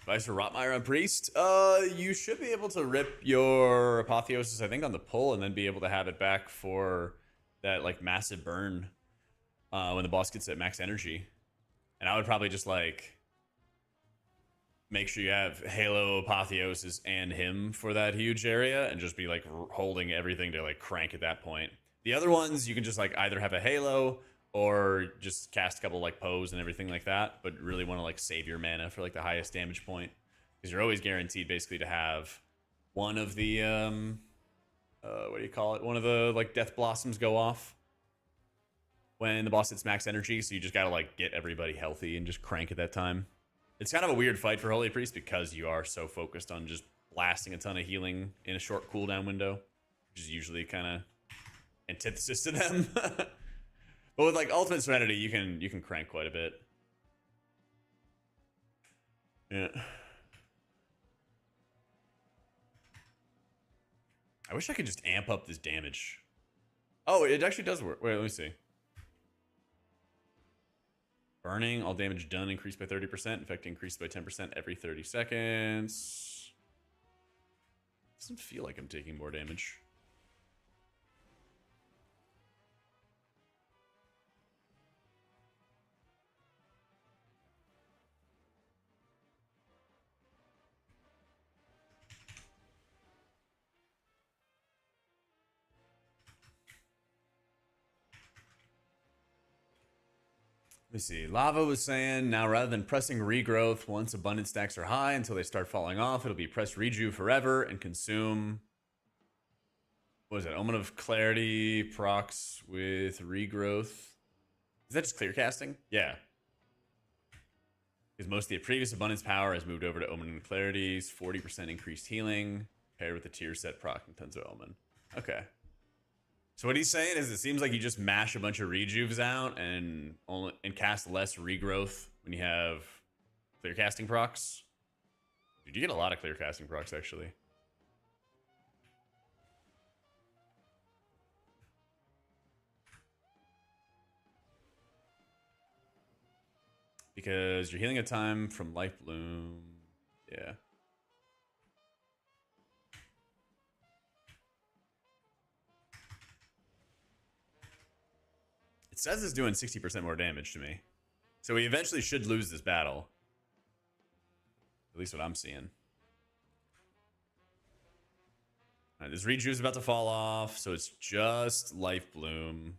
Advice for Rotmire on Priest. You should be able to rip your Apotheosis, I think, on the pull, and then be able to have it back for that like massive burn when the boss gets at max energy. And I would probably just like make sure you have Halo, Apotheosis, and him for that huge area, and just be like holding everything to like crank at that point. The other ones you can just like either have a Halo or just cast a couple like pose and everything like that, but really want to like save your mana for like the highest damage point, because you're always guaranteed basically to have one of the what do you call it, one of the like death blossoms go off when the boss hits max energy. So you just gotta like get everybody healthy and just crank at that time. It's kind of a weird fight for Holy Priest because you are so focused on just blasting a ton of healing in a short cooldown window, which is usually kind of antithesis to them. But with like Ultimate Serenity, you can crank quite a bit. Yeah. I wish I could just amp up this damage. Oh, it actually does work. Wait, let me see. Burning, all damage done increased by 30%. Effect increased by 10% every 30 seconds. Doesn't feel like I'm taking more damage. Let me see. Lava was saying, now rather than pressing regrowth once abundance stacks are high until they start falling off, it'll be press reju forever and consume. What is it? Omen of Clarity procs with regrowth. Is that just clear casting? Yeah. Because most of the previous abundance power has moved over to Omen of Clarity's 40% increased healing, paired with the tier set proc and tons of Omen. Okay. So what he's saying is it seems like you just mash a bunch of rejuves out and cast less regrowth when you have clear casting procs. Dude, you get a lot of clear casting procs actually. Because you're healing a time from Life Bloom. Yeah. It says it's doing 60% more damage to me. So we eventually should lose this battle. At least what I'm seeing. Alright, this Rejuve is about to fall off, so it's just Life Bloom.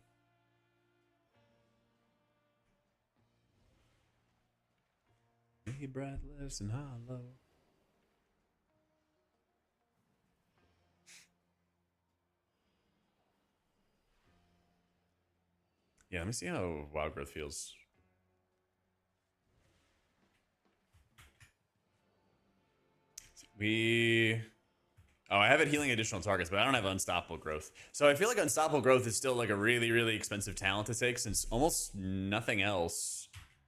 Be breathless and hollow. Yeah, let me see how Wild Growth feels. I have it healing additional targets, but I don't have Unstoppable Growth. So I feel like Unstoppable Growth is still like a really, really expensive talent to take, since almost nothing else.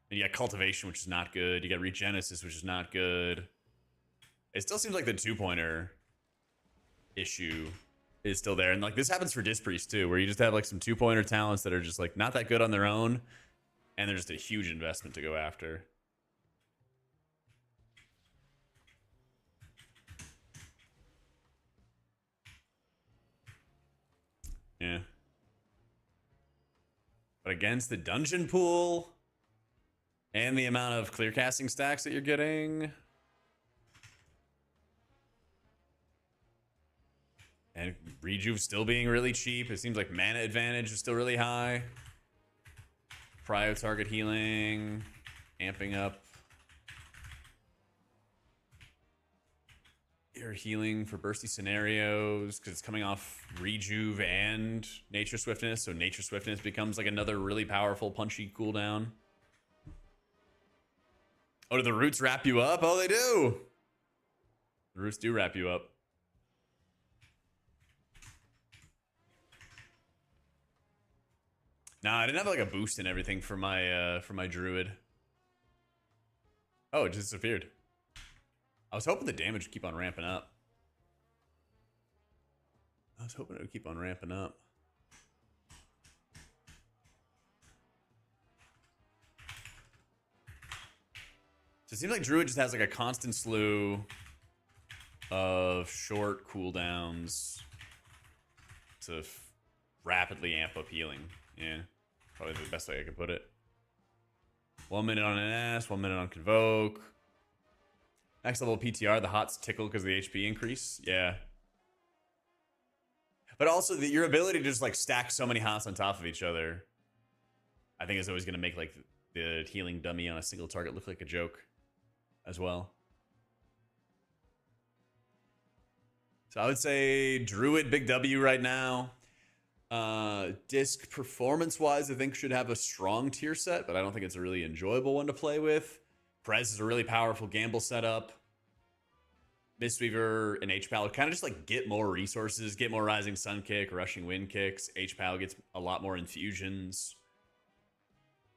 And you got Cultivation, which is not good. You got Regenesis, which is not good. It still seems like the 2-pointer issue is still there. And like this happens for Disc Priest too, where you just have like some 2-pointer talents that are just like not that good on their own, and they're just a huge investment to go after. Yeah. But against the dungeon pool and the amount of clear casting stacks that you're getting, and Rejuve still being really cheap, it seems like mana advantage is still really high. Prio target healing. Amping up your healing for bursty scenarios because it's coming off Rejuve and Nature Swiftness. So Nature Swiftness becomes like another really powerful punchy cooldown. Oh, do the roots wrap you up? Oh, they do. The roots do wrap you up. Nah, I didn't have like a boost and everything for my druid. Oh, it just disappeared. I was hoping the damage would keep on ramping up. I was hoping it would keep on ramping up. So it seems like druid just has like a constant slew of short cooldowns to rapidly amp up healing. Yeah, probably the best way I could put it. 1 minute on NS, 1 minute on Convoke. Next level PTR, the hots tickle because of the HP increase. Yeah. But also your ability to just like stack so many hots on top of each other, I think is always going to make like the healing dummy on a single target look like a joke as well. So I would say Druid, big W right now. Disc performance-wise, I think should have a strong tier set, but I don't think it's a really enjoyable one to play with. Prez is a really powerful gamble setup. Mistweaver and H-Pal kind of just like get more resources, get more Rising Sun Kick, Rushing Wind Kicks. H-Pal gets a lot more infusions.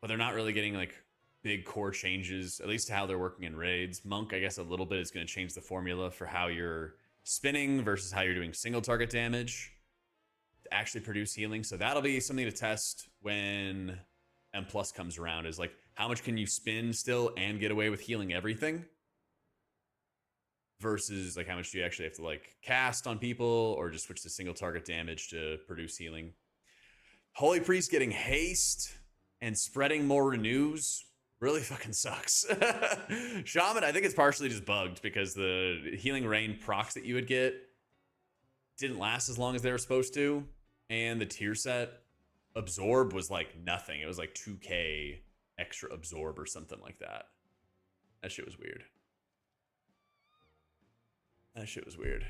But they're not really getting like big core changes, at least to how they're working in raids. Monk, I guess a little bit is going to change the formula for how you're spinning versus how you're doing single target damage to actually produce healing. So that'll be something to test when M Plus comes around, is like how much can you spin still and get away with healing everything versus like how much do you actually have to like cast on people or just switch to single target damage to produce healing. Holy Priest getting haste and spreading more renews really fucking sucks. Shaman, I think it's partially just bugged because the healing rain procs that you would get didn't last as long as they were supposed to, and the tier set absorb was like nothing. It was like 2k extra absorb or something like that. That shit was weird. That shit was weird.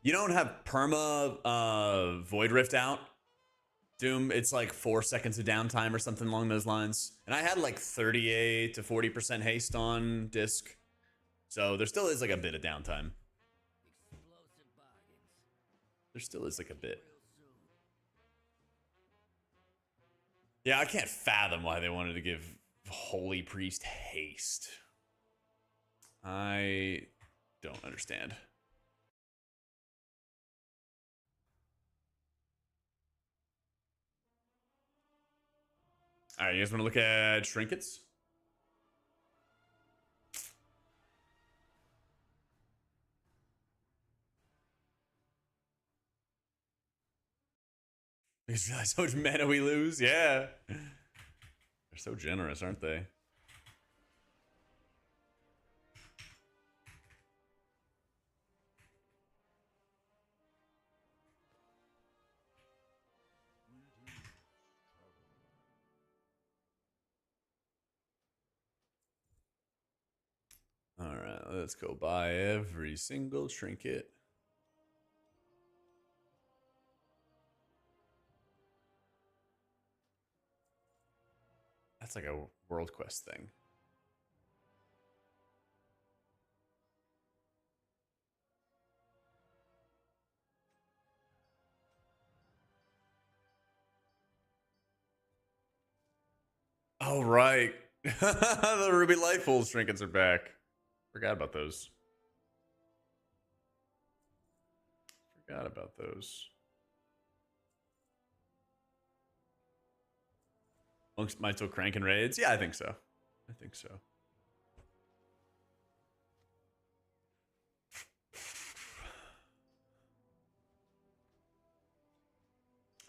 You don't have perma Void Rift out, Doom. It's like 4 seconds of downtime or something along those lines. And I had like 38 to 40% haste on disc. So there still is like a bit of downtime. There still is like a bit. Yeah, I can't fathom why they wanted to give Holy Priest haste. I don't understand. All right, you guys want to look at trinkets? You just realize how much mana we lose? Yeah. They're so generous, aren't they? All right, let's go buy every single trinket. That's like a World Quest thing. Oh, right. The Ruby Lightfulls trinkets are back. Forgot about those. Forgot about those. Monks might still cranking raids? Yeah, I think so. I think so.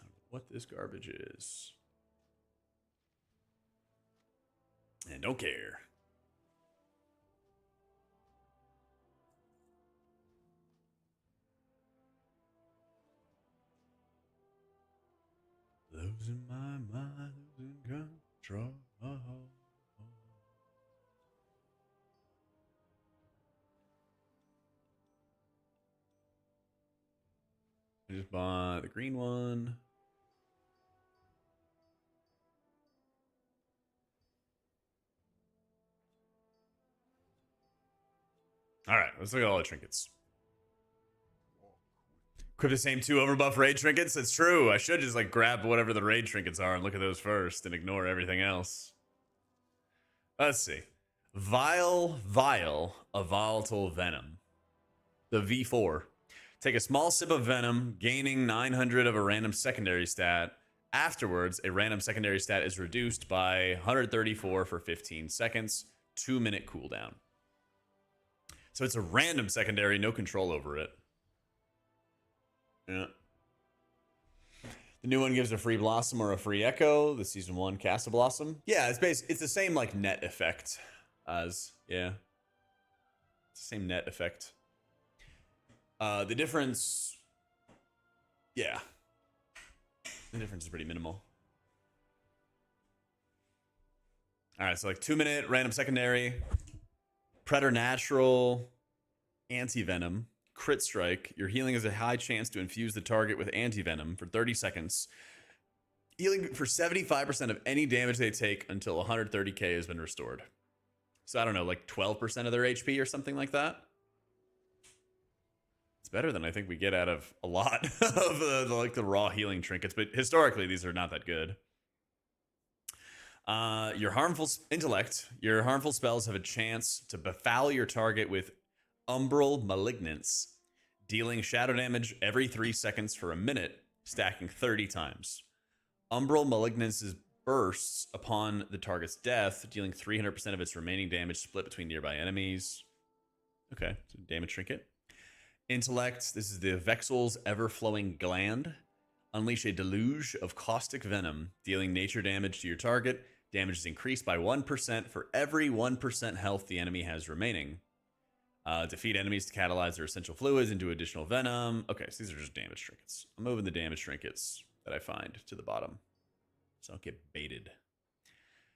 I don't know what this garbage is. And don't care. Losing my mind, losing control. I just bought the green one. All right, let's look at all the trinkets. Equip the same 2 overbuff raid trinkets? It's true. I should just like grab whatever the raid trinkets are and look at those first and ignore everything else. Let's see. Vial, a volatile venom. The V4. Take a small sip of venom, gaining 900 of a random secondary stat. Afterwards, a random secondary stat is reduced by 134 for 15 seconds. 2-minute cooldown. So it's a random secondary, no control over it. Yeah. The new one gives a free Blossom or a free Echo. The Season 1 cast a Blossom. Yeah, it's the same like net effect as, yeah. It's the same net effect. The difference, yeah. The difference is pretty minimal. All right, so like 2-minute random secondary, preternatural, anti-venom, crit strike. Your healing has a high chance to infuse the target with anti-venom for 30 seconds. Healing for 75% of any damage they take until 130k has been restored. So I don't know, like 12% of their HP or something like that. It's better than I think we get out of a lot of the raw healing trinkets, but historically these are not that good. Your harmful intellect. Your harmful spells have a chance to befoul your target with umbral malignance, dealing shadow damage every 3 seconds for a minute, stacking 30 times. Umbral malignance's bursts upon the target's death, dealing 300% of its remaining damage split between nearby enemies. Okay, so damage trinket. Intellect, this is the Vexel's ever-flowing gland. Unleash a deluge of caustic venom, dealing nature damage to your target. Damage is increased by 1% for every 1% health the enemy has remaining. Defeat enemies to catalyze their essential fluids into additional venom. Okay, so these are just damage trinkets. I'm moving the damage trinkets that I find to the bottom, so I don't get baited.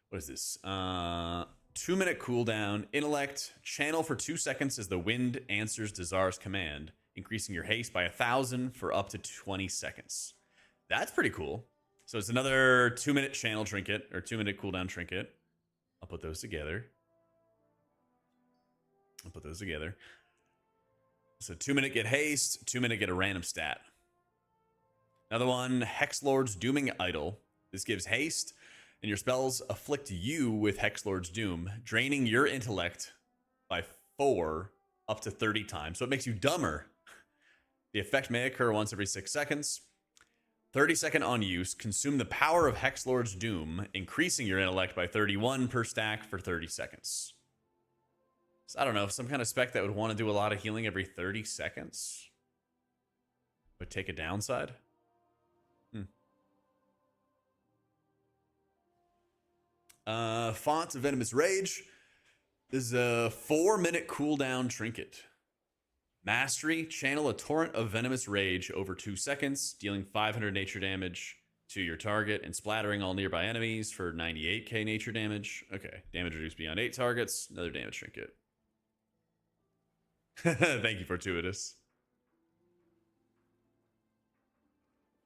What is this? 2-minute cooldown. Intellect. Channel for 2 seconds as the wind answers Dazar's command, increasing your haste by 1,000 for up to 20 seconds. That's pretty cool. So it's another 2-minute channel trinket, or 2-minute cooldown trinket. I'll put those together. So 2-minute get haste, 2-minute get a random stat. Another one, Hexlord's Dooming Idol. This gives haste, and your spells afflict you with Hexlord's Doom, draining your intellect by 4 up to 30 times. So it makes you dumber. The effect may occur once every 6 seconds. 30-second on use. Consume the power of Hexlord's Doom, increasing your intellect by 31 per stack for 30 seconds. So I don't know, some kind of spec that would want to do a lot of healing every 30 seconds would take a downside. Font of Venomous Rage. This is a 4-minute cooldown trinket. Mastery. Channel a torrent of Venomous Rage over 2 seconds, dealing 500 nature damage to your target and splattering all nearby enemies for 98k nature damage. Okay, damage reduced beyond 8 targets. Another damage trinket. Thank you, Fortuitous.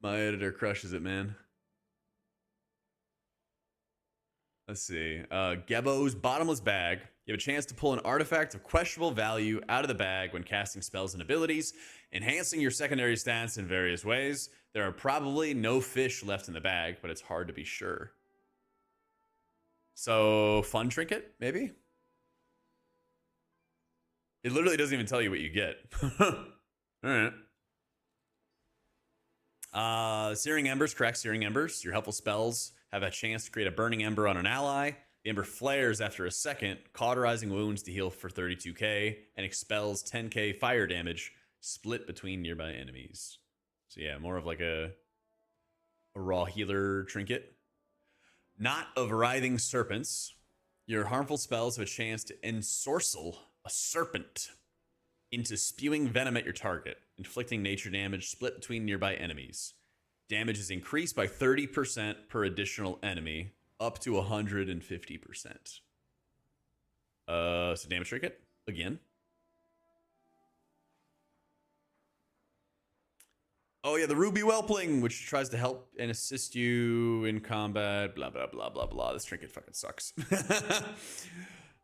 My editor crushes it, man. Let's see. Gebo's Bottomless Bag. You have a chance to pull an artifact of questionable value out of the bag when casting spells and abilities, enhancing your secondary stats in various ways. There are probably no fish left in the bag, but it's hard to be sure. So, fun trinket, maybe? It literally doesn't even tell you what you get. All right. Searing Embers, correct. Searing Embers. Your helpful spells have a chance to create a burning ember on an ally. The ember flares after a second, cauterizing wounds to heal for 32k, and expels 10k fire damage split between nearby enemies. So yeah, more of like a raw healer trinket. Knot of Writhing Serpents. Your harmful spells have a chance to ensorcel a serpent into spewing venom at your target, inflicting nature damage split between nearby enemies. Damage is increased by 30% per additional enemy, up to 150%. So damage trinket again. Oh yeah, the Ruby Whelpling, which tries to help and assist you in combat. Blah blah blah blah blah. This trinket fucking sucks.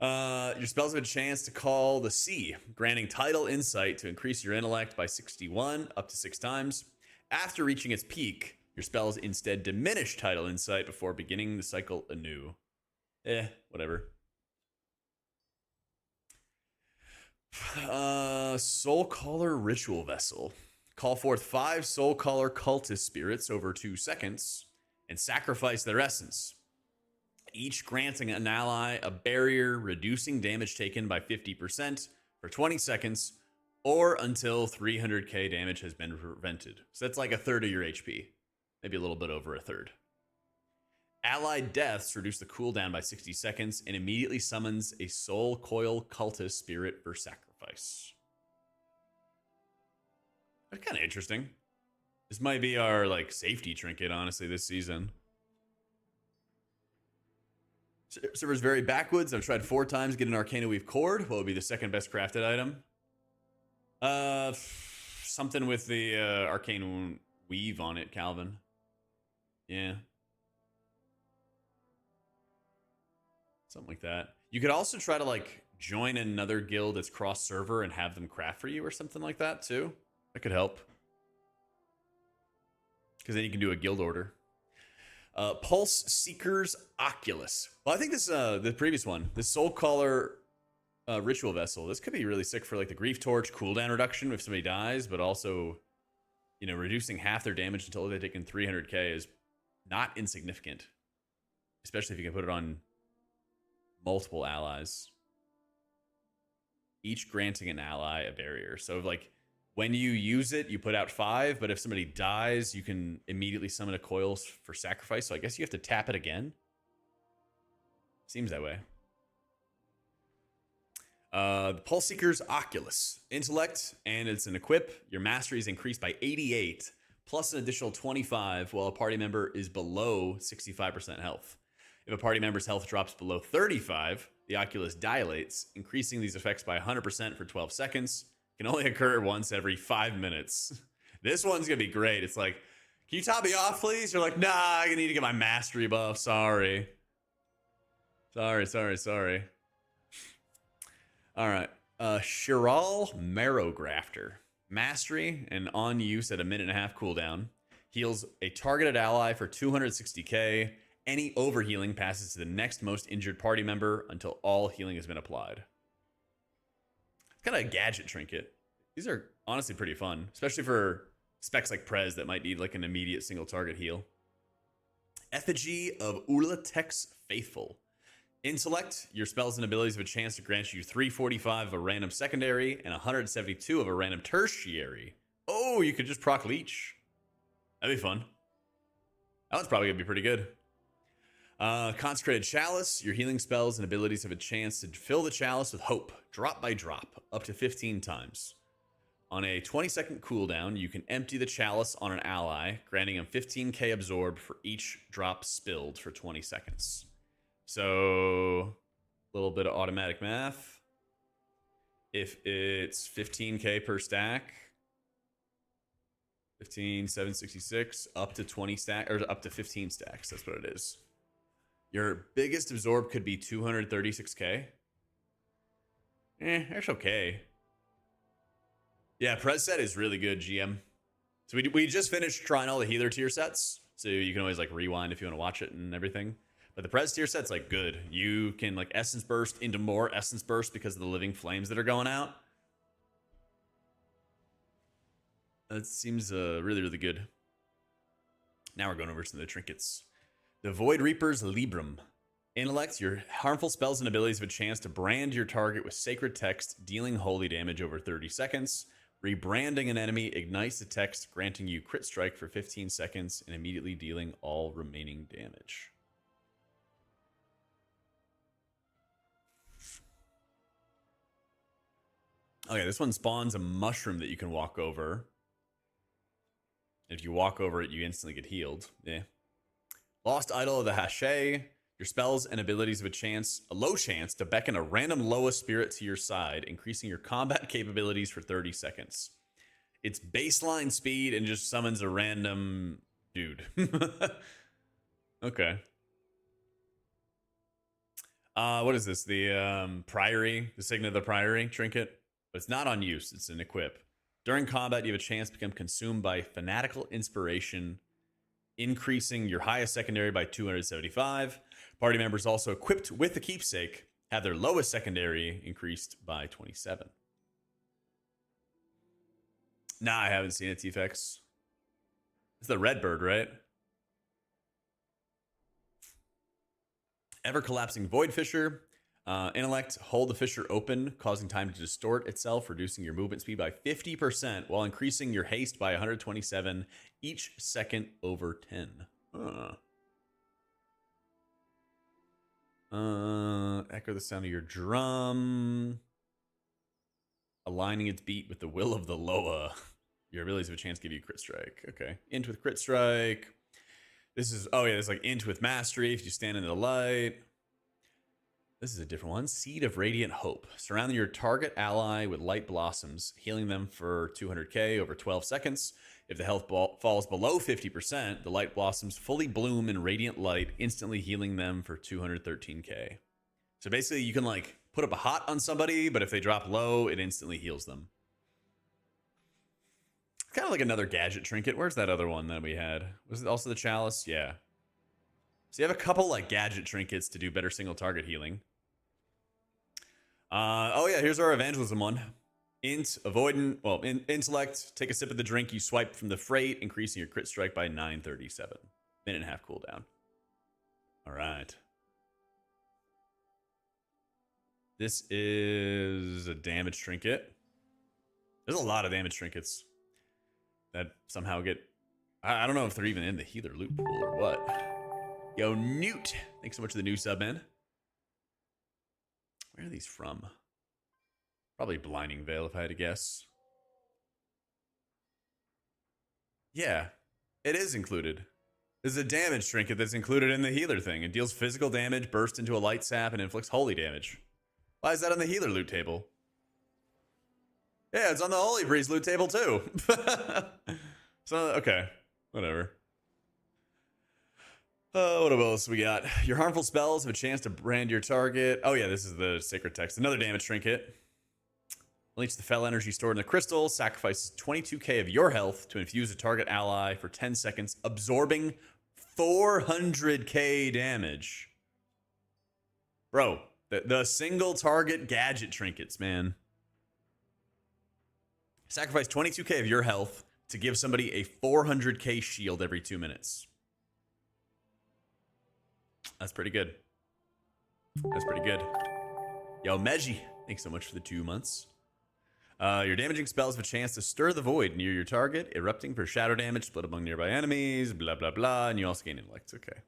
Your spells have a chance to call the sea, granting tidal insight to increase your intellect by 61 up to 6 times. After reaching its peak, your spells instead diminish tidal insight before beginning the cycle anew. Whatever. Soul Caller Ritual Vessel. Call forth 5 Soul Caller cultist spirits over 2 seconds and sacrifice their essence, each granting an ally a barrier reducing damage taken by 50% for 20 seconds or until 300k damage has been prevented. So that's like a third of your HP, maybe a little bit over a third. Allied deaths reduce the cooldown by 60 seconds and immediately summons a Soul Coil cultist spirit for sacrifice. That's kind of interesting. This might be our like safety trinket, honestly, this season. Server's very backwoods. I've tried 4 times to get an Arcana Weave cord. What would be the second best crafted item? Something with the Arcane Weave on it, Calvin. Yeah. Something like that. You could also try to like join another guild that's cross server and have them craft for you or something like that too. That could help. Because then you can do a guild order. Pulse Seeker's Oculus. Well, I think this, the previous one, this Soul Caller Ritual Vessel, this could be really sick for like the Grief Torch cooldown reduction if somebody dies, but also, you know, reducing half their damage until they've taken 300k is not insignificant. Especially if you can put it on multiple allies. Each granting an ally a barrier. So like, when you use it, you put out 5, but if somebody dies, you can immediately summon a coil for sacrifice. So I guess you have to tap it again. Seems that way. The Pulse Seeker's Oculus. Intellect, and it's an equip. Your mastery is increased by 88, plus an additional 25 while a party member is below 65% health. If a party member's health drops below 35, the Oculus dilates, increasing these effects by 100% for 12 seconds. Can only occur once every 5 minutes. This one's gonna be great. It's like, can you top me off, please? You're like, nah, I need to get my mastery buff. Sorry. Sorry. All right. Chiral Marrow Grafter. Mastery and on use at a 1.5-minute cooldown. Heals a targeted ally for 260k. Any overhealing passes to the next most injured party member until all healing has been applied. Kind of a gadget trinket. These are honestly pretty fun, especially for specs like Prez that might need like an immediate single target heal. Effigy of Ulatex Faithful. Intellect, your spells and abilities have a chance to grant you 345 of a random secondary and 172 of a random tertiary. Oh, you could just proc leech. That'd be fun. That one's probably gonna be pretty good. Consecrated Chalice, your healing spells and abilities have a chance to fill the chalice with hope, drop by drop, up to 15 times. On a 20-second cooldown, you can empty the chalice on an ally, granting him 15k absorb for each drop spilled for 20 seconds. So, a little bit of automatic math. If it's 15k per stack, 15, 766, up to 20 stack, or up to 15 stacks, that's what it is. Your biggest absorb could be 236k. That's okay. Yeah, Prez set is really good, GM. So we just finished trying all the healer tier sets. So you can always like rewind if you want to watch it and everything. But the Prez tier set's like good. You can like Essence Burst into more Essence Burst because of the living flames that are going out. That seems really, really good. Now we're going over some of the trinkets. The Void Reaper's Librum. Intellect, your harmful spells and abilities have a chance to brand your target with sacred text, dealing holy damage over 30 seconds. Rebranding an enemy ignites the text, granting you crit strike for 15 seconds and immediately dealing all remaining damage. Okay, this one spawns a mushroom that you can walk over. If you walk over it, you instantly get healed. Yeah. Lost Idol of the Hache. Your spells and abilities have a low chance to beckon a random lowest spirit to your side, increasing your combat capabilities for 30 seconds. It's baseline speed and just summons a random dude. Okay. What is this? The Priory, the Signet of the Priory trinket. But it's not on use, it's an equip. During combat, you have a chance to become consumed by fanatical inspiration, increasing your highest secondary by 275. Party members also equipped with the keepsake have their lowest secondary increased by 27. Nah, I haven't seen it, T-Fex. It's the Redbird, right? Ever collapsing Void Fissure. Intellect, hold the fissure open, causing time to distort itself, reducing your movement speed by 50% while increasing your haste by 127 each second over 10. Echo the sound of your drum. Aligning its beat with the will of the Loa. Your abilities have a chance to give you crit strike. Okay. Int with crit strike. This is, oh yeah, it's like int with mastery if you stand in the light. This is a different one. Seed of Radiant Hope. Surround your target ally with light blossoms, healing them for 200k over 12 seconds. If the health falls below 50%, the light blossoms fully bloom in radiant light, instantly healing them for 213k. So basically, you can like put up a hot on somebody, but if they drop low, it instantly heals them. Kind of like another gadget trinket. Where's that other one that we had? Was it also the chalice? Yeah. So you have a couple like gadget trinkets to do better single target healing. Oh yeah, here's our evangelism one. Int, intellect, take a sip of the drink you swipe from the freight, increasing your crit strike by 937. Minute and a half cooldown. All right. This is a damage trinket. There's a lot of damage trinkets that somehow get... I don't know if they're even in the healer loot pool or what. Yo, Newt. Thanks so much for the new sub, man. Where are these from? Probably Blinding Veil, if I had to guess. Yeah, it is included. This is a damage trinket that's included in the healer thing. It deals physical damage, bursts into a light sap, and inflicts holy damage. Why is that on the healer loot table? Yeah, it's on the Holy Priest loot table too. So, okay, whatever. What else we got? Your harmful spells have a chance to brand your target. Oh yeah, this is the sacred text. Another damage trinket. Unleash the fel energy stored in the crystal. Sacrifices 22k of your health to infuse a target ally for 10 seconds, absorbing 400k damage. Bro, the single target gadget trinkets, man. Sacrifice 22k of your health to give somebody a 400k shield every 2 minutes. That's pretty good. That's pretty good. Yo, Meji, thanks so much for the 2 months. Your damaging spells have a chance to stir the void near your target, erupting for shadow damage, split among nearby enemies, blah, blah, blah, and you also gain intellect. Okay.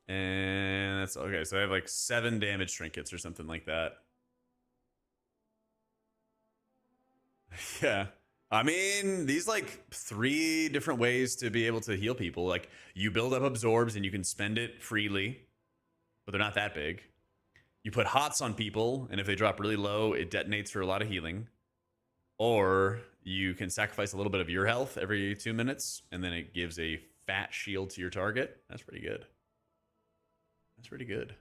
And that's okay. So I have like 7 damage trinkets or something like that. Yeah. I mean, these like 3 different ways to be able to heal people. Like you build up absorbs and you can spend it freely, but they're not that big. You put hots on people, and if they drop really low, it detonates for a lot of healing. Or you can sacrifice a little bit of your health every 2 minutes, and then it gives a fat shield to your target. That's pretty good. That's pretty good.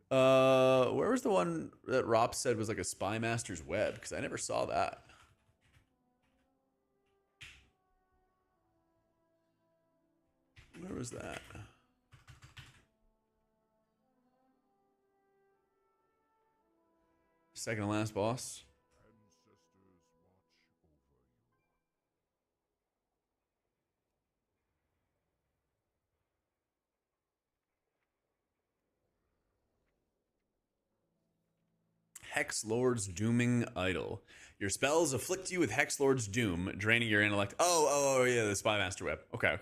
Where was the one that Rop said was like a Spy Master's Web? Because I never saw that. Where was that? Second to last boss. Hex Lord's Dooming Idol. Your spells afflict you with Hex Lord's Doom, draining your intellect. Oh, yeah, the Spy Master Web. Okay.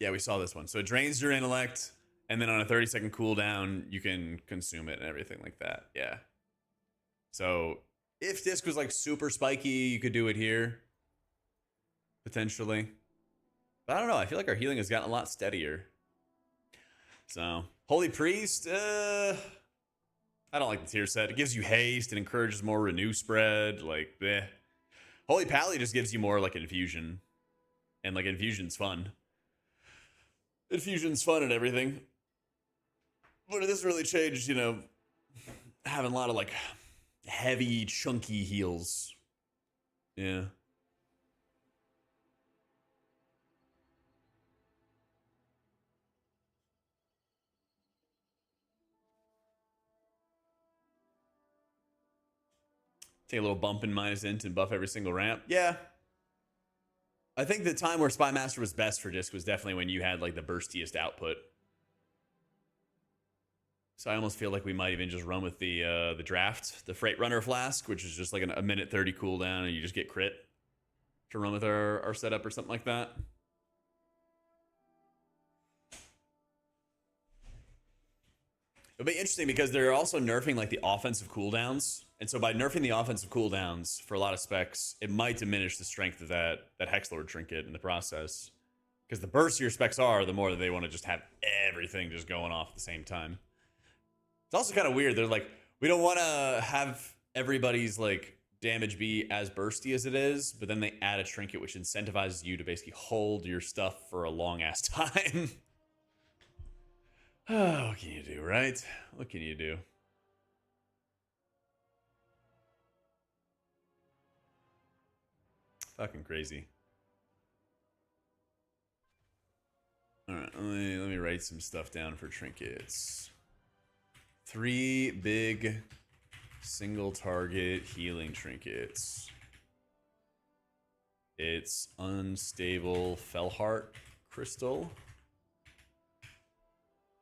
Yeah, we saw this one. So it drains your intellect, and then on a 30-second cooldown, you can consume it and everything like that. Yeah. So If disc was like super spiky, you could do it here. Potentially. But I don't know. I feel like our healing has gotten a lot steadier. So, Holy Priest, I don't like the tier set. It gives you haste and encourages more renew spread. Like, bleh. Holy Pally just gives you more like infusion. And like infusion's fun. Infusion's fun and everything. But it doesn't really change, you know, having a lot of like heavy, chunky heals. Yeah. Take a little bump in minus int and buff every single ramp. Yeah. I think the time where Spy Master was best for disc was definitely when you had like the burstiest output. So I almost feel like we might even just run with the draft, the Freight Runner Flask, which is just like a minute 30 cooldown, and you just get crit to run with our setup or something like that. It'll be interesting because they're also nerfing like the offensive cooldowns. And so by nerfing the offensive cooldowns for a lot of specs, it might diminish the strength of that Hexlord trinket in the process. Because the burstier specs are, the more that they want to just have everything just going off at the same time. It's also kind of weird. They're like, we don't want to have everybody's like damage be as bursty as it is, but then they add a trinket which incentivizes you to basically hold your stuff for a long ass time. Oh, what can you do, right? What can you do? Fucking crazy. All right, let me write some stuff down for trinkets. 3 big single target healing trinkets. It's unstable Fellheart crystal.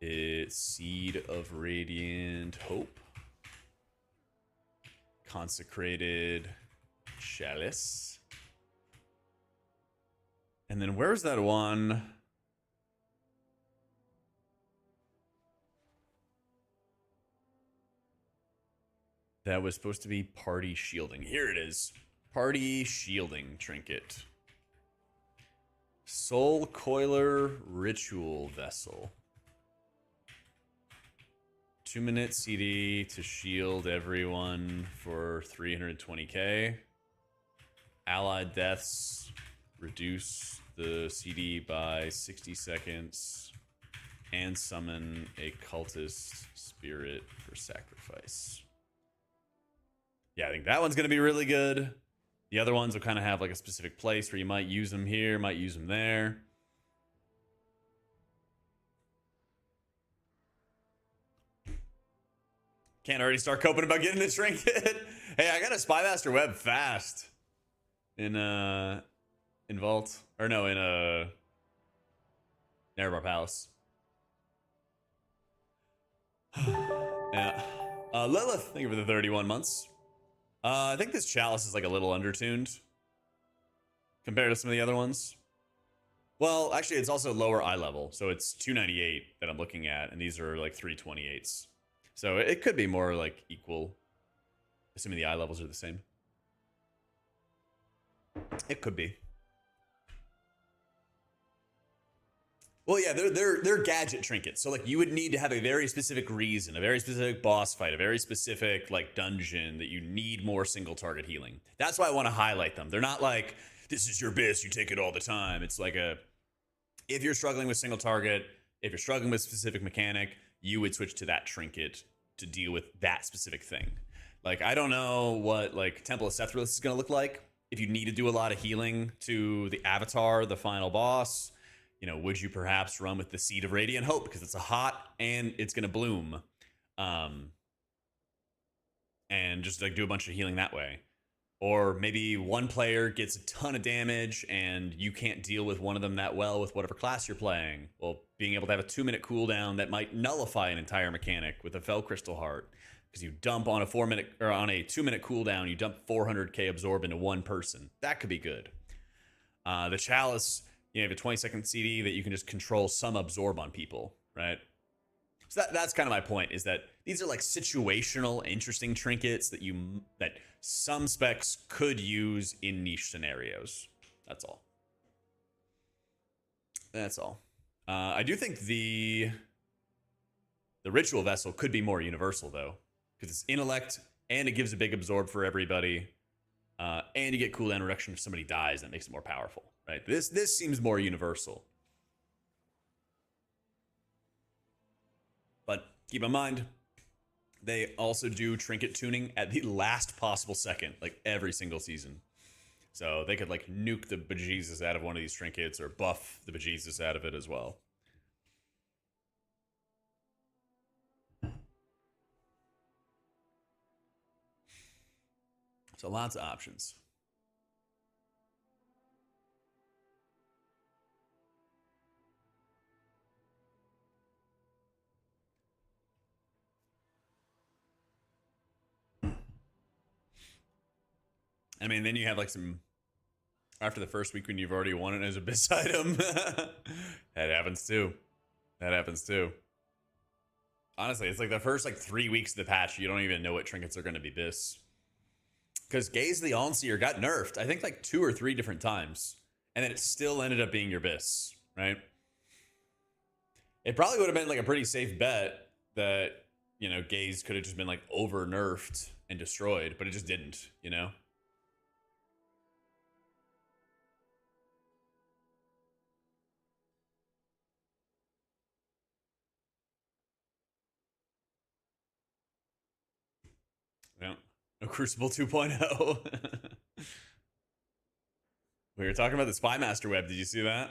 It's Seed of Radiant Hope. Consecrated Chalice. And then where's that one? That was supposed to be Party Shielding. Here it is. Party Shielding Trinket. Soul Coiler Ritual Vessel. 2-minute CD to shield everyone for 320k. Allied deaths reduce the CD by 60 seconds. And summon a cultist spirit for sacrifice. Yeah, I think that one's going to be really good. The other ones will kind of have like a specific place where you might use them here, might use them there. Can't already start coping about getting this trinket. Hey, I got a Spymaster Web fast in Vault, or no, in Nerebar Palace. Yeah. Lilith, thank you for the 31 months. I think this chalice is like a little undertuned compared to some of the other ones. Well, actually, it's also lower eye level, so it's 298 that I'm looking at, and these are like 328s. So it could be more like equal, assuming the eye levels are the same. It could be. Well, yeah, they're gadget trinkets. So like you would need to have a very specific reason, a very specific boss fight, a very specific like dungeon that you need more single target healing. That's why I want to highlight them. They're not like, this is your best, you take it all the time. It's like if you're struggling with single target, if you're struggling with specific mechanic, you would switch to that trinket to deal with that specific thing. Like, I don't know what like Temple of Sethrus is going to look like. If you need to do a lot of healing to the Avatar, the final boss, you know, would you perhaps run with the Seed of Radiant Hope because it's a hot and it's going to bloom, and just like do a bunch of healing that way? Or maybe one player gets a ton of damage and you can't deal with one of them that well with whatever class you're playing. Well, being able to have a 2-minute cooldown that might nullify an entire mechanic with a Fel Crystal Heart, because you dump on a 4-minute or on a 2-minute cooldown, you dump 400k absorb into one person. That could be good. The Chalice, you have a 20-second CD that you can just control some absorb on people, right? So that's kind of my point, is that these are like situational, interesting trinkets that that some specs could use in niche scenarios. That's all. That's all. I do think the ritual vessel could be more universal though, because it's intellect and it gives a big absorb for everybody, and you get cooldown reduction if somebody dies. That makes it more powerful, right? This seems more universal. But keep in mind, they also do trinket tuning at the last possible second, like every single season. So they could like nuke the bejesus out of one of these trinkets or buff the bejesus out of it as well. So lots of options. I mean, then you have like some, after the first week when you've already won it as a bis item. That happens too. That happens too. Honestly, it's like the first like 3 weeks of the patch, you don't even know what trinkets are going to be bis. Because Gaze the Allseer got nerfed, I think like 2 or 3 different times. And then it still ended up being your bis, right? It probably would have been like a pretty safe bet that, you know, Gaze could have just been like over nerfed and destroyed, but it just didn't, you know? Yeah. No Crucible 2.0. We were talking about the Spy Master web. Did you see that?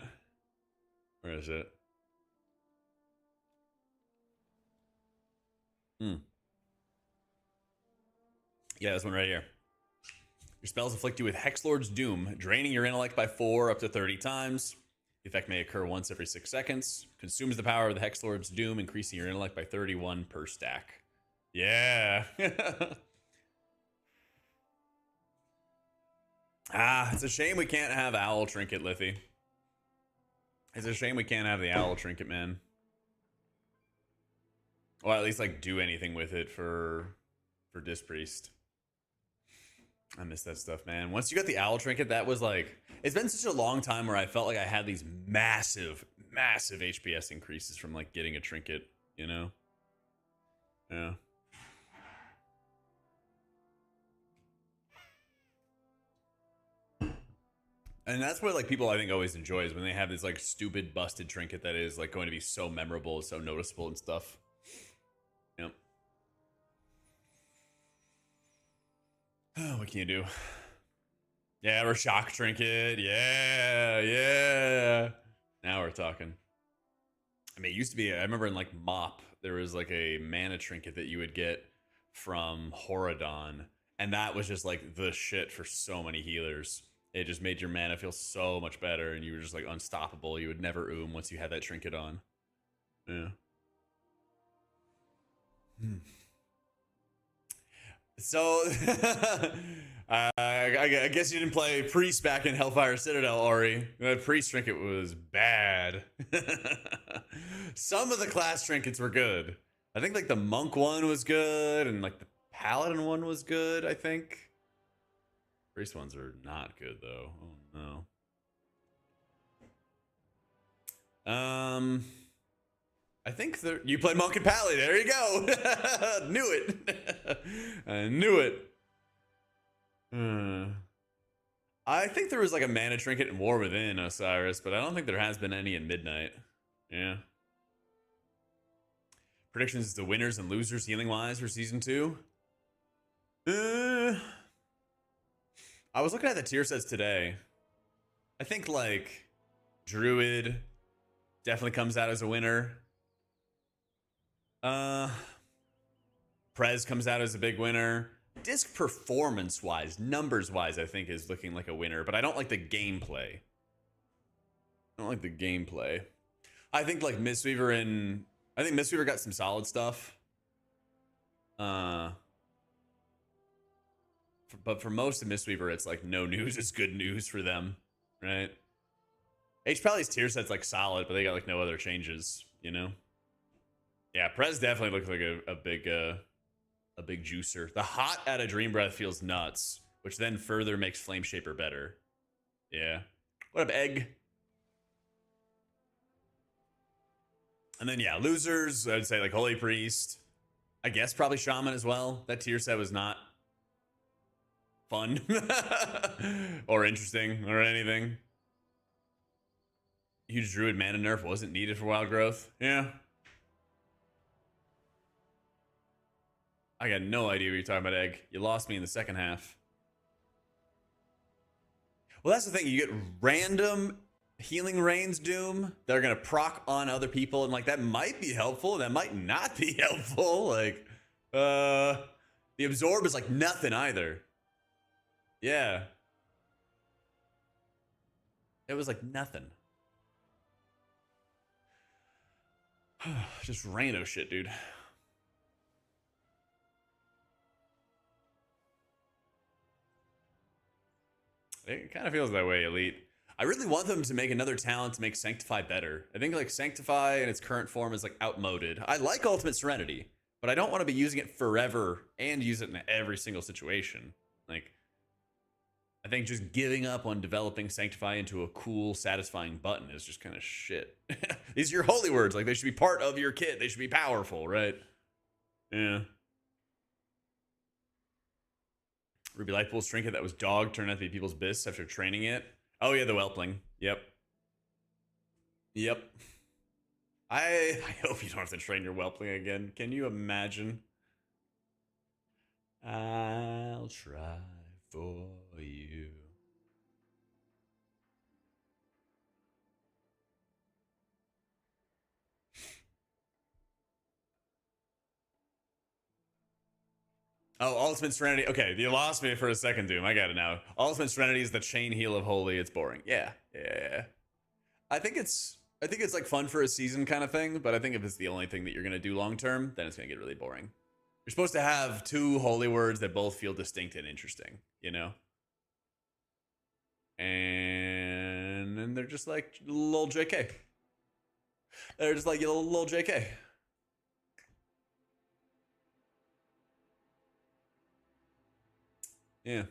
Where is it? Yeah, this one right here. Your spells afflict you with Hexlord's Doom, draining your intellect by 4 up to 30 times. The effect may occur once every 6 seconds. Consumes the power of the Hexlord's Doom, increasing your intellect by 31 per stack. Yeah. It's a shame we can't have Owl Trinket, Liffy. It's a shame we can't have the Owl Trinket, man. Or at least, like, do anything with it for Disc Priest. I miss that stuff, man. Once you got the Owl Trinket, that was like... It's been such a long time where I felt like I had these massive, massive HPS increases from, like, getting a Trinket, you know? Yeah. And that's what like people I think always enjoy is when they have this like stupid busted trinket that is like going to be so memorable, so noticeable and stuff. Yep. Oh, what can you do? Yeah, or shock trinket. Yeah. Now we're talking. I mean, it used to be, I remember in like Mop, there was like a mana trinket that you would get from Horadon. And that was just like the shit for so many healers. It just made your mana feel so much better, and you were just like unstoppable. You would never once you had that trinket on. Yeah. So, I guess you didn't play Priest back in Hellfire Citadel, Ori. That Priest trinket was bad. Some of the class trinkets were good. I think like the Monk one was good, and like the Paladin one was good, I think. Priest ones are not good though. Oh no. I think you played Monk and Pally. There you go. Knew it. I knew it. I think there was like a mana trinket in War Within, Osiris, but I don't think there has been any in Midnight. Yeah. Predictions: the winners and losers healing wise for season 2. I was looking at the tier sets today. I think like Druid definitely comes out as a winner. Prez comes out as a big winner. Disc performance wise, numbers wise, I think is looking like a winner, but I don't like the gameplay. I think like Mistweaver I think Mistweaver got some solid stuff. But for most of Mistweaver, it's like no news is good news for them, right? H Pally's tier set's like solid, but they got like no other changes, you know? Yeah, Prez definitely looks like a big juicer. The hot out of Dream Breath feels nuts, which then further makes Flame Shaper better. Yeah. What up, Egg? And then yeah, losers, I would say like Holy Priest. I guess probably Shaman as well. That tier set was not fun or interesting or anything. Huge Druid mana nerf wasn't needed for Wild Growth. Yeah. I got no idea what you're talking about, Egg. You lost me in the second half. Well, that's the thing. You get random Healing Rains Doom that are going to proc on other people. And, like, that might be helpful. That might not be helpful. Like, the Absorb is, like, nothing either. Yeah. It was, like, nothing. Just rando shit, dude. It kind of feels that way, Elite. I really want them to make another talent to make Sanctify better. I think like Sanctify in its current form is like outmoded. I like Ultimate Serenity, but I don't want to be using it forever and use it in every single situation. Like, I think just giving up on developing Sanctify into a cool, satisfying button is just kind of shit. These are your holy words. Like, they should be part of your kit. They should be powerful, right? Yeah. Ruby Lightpool's trinket that was dog turned out to be people's bis after training it. Oh yeah, the Whelpling. Yep. Yep. I hope you don't have to train your Whelpling again. Can you imagine? I'll try for you. Oh, Ultimate Serenity. Okay, you lost me for a second, Doom. I got it now. Ultimate Serenity is the chain heal of Holy. It's boring. Yeah. I think it's like fun for a season kind of thing, but I think if it's the only thing that you're gonna do long term, then it's gonna get really boring. You're supposed to have two holy words that both feel distinct and interesting, you know? And they're just like little JK. They're just like little JK. Yeah.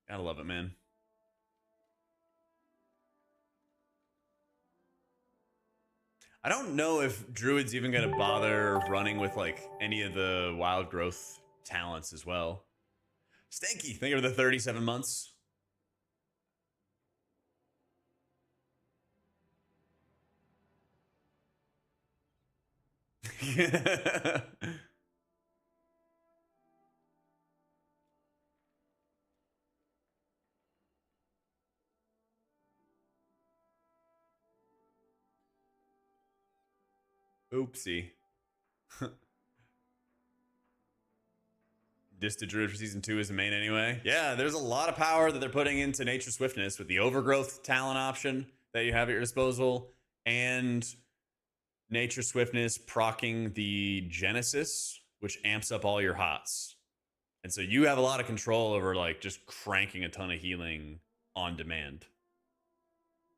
Gotta love it, man. I don't know if Druid's even gonna bother running with like any of the wild growth talents as well. Stanky, think of the 37 months. Oopsie. Distant Druid for Season 2 is the main anyway. Yeah, there's a lot of power that they're putting into Nature Swiftness with the Overgrowth talent option that you have at your disposal and Nature Swiftness proccing the Genesis, which amps up all your hots. And so you have a lot of control over like just cranking a ton of healing on demand.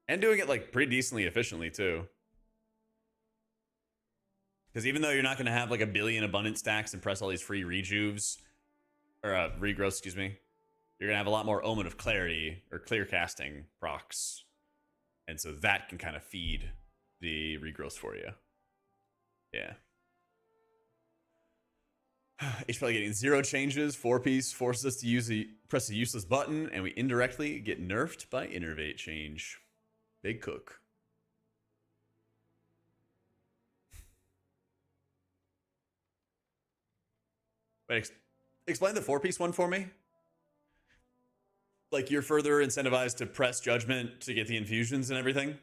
And doing it like pretty decently efficiently too. Because even though you're not going to have like a billion abundant stacks and press all these free rejuves, or regrowth, excuse me, you're going to have a lot more Omen of Clarity or Clear Casting procs. And so that can kind of feed the regrowth for you. Yeah. It's probably getting 0 changes. 4-piece forces us to press a useless button, and we indirectly get nerfed by Innervate change. Big cook. Wait, explain the 4-piece one for me. Like you're further incentivized to press Judgment to get the infusions and everything.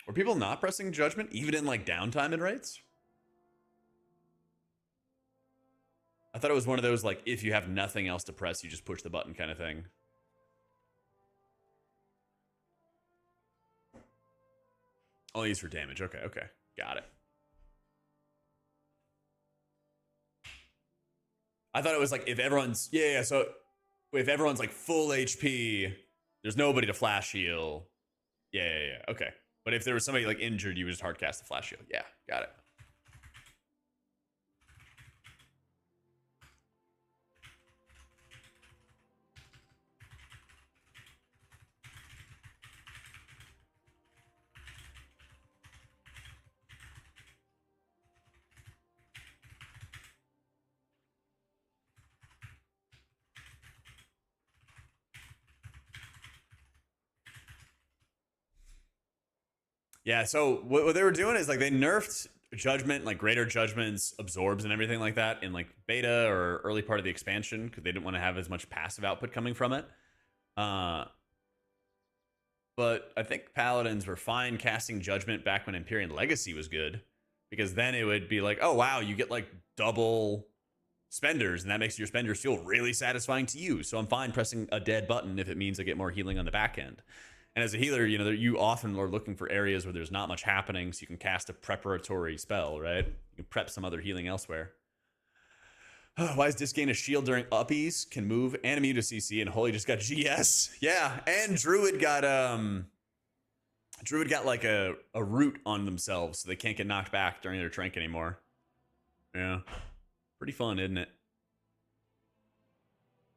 Were people not pressing Judgment even in like downtime and raids? I thought it was one of those like if you have nothing else to press, you just push the button kind of thing. Only used for damage. Okay, got it. I thought it was like if everyone's so if everyone's like full HP, there's nobody to flash heal. Yeah. Okay. But if there was somebody like injured, you would just hard cast the flash shield. Yeah, got it. Yeah, so what they were doing is like they nerfed Judgment, like Greater Judgments, Absorbs, and everything like that in like beta or early part of the expansion because they didn't want to have as much passive output coming from it. But I think Paladins were fine casting Judgment back when Empyrean Legacy was good because then it would be like, oh wow, you get like double spenders and that makes your spenders feel really satisfying to you. So I'm fine pressing a dead button if it means I get more healing on the back end. And as a healer, you know, you often are looking for areas where there's not much happening, so you can cast a preparatory spell, right? You can prep some other healing elsewhere. Why is disc gain a shield during uppies? Can move and immune to CC, and Holy just got GS. Yeah, and Druid got like a root on themselves, so they can't get knocked back during their trank anymore. Yeah, pretty fun, isn't it?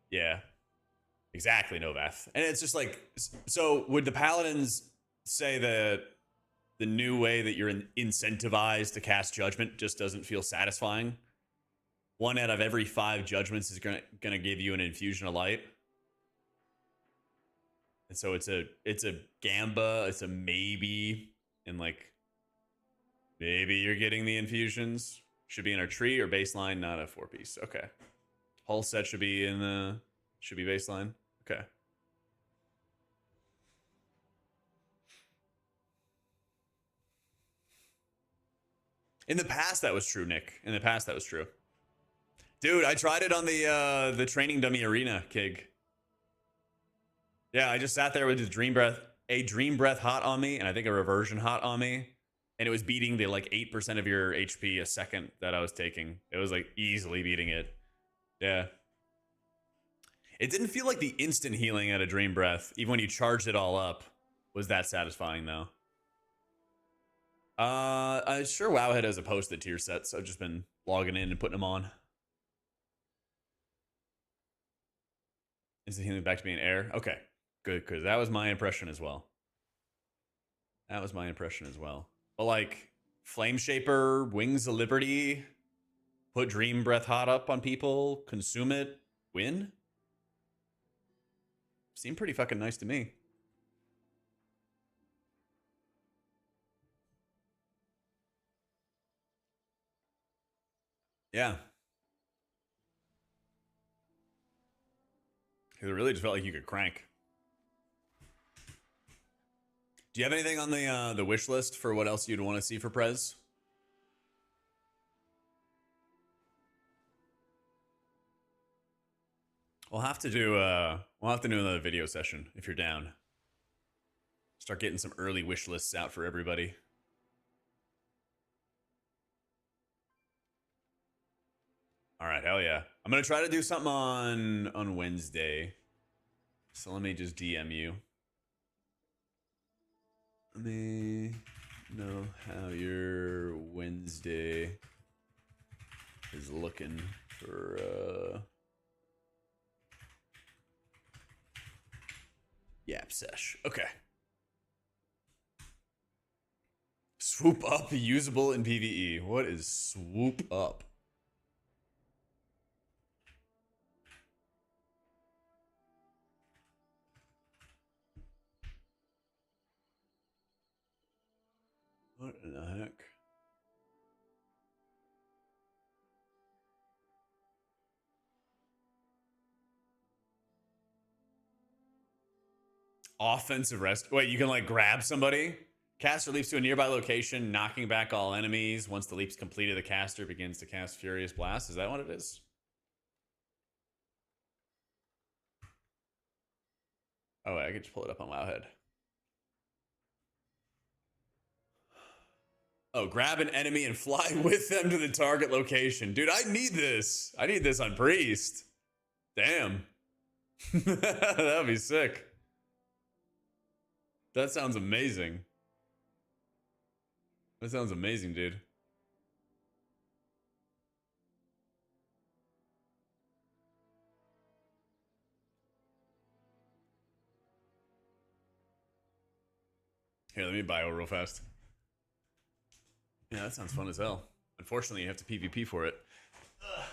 Yeah. Exactly, Novath. And it's just like, so would the Paladins say that the new way that you're incentivized to cast Judgment just doesn't feel satisfying? 1 out of every 5 judgments is gonna give you an infusion of light. And so it's a gamba, it's a maybe, and like maybe you're getting the infusions. Should be in our tree or baseline, not a 4-piece. Okay. Whole set should be baseline. Okay. In the past, that was true, Nick. In the past, that was true. Dude, I tried it on the training dummy arena, Kig. Yeah, I just sat there with a dream breath hot on me, and I think a reversion hot on me. And it was beating the like 8% of your HP a second that I was taking. It was like easily beating it. Yeah. It didn't feel like the instant healing at a Dream Breath, even when you charged it all up, was that satisfying though. I'm sure Wowhead has a posted tier set, so I've just been logging in and putting them on. Instant healing back to being air. Okay, good, because that was my impression as well. That was my impression as well. But like Flame Shaper, Wings of Liberty, put Dream Breath hot up on people, consume it, win. Seemed pretty fucking nice to me. Yeah. It really just felt like you could crank. Do you have anything on the wish list for what else you'd want to see for Prez? We'll have to do another video session if you're down. Start getting some early wish lists out for everybody. All right, hell yeah. I'm gonna try to do something on Wednesday. So let me just DM you. Let me know how your Wednesday is looking for Yap sesh. Okay. Swoop up usable in PvE. What is swoop up? What in the heck? Offensive rest. Wait, you can like grab somebody? Caster leaps to a nearby location, knocking back all enemies. Once the leap's completed, the caster begins to cast Furious Blast. Is that what it is? Oh, I could just pull it up on Wowhead. Oh, grab an enemy and fly with them to the target location. Dude, I need this. I need this on Priest. Damn. That would be sick. That sounds amazing. That sounds amazing, dude. Here, let me bio real fast. Yeah, that sounds fun as hell. Unfortunately, you have to PvP for it. Ugh.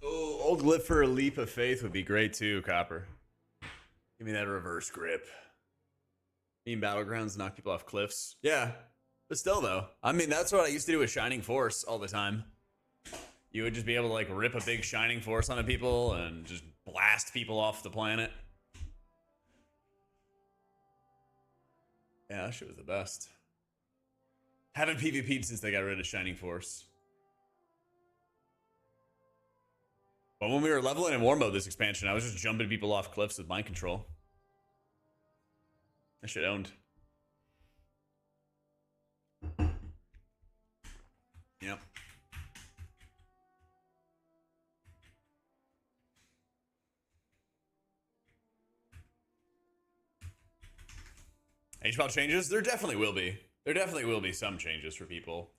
Oh, old glyph for a leap of faith would be great too, Copper. Give me that reverse grip. Being battlegrounds knock people off cliffs. Yeah, but still though. I mean, that's what I used to do with Shining Force all the time. You would just be able to like rip a big Shining Force onto people and just blast people off the planet. Yeah, that shit was the best. Haven't PvP'd since they got rid of Shining Force. But when we were leveling in war mode this expansion, I was just jumping people off cliffs with mind control. That shit owned. Yep. HPOP changes? There definitely will be. There definitely will be some changes for people.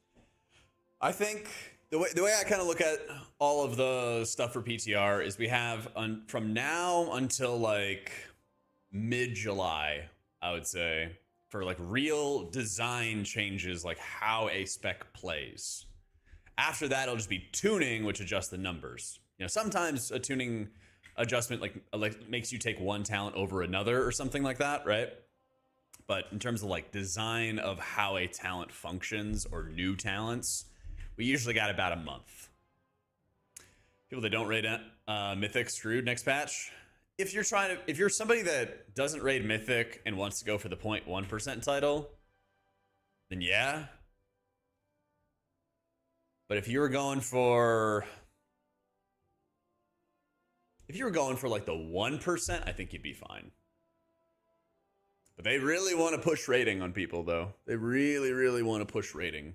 I think the way I kind of look at all of the stuff for PTR is we have from now until like mid-July, I would say, for like real design changes, like how a spec plays. After that, it'll just be tuning, which adjusts the numbers. You know, sometimes a tuning adjustment like makes you take one talent over another or something like that, right? But in terms of like design of how a talent functions or new talents, we usually got about a month. People that don't raid Mythic screwed next patch. If you're somebody that doesn't raid Mythic and wants to go for the 0.1% title, then yeah. But if you were going for like the 1%, I think you'd be fine. But they really want to push rating on people, though. They really, really want to push rating.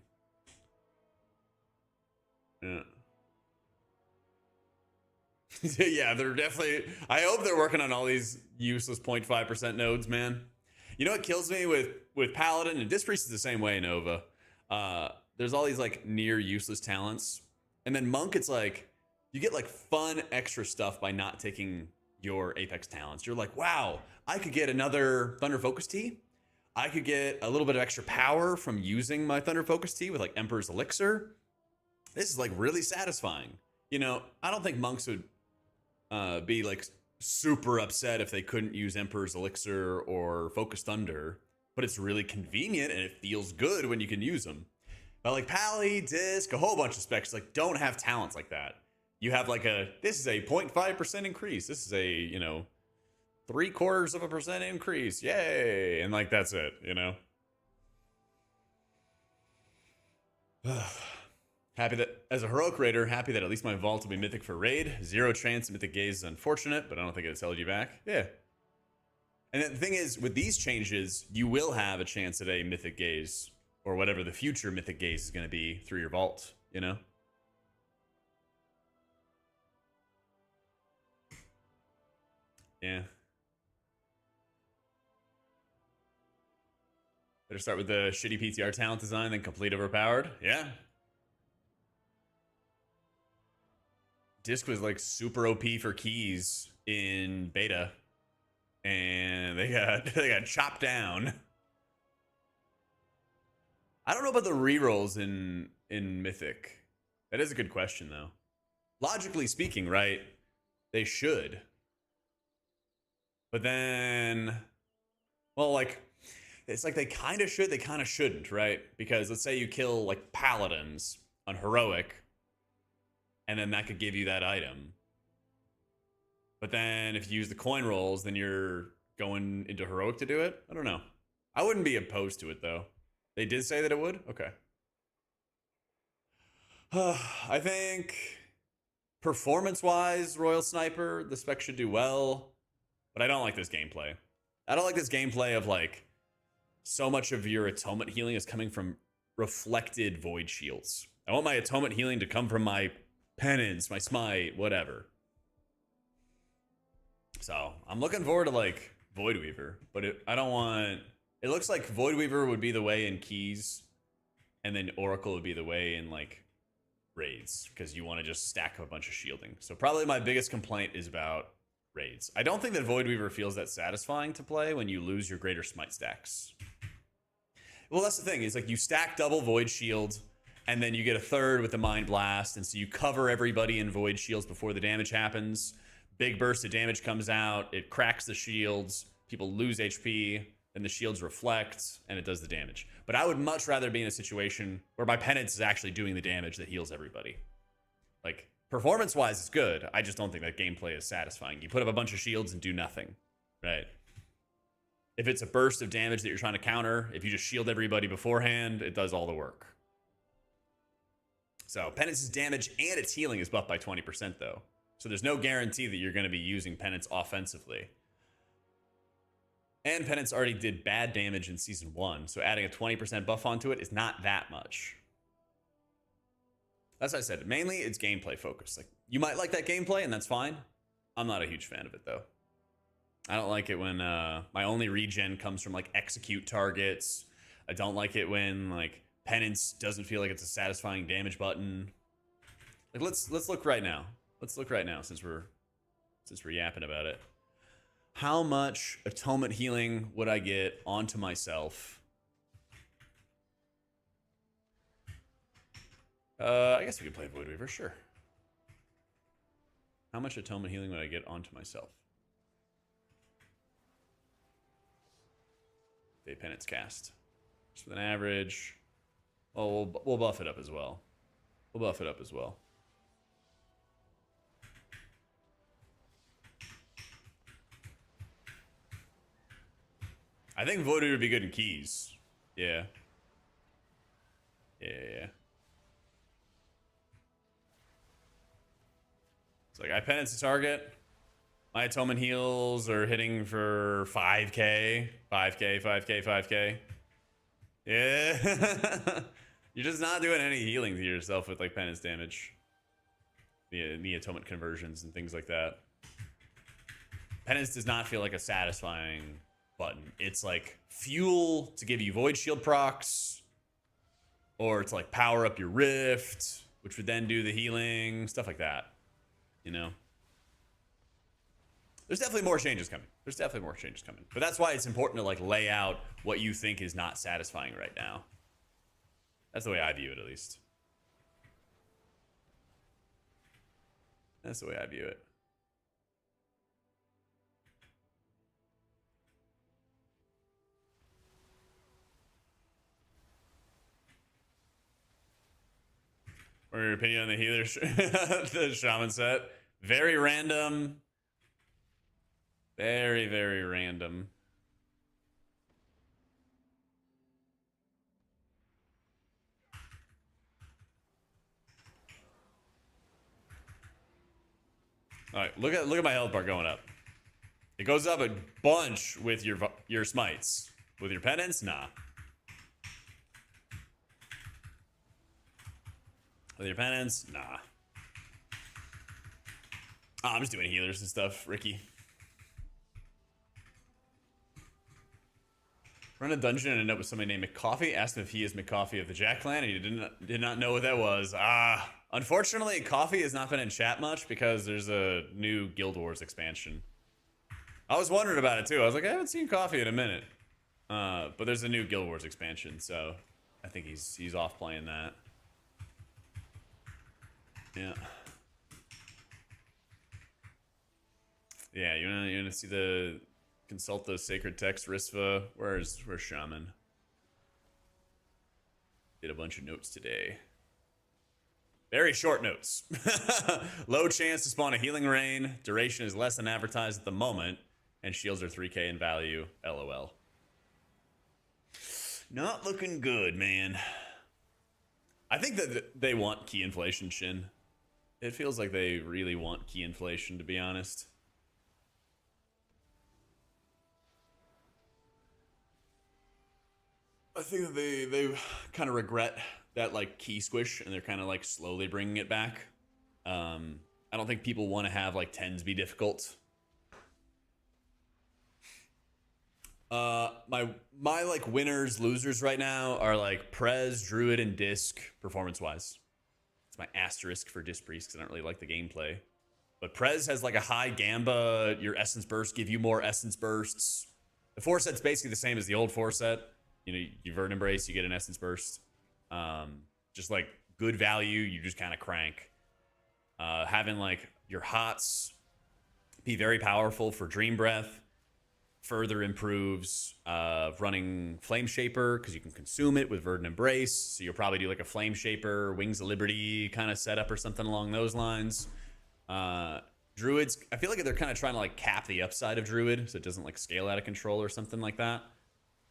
Yeah. Yeah, they're definitely... I hope they're working on all these useless 0.5% nodes, man. You know what kills me with Paladin, and Disc Priest is the same way, Nova. There's all these, like, near useless talents. And then Monk, it's like, you get, like, fun extra stuff by not taking your Apex talents. You're like, wow, I could get another Thunder Focus Tea. I could get a little bit of extra power from using my Thunder Focus Tea with like Emperor's Elixir. This is like really satisfying. You know, I don't think monks would be like super upset if they couldn't use Emperor's Elixir or Focus Thunder, but it's really convenient and it feels good when you can use them. But like Pally, Disc, a whole bunch of specs like don't have talents like that. You have like this is a 0.5% increase. This is a, 0.75% increase. Yay. And like, that's it, Happy that, as a heroic raider, happy that at least my vault will be mythic for raid. 0 chance mythic gaze is unfortunate, but I don't think it's held you back. Yeah. And the thing is, with these changes, you will have a chance at a mythic gaze, or whatever the future mythic gaze is going to be through your vault, Yeah. Better start with the shitty PTR talent design, then complete overpowered. Yeah. Disc was like super OP for keys in beta, and they got chopped down. I don't know about the rerolls in Mythic. That is a good question though. Logically speaking, right? They should. But then, well, like, it's like they kind of should, they kind of shouldn't, right? Because let's say you kill like paladins on heroic, and then that could give you that item. But then if you use the coin rolls, then you're going into heroic to do it? I don't know. I wouldn't be opposed to it though. They did say that it would? Okay. I think performance-wise, Royal Sniper, the spec should do well. But I don't like this gameplay. I don't like this gameplay of like so much of your atonement healing is coming from reflected void shields. I want my atonement healing to come from my penance, my smite, whatever. So I'm looking forward to like Void Weaver, but I don't want. It looks like Void Weaver would be the way in keys, and then Oracle would be the way in like raids, because you want to just stack up a bunch of shielding. So probably my biggest complaint is about raids. I don't think that Void Weaver feels that satisfying to play when you lose your greater smite stacks. Well, that's the thing, is like you stack double Void Shield, and then you get a third with the Mind Blast, and so you cover everybody in Void Shields before the damage happens. Big burst of damage comes out, it cracks the shields, people lose HP, and the shields reflect, and it does the damage. But I would much rather be in a situation where my penance is actually doing the damage that heals everybody. Like, performance-wise, it's good. I just don't think that gameplay is satisfying. You put up a bunch of shields and do nothing, right? If it's a burst of damage that you're trying to counter, if you just shield everybody beforehand, it does all the work. So, penance's damage and its healing is buffed by 20%, though. So there's no guarantee that you're going to be using penance offensively. And penance already did bad damage in Season 1, so adding a 20% buff onto it is not that much. As I said, mainly it's gameplay focused. Like, you might like that gameplay, and that's fine. I'm not a huge fan of it, though. I don't like it when my only regen comes from, like, execute targets. I don't like it when, like, penance doesn't feel like it's a satisfying damage button. Like, let's look right now. Let's look right now, since we're yapping about it. How much atonement healing would I get onto myself? I guess we could play Void Weaver, sure. How much atonement healing would I get onto myself? Day penance cast. Just with an average. Oh, we'll buff it up as well. We'll buff it up as well. I think Void Weaver would be good in keys. Yeah. Yeah. It's like I penance a target. My atonement heals are hitting for 5k. 5k. Yeah. You're just not doing any healing to yourself with like penance damage. The atonement conversions and things like that. Penance does not feel like a satisfying button. It's like fuel to give you void shield procs, or to like power up your rift, which would then do the healing, stuff like that, you know. There's definitely more changes coming. But that's why it's important to like lay out what you think is not satisfying right now. That's the way I view it, at least. That's the way I view it. What are your opinion on the healer, the shaman set? Very random. Very, very random. All right, look at my health bar going up. It goes up a bunch with your smites. With your penance, nah. With your penance, nah. Oh, I'm just doing healers and stuff, Ricky. Run a dungeon and end up with somebody named McCoffee. Asked him if he is McCoffee of the Jack clan, and he did not know what that was. Unfortunately, Coffee has not been in chat much because there's a new Guild Wars expansion. I was wondering about it too. I was like, I haven't seen Coffee in a minute. But there's a new Guild Wars expansion, so I think he's off playing that. Yeah. Yeah, you wanna see the consult the sacred text, Risva? Where's Shaman? Did a bunch of notes today. Very short notes. Low chance to spawn a healing rain. Duration is less than advertised at the moment. And shields are 3k in value. LOL. Not looking good, man. I think that they want key inflation, Shin. It feels like they really want key inflation, to be honest. I think that they kind of regret that like key squish, and they're kind of like slowly bringing it back. I don't think people want to have like 10s be difficult. My like winners, losers right now are like Prez, Druid, and Disc performance wise. It's my asterisk for Disc Priest because I don't really like the gameplay. But Prez has like a high Gamba. Your Essence Burst give you more Essence Bursts. The 4 set's basically the same as the old 4 set. You know, you Verdant Embrace, you get an Essence Burst. Just like good value, you just kind of crank. Having like your Hots be very powerful for Dream Breath further improves running Flame Shaper because you can consume it with Verdant Embrace. So you'll probably do like a Flame Shaper, Wings of Liberty kind of setup or something along those lines. Druids, I feel like they're kind of trying to like cap the upside of Druid so it doesn't like scale out of control or something like that.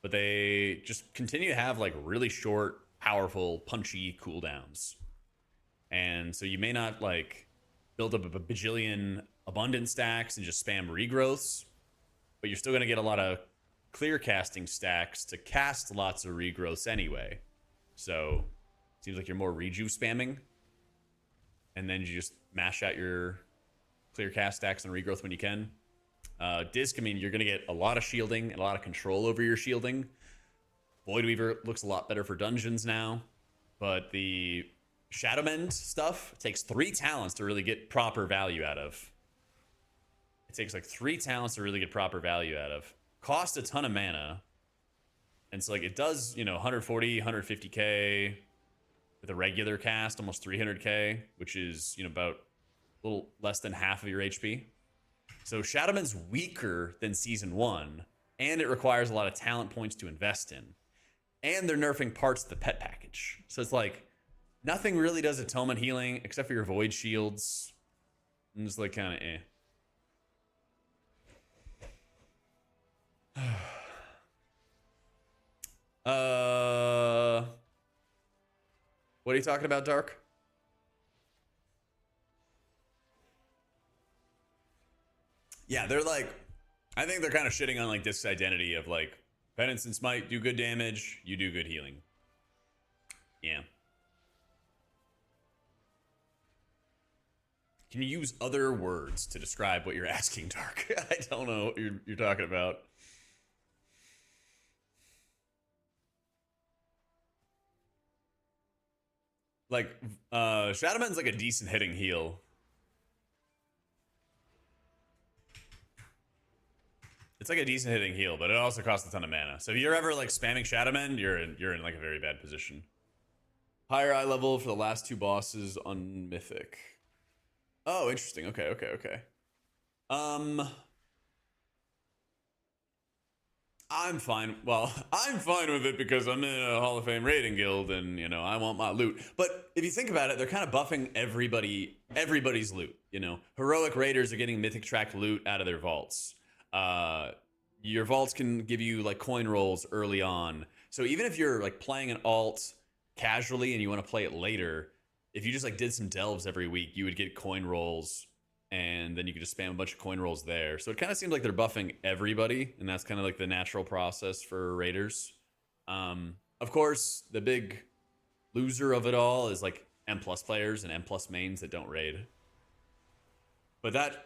But they just continue to have like really short, powerful, punchy cooldowns. And so you may not like build up a bajillion abundant stacks and just spam regrowths, but you're still going to get a lot of clear casting stacks to cast lots of regrowths anyway. So it seems like you're more reju spamming. And then you just mash out your clear cast stacks and regrowth when you can. Disc, I mean, you're going to get a lot of shielding and a lot of control over your shielding. Void Weaver looks a lot better for dungeons now. But the Shadowmend stuff takes 3 talents to really get proper value out of. It takes like 3 talents to really get proper value out of. Costs a ton of mana. And so like it does, you know, 140, 150k with a regular cast, almost 300k, which is, you know, about a little less than half of your HP. So Shadowman's weaker than Season 1, and it requires a lot of talent points to invest in. And they're nerfing parts of the pet package. So it's like, nothing really does atonement healing except for your void shields. And it's like kind of what are you talking about, Dark? Yeah, they're like, I think they're kind of shitting on like Disc's identity of like, Penance and Smite do good damage, you do good healing. Yeah. Can you use other words to describe what you're asking, Dark? I don't know what you're talking about. Like, Shadowman's like a decent hitting heal. It's like a decent hitting heal, but it also costs a ton of mana. So if you're ever like spamming Shadowman, you're in like a very bad position. Higher eye level for the last 2 bosses on Mythic. Oh, interesting. Okay. I'm fine. Well, I'm fine with it because I'm in a Hall of Fame raiding guild, and you know I want my loot. But if you think about it, they're kind of buffing everybody's loot. You know, heroic raiders are getting mythic track loot out of their vaults. Your vaults can give you like coin rolls early on. So even if you're like playing an alt casually and you want to play it later, if you just like did some delves every week, you would get coin rolls, and then you could just spam a bunch of coin rolls there. So it kind of seems like they're buffing everybody, and that's kind of like the natural process for raiders. Of course, the big loser of it all is like M plus players and M plus mains that don't raid. But that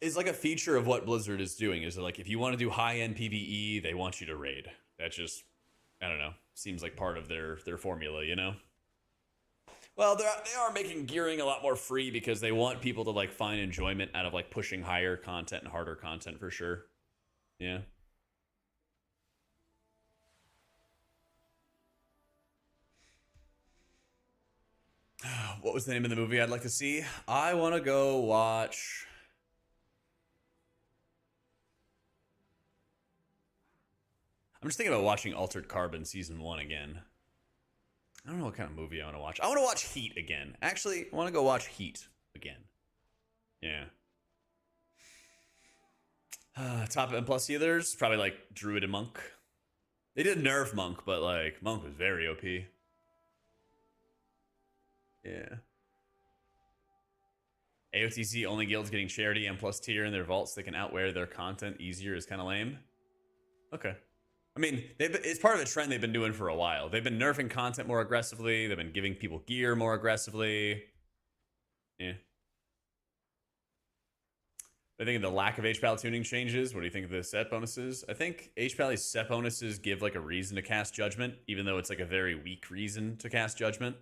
is like a feature of what Blizzard is doing. Is like if you want to do high end PvE, they want you to raid. That just, I don't know, seems like part of their formula, you know? Well, they are making gearing a lot more free because they want people to like find enjoyment out of like pushing higher content and harder content for sure. Yeah. What was the name of the movie I'd like to see? I want to go watch. I'm just thinking about watching Altered Carbon season 1 again. I don't know what kind of movie I want to watch. I want to watch Heat again. Actually, I want to go watch Heat again. Yeah. Top M plus healers, probably like Druid and Monk. They did nerf Monk, but like Monk was very OP. Yeah. AOTC only guilds getting charity M plus tier in their vaults that can outwear their content easier is kind of lame. Okay. I mean, it's part of a trend they've been doing for a while. They've been nerfing content more aggressively. They've been giving people gear more aggressively. Yeah. I think of the lack of HPAL tuning changes. What do you think of the set bonuses? I think HPAL's set bonuses give like a reason to cast Judgment, even though it's like a very weak reason to cast Judgment.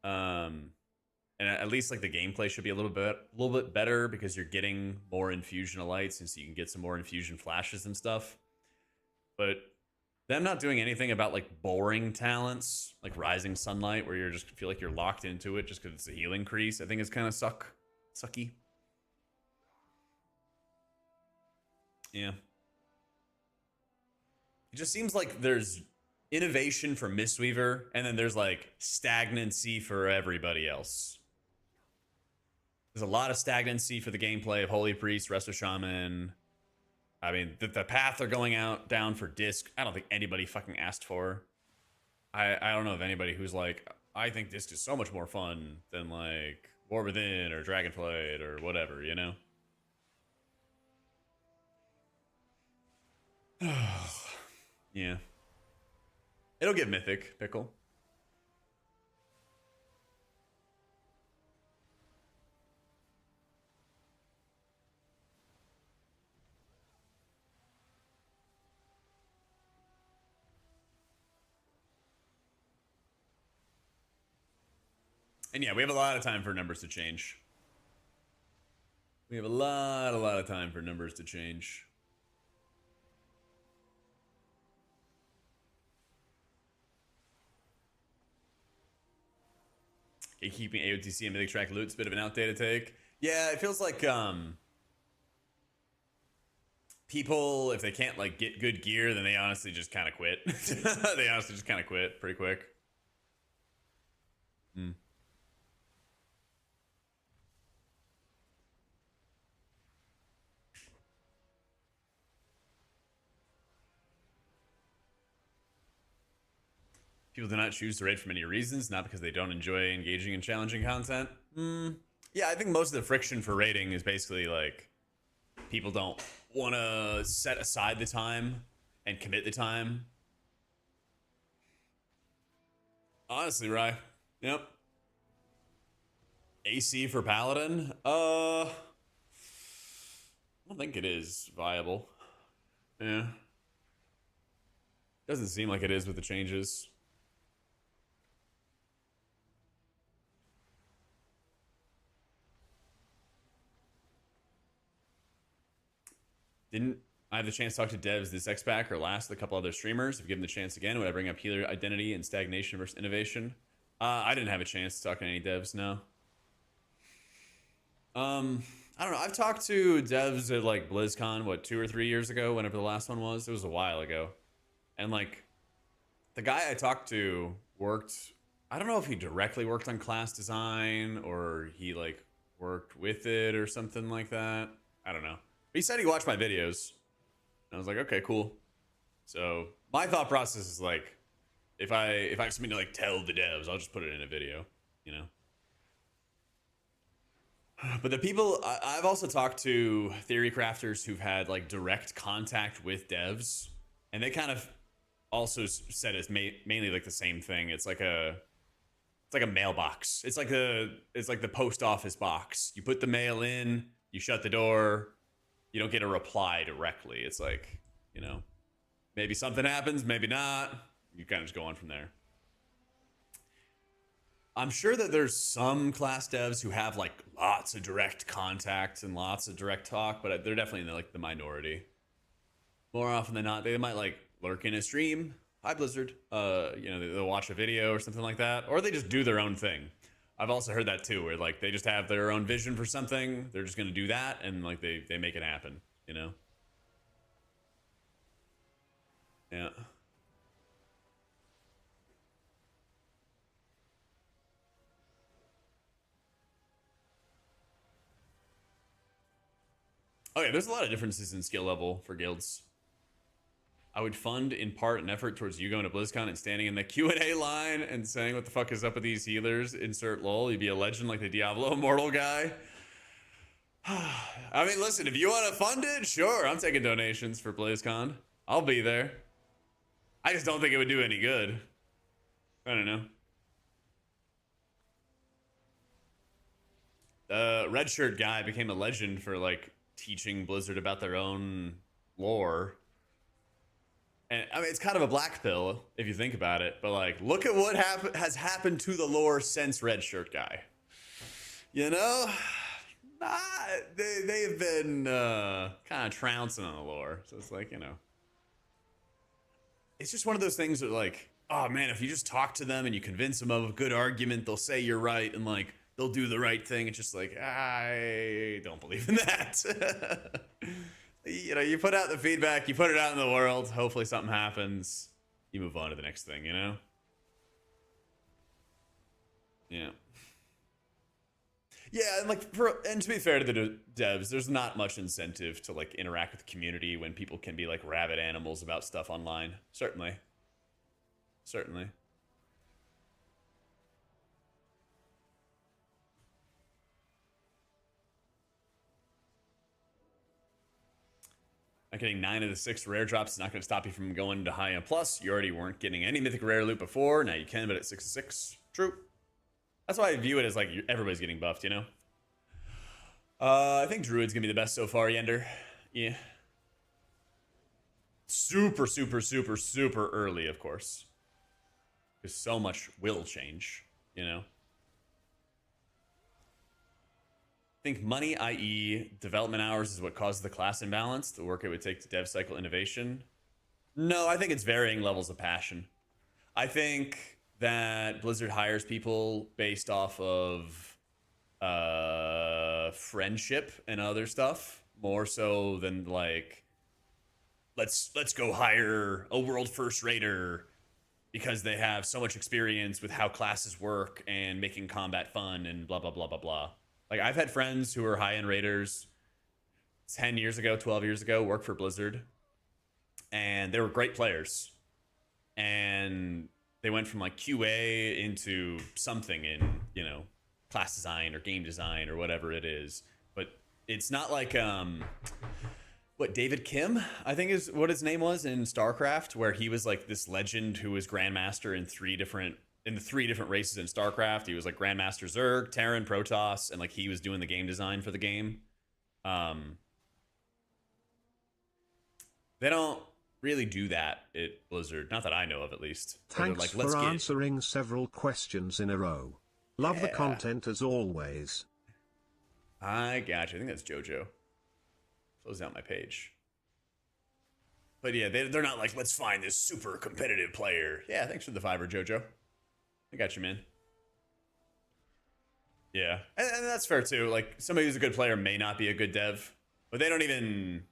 And at least like the gameplay should be a little bit better because you're getting more infusion of lights, and so you can get some more infusion flashes and stuff. But them not doing anything about like boring talents like Rising Sunlight, where you're just feel like you're locked into it just because it's a healing crease, I think it's kind of sucky. Yeah. It just seems like there's innovation for Mistweaver, and then there's like stagnancy for everybody else. There's a lot of stagnancy for the gameplay of Holy Priest, Resto Shaman. I mean, the path they're going down for Disc, I don't think anybody fucking asked for. I don't know of anybody who's like, I think Disc is so much more fun than like War Within or Dragonflight or whatever, you know? Yeah. It'll get Mythic, Pickle. And yeah, we have a lot of time for numbers to change. We have a lot of time for numbers to change. Keeping AOTC and Mythic Track loot's a bit of an outdated take. Yeah, it feels like people, if they can't like get good gear, then they honestly just kind of quit. They honestly just kind of quit pretty quick. People do not choose to raid for many reasons, not because they don't enjoy engaging in challenging content. Yeah, I think most of the friction for raiding is basically like people don't want to set aside the time and commit the time. Honestly, Rye. Yep. AC for Paladin? I don't think it is viable. Yeah. Doesn't seem like it is with the changes. Didn't I have the chance to talk to devs this X-Pack or last with a couple other streamers? If given the chance again, would I bring up healer identity and stagnation versus innovation? I didn't have a chance to talk to any devs, no. I I don't know. I've talked to devs at like BlizzCon, what, 2 or 3 years ago, whenever the last one was. It was a while ago. And like the guy I talked to worked, I don't know if he directly worked on class design or he like worked with it or something like that. I don't know. But he said he watched my videos. And I was like, okay, cool. So my thought process is like, if I have something to like tell the devs, I'll just put it in a video, you know? But the people, I've also talked to theory crafters who've had like direct contact with devs, and they kind of also said it's mainly like the same thing. It's like a mailbox. It's like the post office box. You put the mail in, you shut the door, you don't get a reply directly. It's like, you know, maybe something happens, maybe not. You kind of just go on from there. I'm sure that there's some class devs who have like lots of direct contact and lots of direct talk, but they're definitely in like the minority. More often than not, they might like lurk in a stream. Hi Blizzard. You know, they'll watch a video or something like that, or they just do their own thing. I've also heard that too, where like they just have their own vision for something. They're just gonna do that, and like they make it happen. You know. Yeah. Oh yeah, there's a lot of differences in skill level for guilds. I would fund in part an effort towards you going to BlizzCon and standing in the Q&A line and saying what the fuck is up with these healers. Insert lol. You'd be a legend like the Diablo Immortal guy. I mean, listen, if you want to fund it, sure. I'm taking donations for BlizzCon. I'll be there. I just don't think it would do any good. I don't know. The red shirt guy became a legend for like teaching Blizzard about their own lore. And I mean, it's kind of a black pill if you think about it, but like, look at what has happened to the lore since red shirt guy. You know, they've been kind of trouncing on the lore. So it's like, you know, it's just one of those things that like, oh man, if you just talk to them and you convince them of a good argument, they'll say you're right and like they'll do the right thing. It's just like, I don't believe in that. You know, you put out the feedback, you put it out in the world, hopefully something happens, you move on to the next thing, you know? Yeah. Yeah, and like, and to be fair to the devs, there's not much incentive to like interact with the community when people can be like rabid animals about stuff online. Certainly. Certainly. Not getting 9 of the 6 rare drops is not going to stop you from going to high end plus. You already weren't getting any mythic rare loot before. Now you can, but at 6 of 6. True. That's why I view it as like everybody's getting buffed, you know? I think Druid's going to be the best so far, Yender. Yeah. Super, super, super, super early, of course. Because so much will change, you know? Think money, i.e. development hours, is what causes the class imbalance, the work it would take to dev cycle innovation. No, I think it's varying levels of passion. I think that Blizzard hires people based off of friendship and other stuff, more so than like, let's go hire a world first raider because they have so much experience with how classes work and making combat fun and blah, blah, blah, blah, blah. Like, I've had friends who were high-end raiders 10 years ago, 12 years ago, work for Blizzard, and they were great players. And they went from, like, QA into something in, you know, class design or game design or whatever it is. But it's not like, what, David Kim, I think is what his name was in StarCraft, where he was, like, this legend who was Grandmaster in the 3 different races in StarCraft. He was like Grandmaster Zerg, Terran, Protoss, and like he was doing the game design for the game. They don't really do that at Blizzard, not that I know of, at least. Thanks like, for answering several questions in a row. Love the content as always. I gotcha. I think that's JoJo. Close out my page. But yeah, they're not like, let's find this super competitive player. Yeah, thanks for the $5, JoJo. I got you, man. Yeah, and that's fair too. Like somebody who's a good player may not be a good dev, but they don't even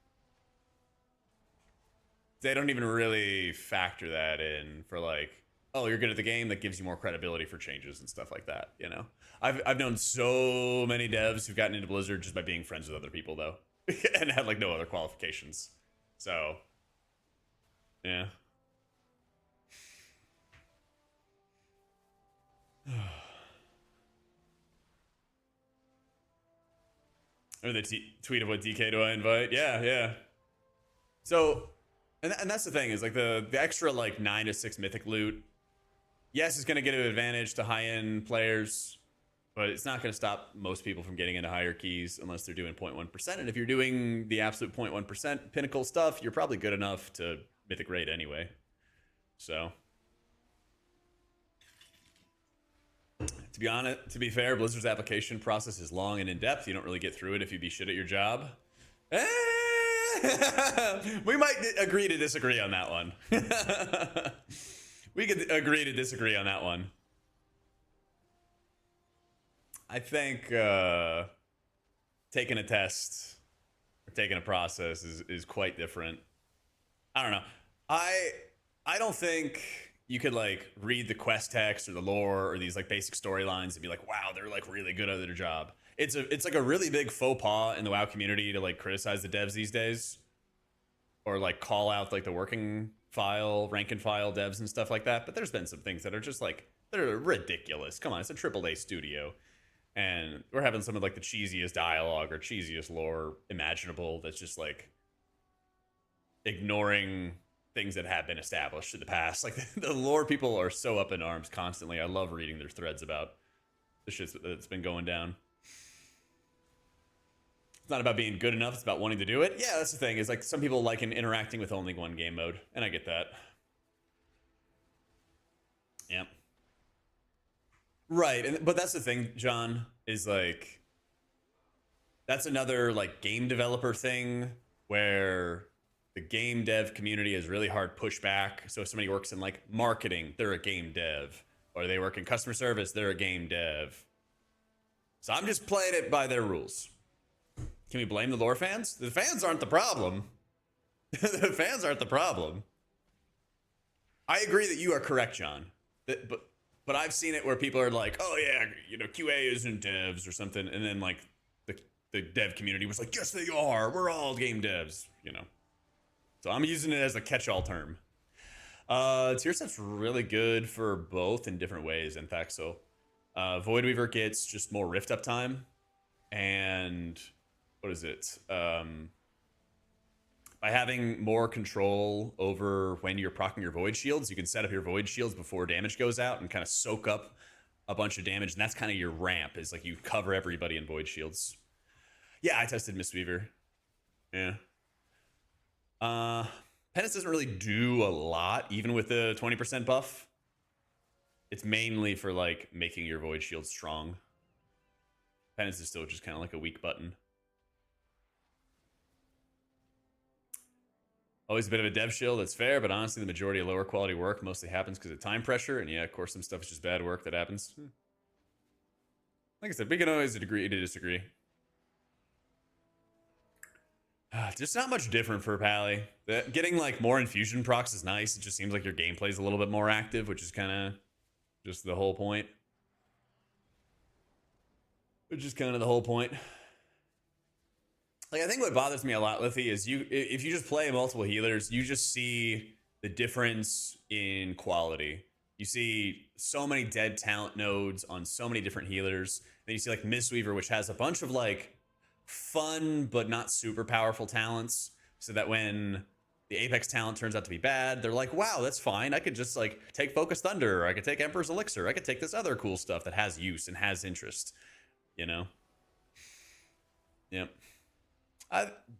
really factor that in for like, oh, you're good at the game. That gives you more credibility for changes and stuff like that. You know, I've known so many devs who've gotten into Blizzard just by being friends with other people though, and had like no other qualifications. So, yeah. Or the tweet of what DK do I invite? Yeah, yeah. So, and that's the thing is like the extra like 9 to 6 mythic loot. Yes, it's gonna get an advantage to high end players, but it's not gonna stop most people from getting into higher keys unless they're doing 0.1%. And if you're doing the absolute 0.1% pinnacle stuff, you're probably good enough to mythic raid anyway. So. To be honest, to be fair, Blizzard's application process is long and in depth. You don't really get through it if you be shit at your job. We might agree to disagree on that one. We could agree to disagree on that one. I think taking a test or taking a process is quite different. I don't know. I don't think you could like read the quest text or the lore or these like basic storylines and be like, wow, they're like really good at their job. It's like a really big faux pas in the WoW community to like criticize the devs these days, or like call out like the working file, rank and file devs and stuff like that. But there's been some things that are just like, they're ridiculous. Come on, it's a AAA studio, and we're having some of like the cheesiest dialogue or cheesiest lore imaginable. That's just like ignoring things that have been established in the past. Like the lore people are so up in arms constantly. I love reading their threads about the shit that's been going down. It's not about being good enough, it's about wanting to do it. Yeah, that's the thing, is like some people like interacting with only one game mode, and I get that. Yeah. Right, but that's the thing, John, is like that's another like game developer thing where the game dev community is really hard pushback. So if somebody works in like marketing, they're a game dev, or they work in customer service, they're a game dev. So I'm just playing it by their rules. Can we blame the lore fans? The fans aren't the problem. The fans aren't the problem. I agree that you are correct, John. But I've seen it where people are like, oh yeah, you know, QA isn't devs or something, and then like the dev community was like, yes they are, we're all game devs, you know. So I'm using it as a catch-all term. Tier set's really good for both in different ways, in fact. So Void Weaver gets just more rift uptime, and what is it? By having more control over when you're proccing your Void Shields, you can set up your Void Shields before damage goes out and kind of soak up a bunch of damage, and that's kind of your ramp, is like you cover everybody in Void Shields. Yeah, I tested Mistweaver. Yeah. Penance doesn't really do a lot, even with the 20% buff. It's mainly for like making your Void Shield strong. Penance is still just kind of like a weak button. Always a bit of a dev shield, that's fair, but honestly, the majority of lower quality work mostly happens because of time pressure, and yeah, of course, some stuff is just bad work that happens. Like I said, we can always agree to disagree. Just not much different for Pally. Getting like more infusion procs is nice. It just seems like your gameplay is a little bit more active, which is kind of just the whole point. Which is kind of the whole point. Like, I think what bothers me a lot, Lithy, is if you just play multiple healers, you just see the difference in quality. You see so many dead talent nodes on so many different healers. Then you see like Mistweaver, which has a bunch of like fun but not super powerful talents, so that when the Apex talent turns out to be bad, they're like, wow, that's fine. I could just like take Focus Thunder, or I could take Emperor's Elixir. I could take this other cool stuff that has use and has interest, you know? Yep.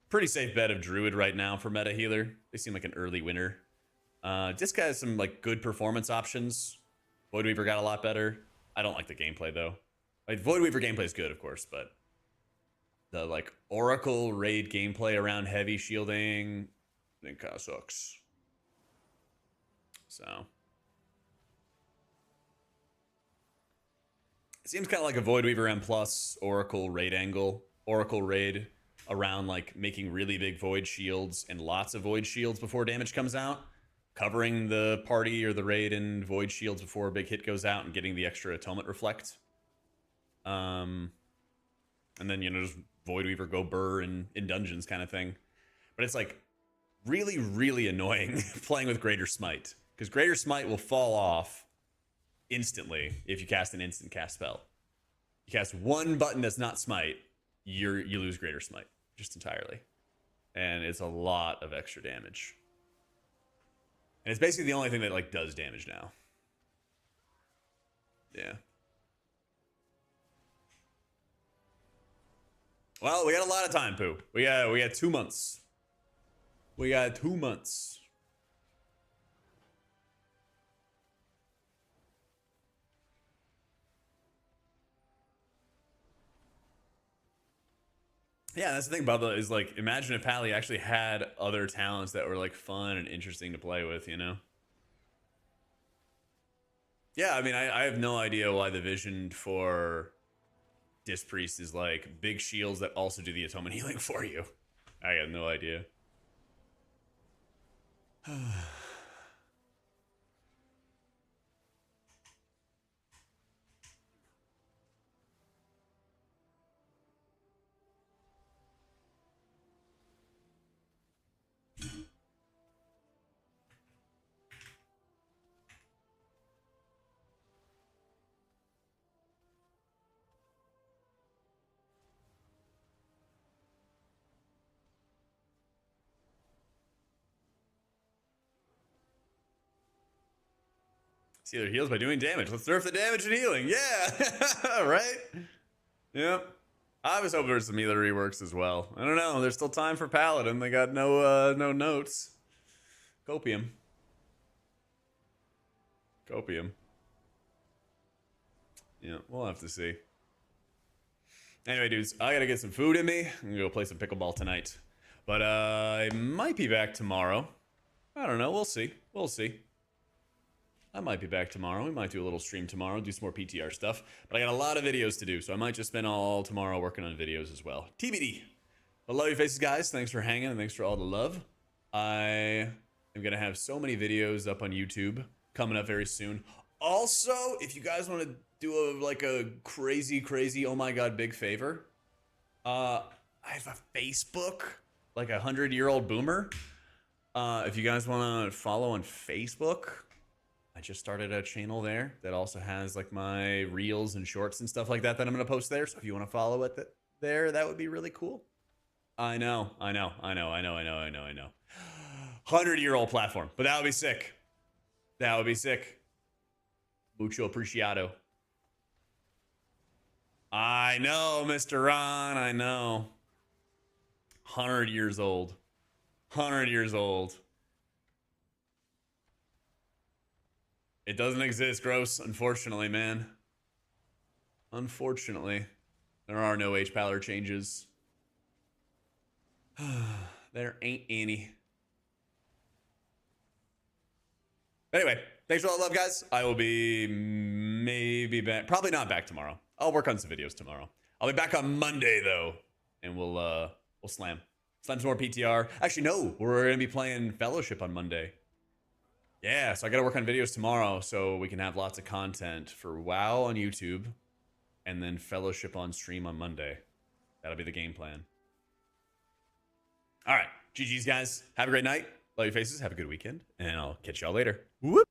Pretty safe bet of Druid right now for meta healer. They seem like an early winner. Disc has some like good performance options. Void Weaver got a lot better. I don't like the gameplay though. Like Void Weaver gameplay is good, of course, but the like Oracle raid gameplay around heavy shielding, I think kind of sucks. It seems kind of like a Void Weaver M plus Oracle raid angle. Oracle raid around like making really big void shields and lots of void shields before damage comes out. Covering the party or the raid in void shields before a big hit goes out and getting the extra atonement reflect. And then, you know, just Void Weaver go burr in dungeons kind of thing. But it's like really, really annoying playing with Greater Smite. Because Greater Smite will fall off instantly if you cast an instant cast spell. You cast one button that's not Smite, you lose Greater Smite just entirely. And it's a lot of extra damage. And it's basically the only thing that like does damage now. Yeah. Well, we got a lot of time, Pooh. We got 2 months. We got 2 months. Yeah, that's the thing, Bubba, is like, imagine if Pally actually had other talents that were like fun and interesting to play with, you know? Yeah, I mean, I have no idea why the vision for Disc Priest is like big shields that also do the atonement healing for you. I got no idea. See their heals by doing damage. Let's nerf the damage and healing. Yeah, right? Yep. I was hoping there was some healer reworks as well. I don't know. There's still time for Paladin. They got no notes. Copium. Copium. Yeah, we'll have to see. Anyway, dudes, I gotta get some food in me. I'm gonna go play some pickleball tonight. But I might be back tomorrow. I don't know. We'll see. We'll see. I might be back tomorrow. We might do a little stream tomorrow, do some more PTR stuff. But I got a lot of videos to do, so I might just spend all tomorrow working on videos as well. TBD. But love your faces, guys. Thanks for hanging, and thanks for all the love. I am going to have so many videos up on YouTube coming up very soon. Also, if you guys want to do a crazy, oh my god, big favor, I have a Facebook, like 100-year-old boomer. If you guys want to follow on Facebook, I just started a channel there that also has like my reels and shorts and stuff like that I'm going to post there. So if you want to follow it there, that would be really cool. I know. 100-year-old platform, but that would be sick. That would be sick. Mucho apreciado. I know, Mr. Ron. I know. 100 years old. 100 years old. It doesn't exist, Gross, unfortunately, man. Unfortunately. There are no H-Paler changes. There ain't any. Anyway, thanks for all the love, guys. I will be maybe back. Probably not back tomorrow. I'll work on some videos tomorrow. I'll be back on Monday, though. And we'll slam. Slam some more PTR. Actually, no. We're going to be playing Fellowship on Monday. Yeah, so I gotta work on videos tomorrow so we can have lots of content for WoW on YouTube and then Fellowship on stream on Monday. That'll be the game plan. All right, GG's, guys. Have a great night. Love your faces. Have a good weekend. And I'll catch y'all later. Whoop.